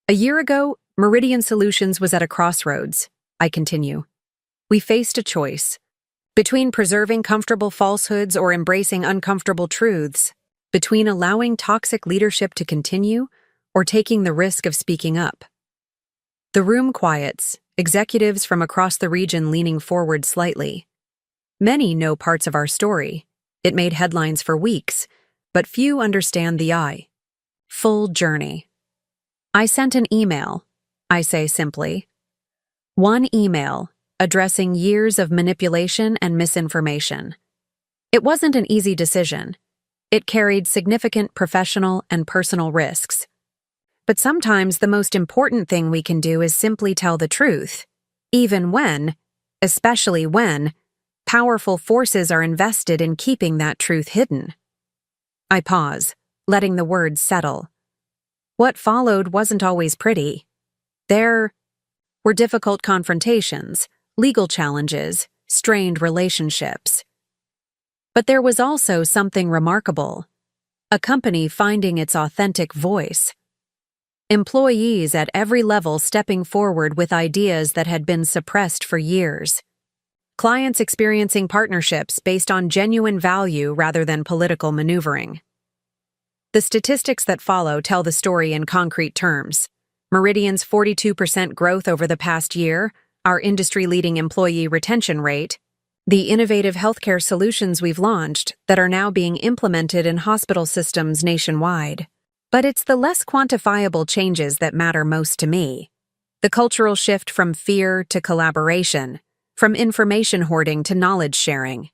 A year ago, Meridian Solutions was at a crossroads, I continue. We faced a choice between preserving comfortable falsehoods or embracing uncomfortable truths, between allowing toxic leadership to continue or taking the risk of speaking up. The room quiets, executives from across the region leaning forward slightly. Many know parts of our story. It made headlines for weeks, but few understand the full journey. "I sent an email," I say simply. One email, addressing years of manipulation and misinformation. It wasn't an easy decision. It carried significant professional and personal risks. But sometimes the most important thing we can do is simply tell the truth, even when, especially when, powerful forces are invested in keeping that truth hidden. I pause, letting the words settle. What followed wasn't always pretty. There were difficult confrontations, legal challenges, strained relationships. But there was also something remarkable: a company finding its authentic voice. Employees at every level stepping forward with ideas that had been suppressed for years. Clients experiencing partnerships based on genuine value rather than political maneuvering. The statistics that follow tell the story in concrete terms. Meridian's 42% growth over the past year, our industry-leading employee retention rate, the innovative healthcare solutions we've launched that are now being implemented in hospital systems nationwide. But it's the less quantifiable changes that matter most to me. The cultural shift from fear to collaboration, from information hoarding to knowledge sharing.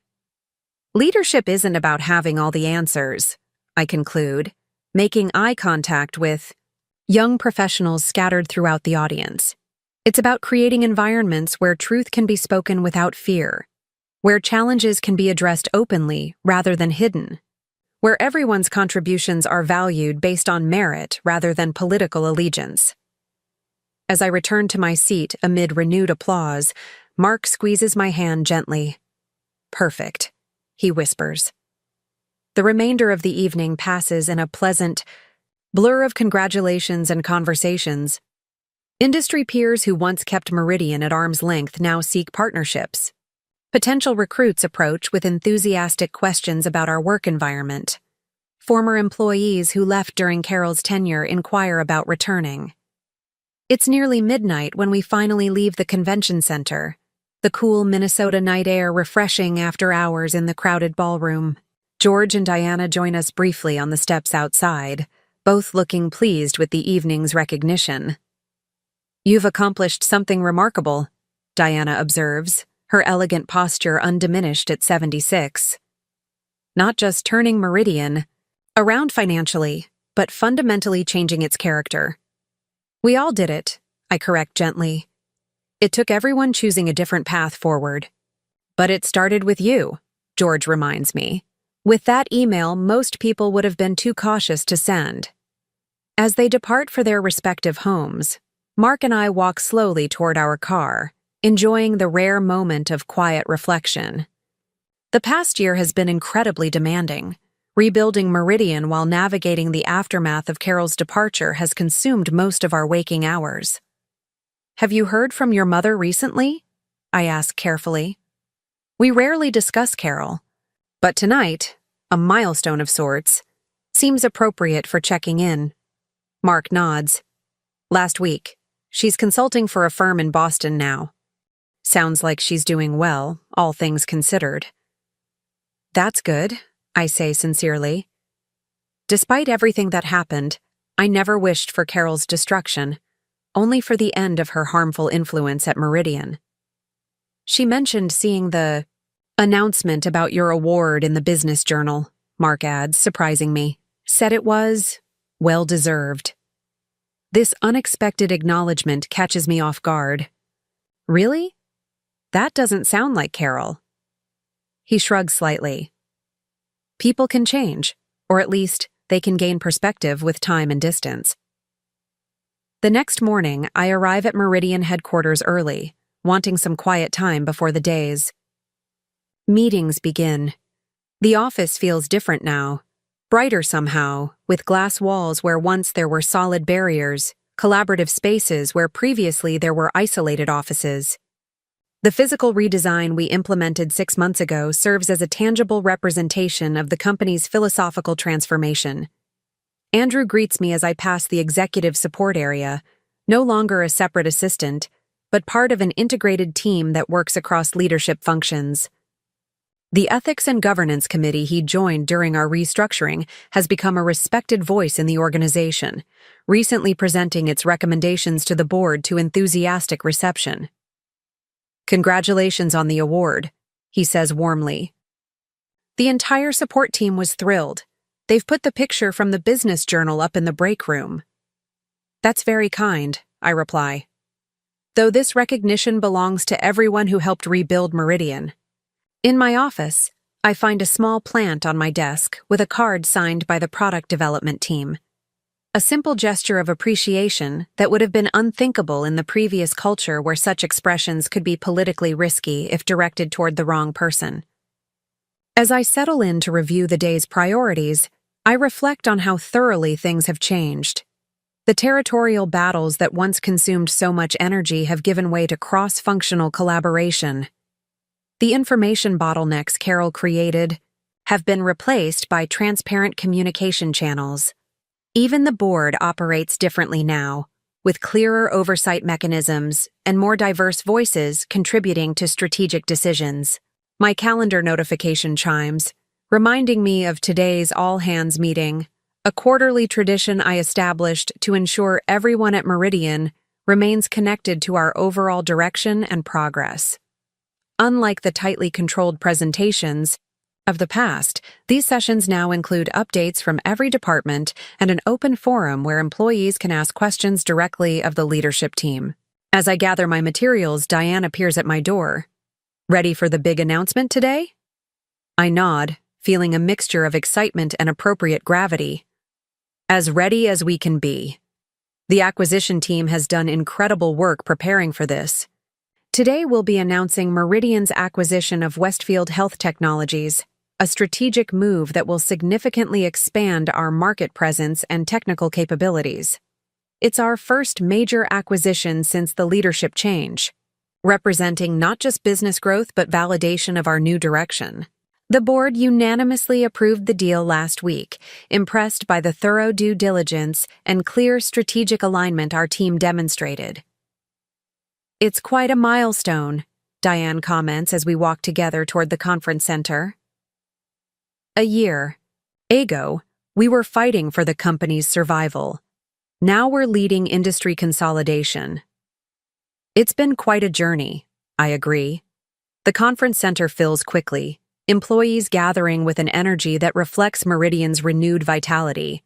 Leadership isn't about having all the answers, I conclude, making eye contact with young professionals scattered throughout the audience. It's about creating environments where truth can be spoken without fear, where challenges can be addressed openly rather than hidden, where everyone's contributions are valued based on merit rather than political allegiance. As I return to my seat amid renewed applause, Mark squeezes my hand gently. "Perfect," he whispers. The remainder of the evening passes in a pleasant blur of congratulations and conversations. Industry peers who once kept Meridian at arm's length now seek partnerships. Potential recruits approach with enthusiastic questions about our work environment. Former employees who left during Carol's tenure inquire about returning. It's nearly midnight when we finally leave the convention center, the cool Minnesota night air refreshing after hours in the crowded ballroom. George and Diana join us briefly on the steps outside, both looking pleased with the evening's recognition. "You've accomplished something remarkable," Diana observes, her elegant posture undiminished at 76. "Not just turning Meridian around financially, but fundamentally changing its character." "We all did it," I correct gently. "It took everyone choosing a different path forward." "But it started with you," George reminds me. "With that email, most people would have been too cautious to send." As they depart for their respective homes, Mark and I walk slowly toward our car, enjoying the rare moment of quiet reflection. The past year has been incredibly demanding. Rebuilding Meridian while navigating the aftermath of Carol's departure has consumed most of our waking hours. "Have you heard from your mother recently?" I ask carefully. We rarely discuss Carol, but tonight, a milestone of sorts, seems appropriate for checking in. Mark nods. "Last week. She's consulting for a firm in Boston now. Sounds like she's doing well, all things considered." "That's good," I say sincerely. Despite everything that happened, I never wished for Carol's destruction, only for the end of her harmful influence at Meridian. "She mentioned seeing the announcement about your award in the business journal," Mark adds, surprising me. "Said it was well-deserved." This unexpected acknowledgement catches me off guard. "Really? That doesn't sound like Carol." He shrugs slightly. "People can change, or at least they can gain perspective with time and distance." The next morning, I arrive at Meridian headquarters early, wanting some quiet time before the day's meetings begin. The office feels different now, brighter somehow, with glass walls where once there were solid barriers, collaborative spaces where previously there were isolated offices. The physical redesign we implemented 6 months ago serves as a tangible representation of the company's philosophical transformation. Andrew greets me as I pass the executive support area, no longer a separate assistant, but part of an integrated team that works across leadership functions. The Ethics and Governance Committee he joined during our restructuring has become a respected voice in the organization, recently presenting its recommendations to the board to enthusiastic reception. "Congratulations on the award," he says warmly. The entire support team was thrilled. They've put the picture from the business journal up in the break room. "That's very kind," I reply. "Though this recognition belongs to everyone who helped rebuild Meridian." In my office, I find a small plant on my desk with a card signed by the product development team. A simple gesture of appreciation that would have been unthinkable in the previous culture where such expressions could be politically risky if directed toward the wrong person. As I settle in to review the day's priorities, I reflect on how thoroughly things have changed. The territorial battles that once consumed so much energy have given way to cross-functional collaboration. The information bottlenecks Carol created, have been replaced by transparent communication channels. Even the board operates differently now, with clearer oversight mechanisms and more diverse voices contributing to strategic decisions. My calendar notification chimes, reminding me of today's all-hands meeting, a quarterly tradition I established to ensure everyone at Meridian remains connected to our overall direction and progress. Unlike the tightly controlled presentations of the past, these sessions now include updates from every department and an open forum where employees can ask questions directly of the leadership team. As I gather my materials, Diane appears at my door. Ready for the big announcement today? I nod, feeling a mixture of excitement and appropriate gravity. As ready as we can be. The acquisition team has done incredible work preparing for this. Today we'll be announcing Meridian's acquisition of Westfield Health Technologies, a strategic move that will significantly expand our market presence and technical capabilities. It's our first major acquisition since the leadership change, representing not just business growth but validation of our new direction. The board unanimously approved the deal last week, impressed by the thorough due diligence and clear strategic alignment our team demonstrated. It's quite a milestone, Diane comments as we walk together toward the conference center. A year ago, we were fighting for the company's survival. Now we're leading industry consolidation. It's been quite a journey, I agree. The conference center fills quickly, employees gathering with an energy that reflects Meridian's renewed vitality.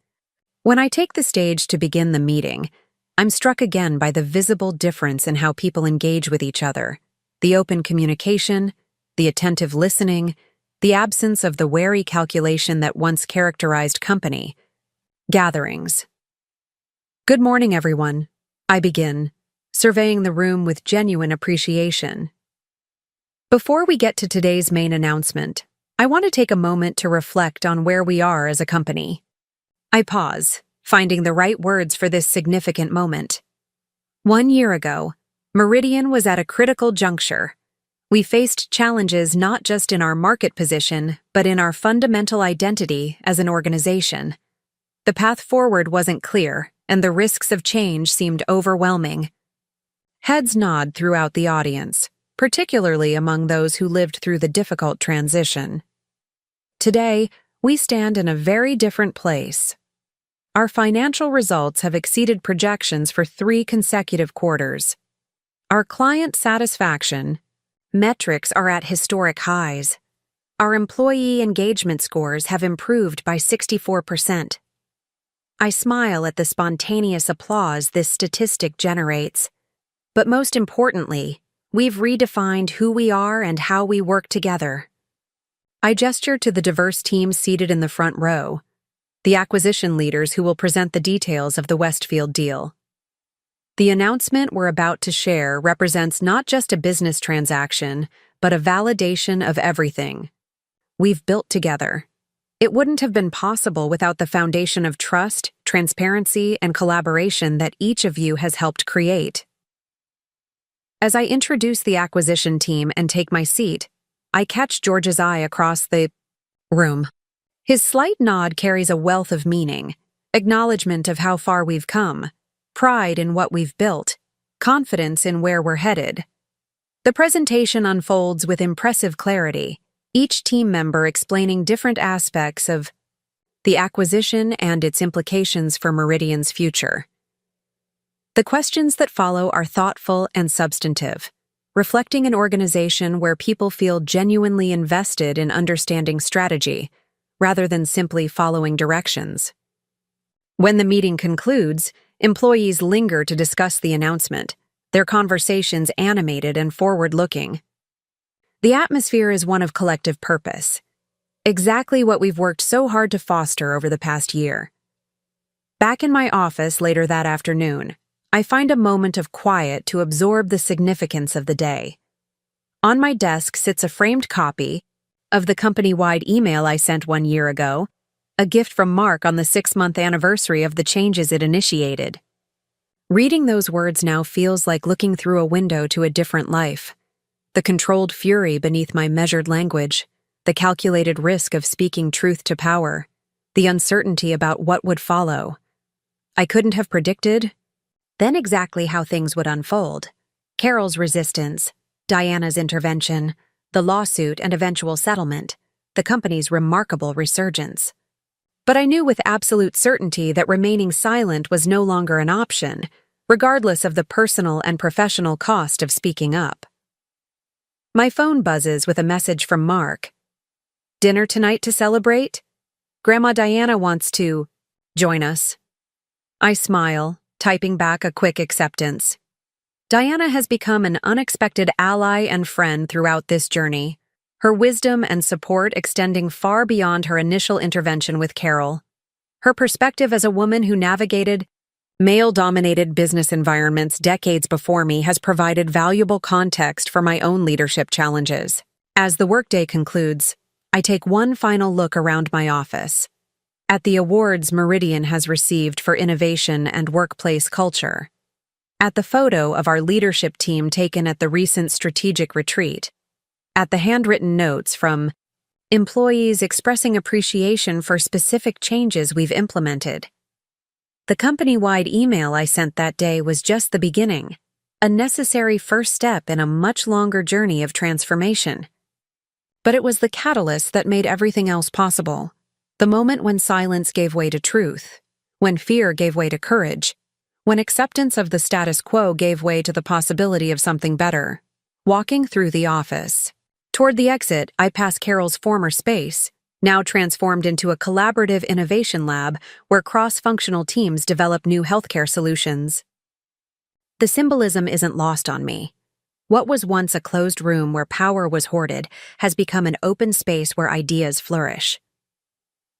When I take the stage to begin the meeting, I'm struck again by the visible difference in how people engage with each other, the open communication, the attentive listening, the absence of the wary calculation that once characterized company gatherings. Good morning, everyone. I begin, surveying the room with genuine appreciation. Before we get to today's main announcement, I want to take a moment to reflect on where we are as a company. I pause, finding the right words for this significant moment. 1 year ago, Meridian was at a critical juncture. We faced challenges not just in our market position, but in our fundamental identity as an organization. The path forward wasn't clear, and the risks of change seemed overwhelming. Heads nod throughout the audience, particularly among those who lived through the difficult transition. Today, we stand in a very different place. Our financial results have exceeded projections for 3 consecutive quarters. Our client satisfaction metrics are at historic highs. Our employee engagement scores have improved by 64%. I smile at the spontaneous applause this statistic generates. But most importantly, we've redefined who we are and how we work together. I gesture to the diverse team seated in the front row, the acquisition leaders who will present the details of the Westfield deal. The announcement we're about to share represents not just a business transaction, but a validation of everything we've built together. It wouldn't have been possible without the foundation of trust, transparency, and collaboration that each of you has helped create. As I introduce the acquisition team and take my seat, I catch George's eye across the room. His slight nod carries a wealth of meaning, acknowledgement of how far we've come, pride in what we've built, confidence in where we're headed. The presentation unfolds with impressive clarity, each team member explaining different aspects of the acquisition and its implications for Meridian's future. The questions that follow are thoughtful and substantive, reflecting an organization where people feel genuinely invested in understanding strategy, rather than simply following directions. When the meeting concludes, employees linger to discuss the announcement, their conversations animated and forward-looking. The atmosphere is one of collective purpose, exactly what we've worked so hard to foster over the past year. Back in my office later that afternoon, I find a moment of quiet to absorb the significance of the day. On my desk sits a framed copy of the company-wide email I sent 1 year ago, a gift from Mark on the 6-month anniversary of the changes it initiated. Reading those words now feels like looking through a window to a different life, the controlled fury beneath my measured language, the calculated risk of speaking truth to power, the uncertainty about what would follow. I couldn't have predicted then exactly how things would unfold. Carol's resistance, Diana's intervention, the lawsuit and eventual settlement, the company's remarkable resurgence. But I knew with absolute certainty that remaining silent was no longer an option, regardless of the personal and professional cost of speaking up. My phone buzzes with a message from Mark. "Dinner tonight to celebrate? Grandma Diana wants to join us." I smile, typing back a quick acceptance. Diana has become an unexpected ally and friend throughout this journey, her wisdom and support extending far beyond her initial intervention with Carol. Her perspective as a woman who navigated male-dominated business environments decades before me has provided valuable context for my own leadership challenges. As the workday concludes, I take one final look around my office, at the awards Meridian has received for innovation and workplace culture, at the photo of our leadership team taken at the recent strategic retreat, at the handwritten notes from employees expressing appreciation for specific changes we've implemented. The company-wide email I sent that day was just the beginning, a necessary first step in a much longer journey of transformation. But it was the catalyst that made everything else possible. The moment when silence gave way to truth, when fear gave way to courage, when acceptance of the status quo gave way to the possibility of something better. Walking through the office. Toward the exit, I pass Carol's former space, now transformed into a collaborative innovation lab where cross-functional teams develop new healthcare solutions. The symbolism isn't lost on me. What was once a closed room where power was hoarded has become an open space where ideas flourish.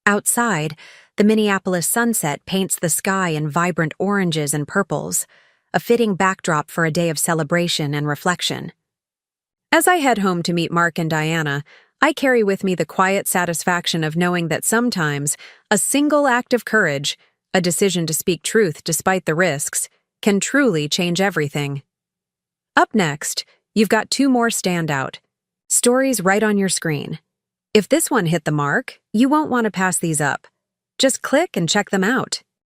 Outside, the Minneapolis sunset paints the sky in vibrant oranges and purples, a fitting backdrop for a day of celebration and reflection. As I head home to meet Mark and Diana, I carry with me the quiet satisfaction of knowing that sometimes a single act of courage, a decision to speak truth despite the risks, can truly change everything. Up next, you've got two more standout stories right on your screen. If this one hit the mark, you won't want to pass these up. Just click and check them out.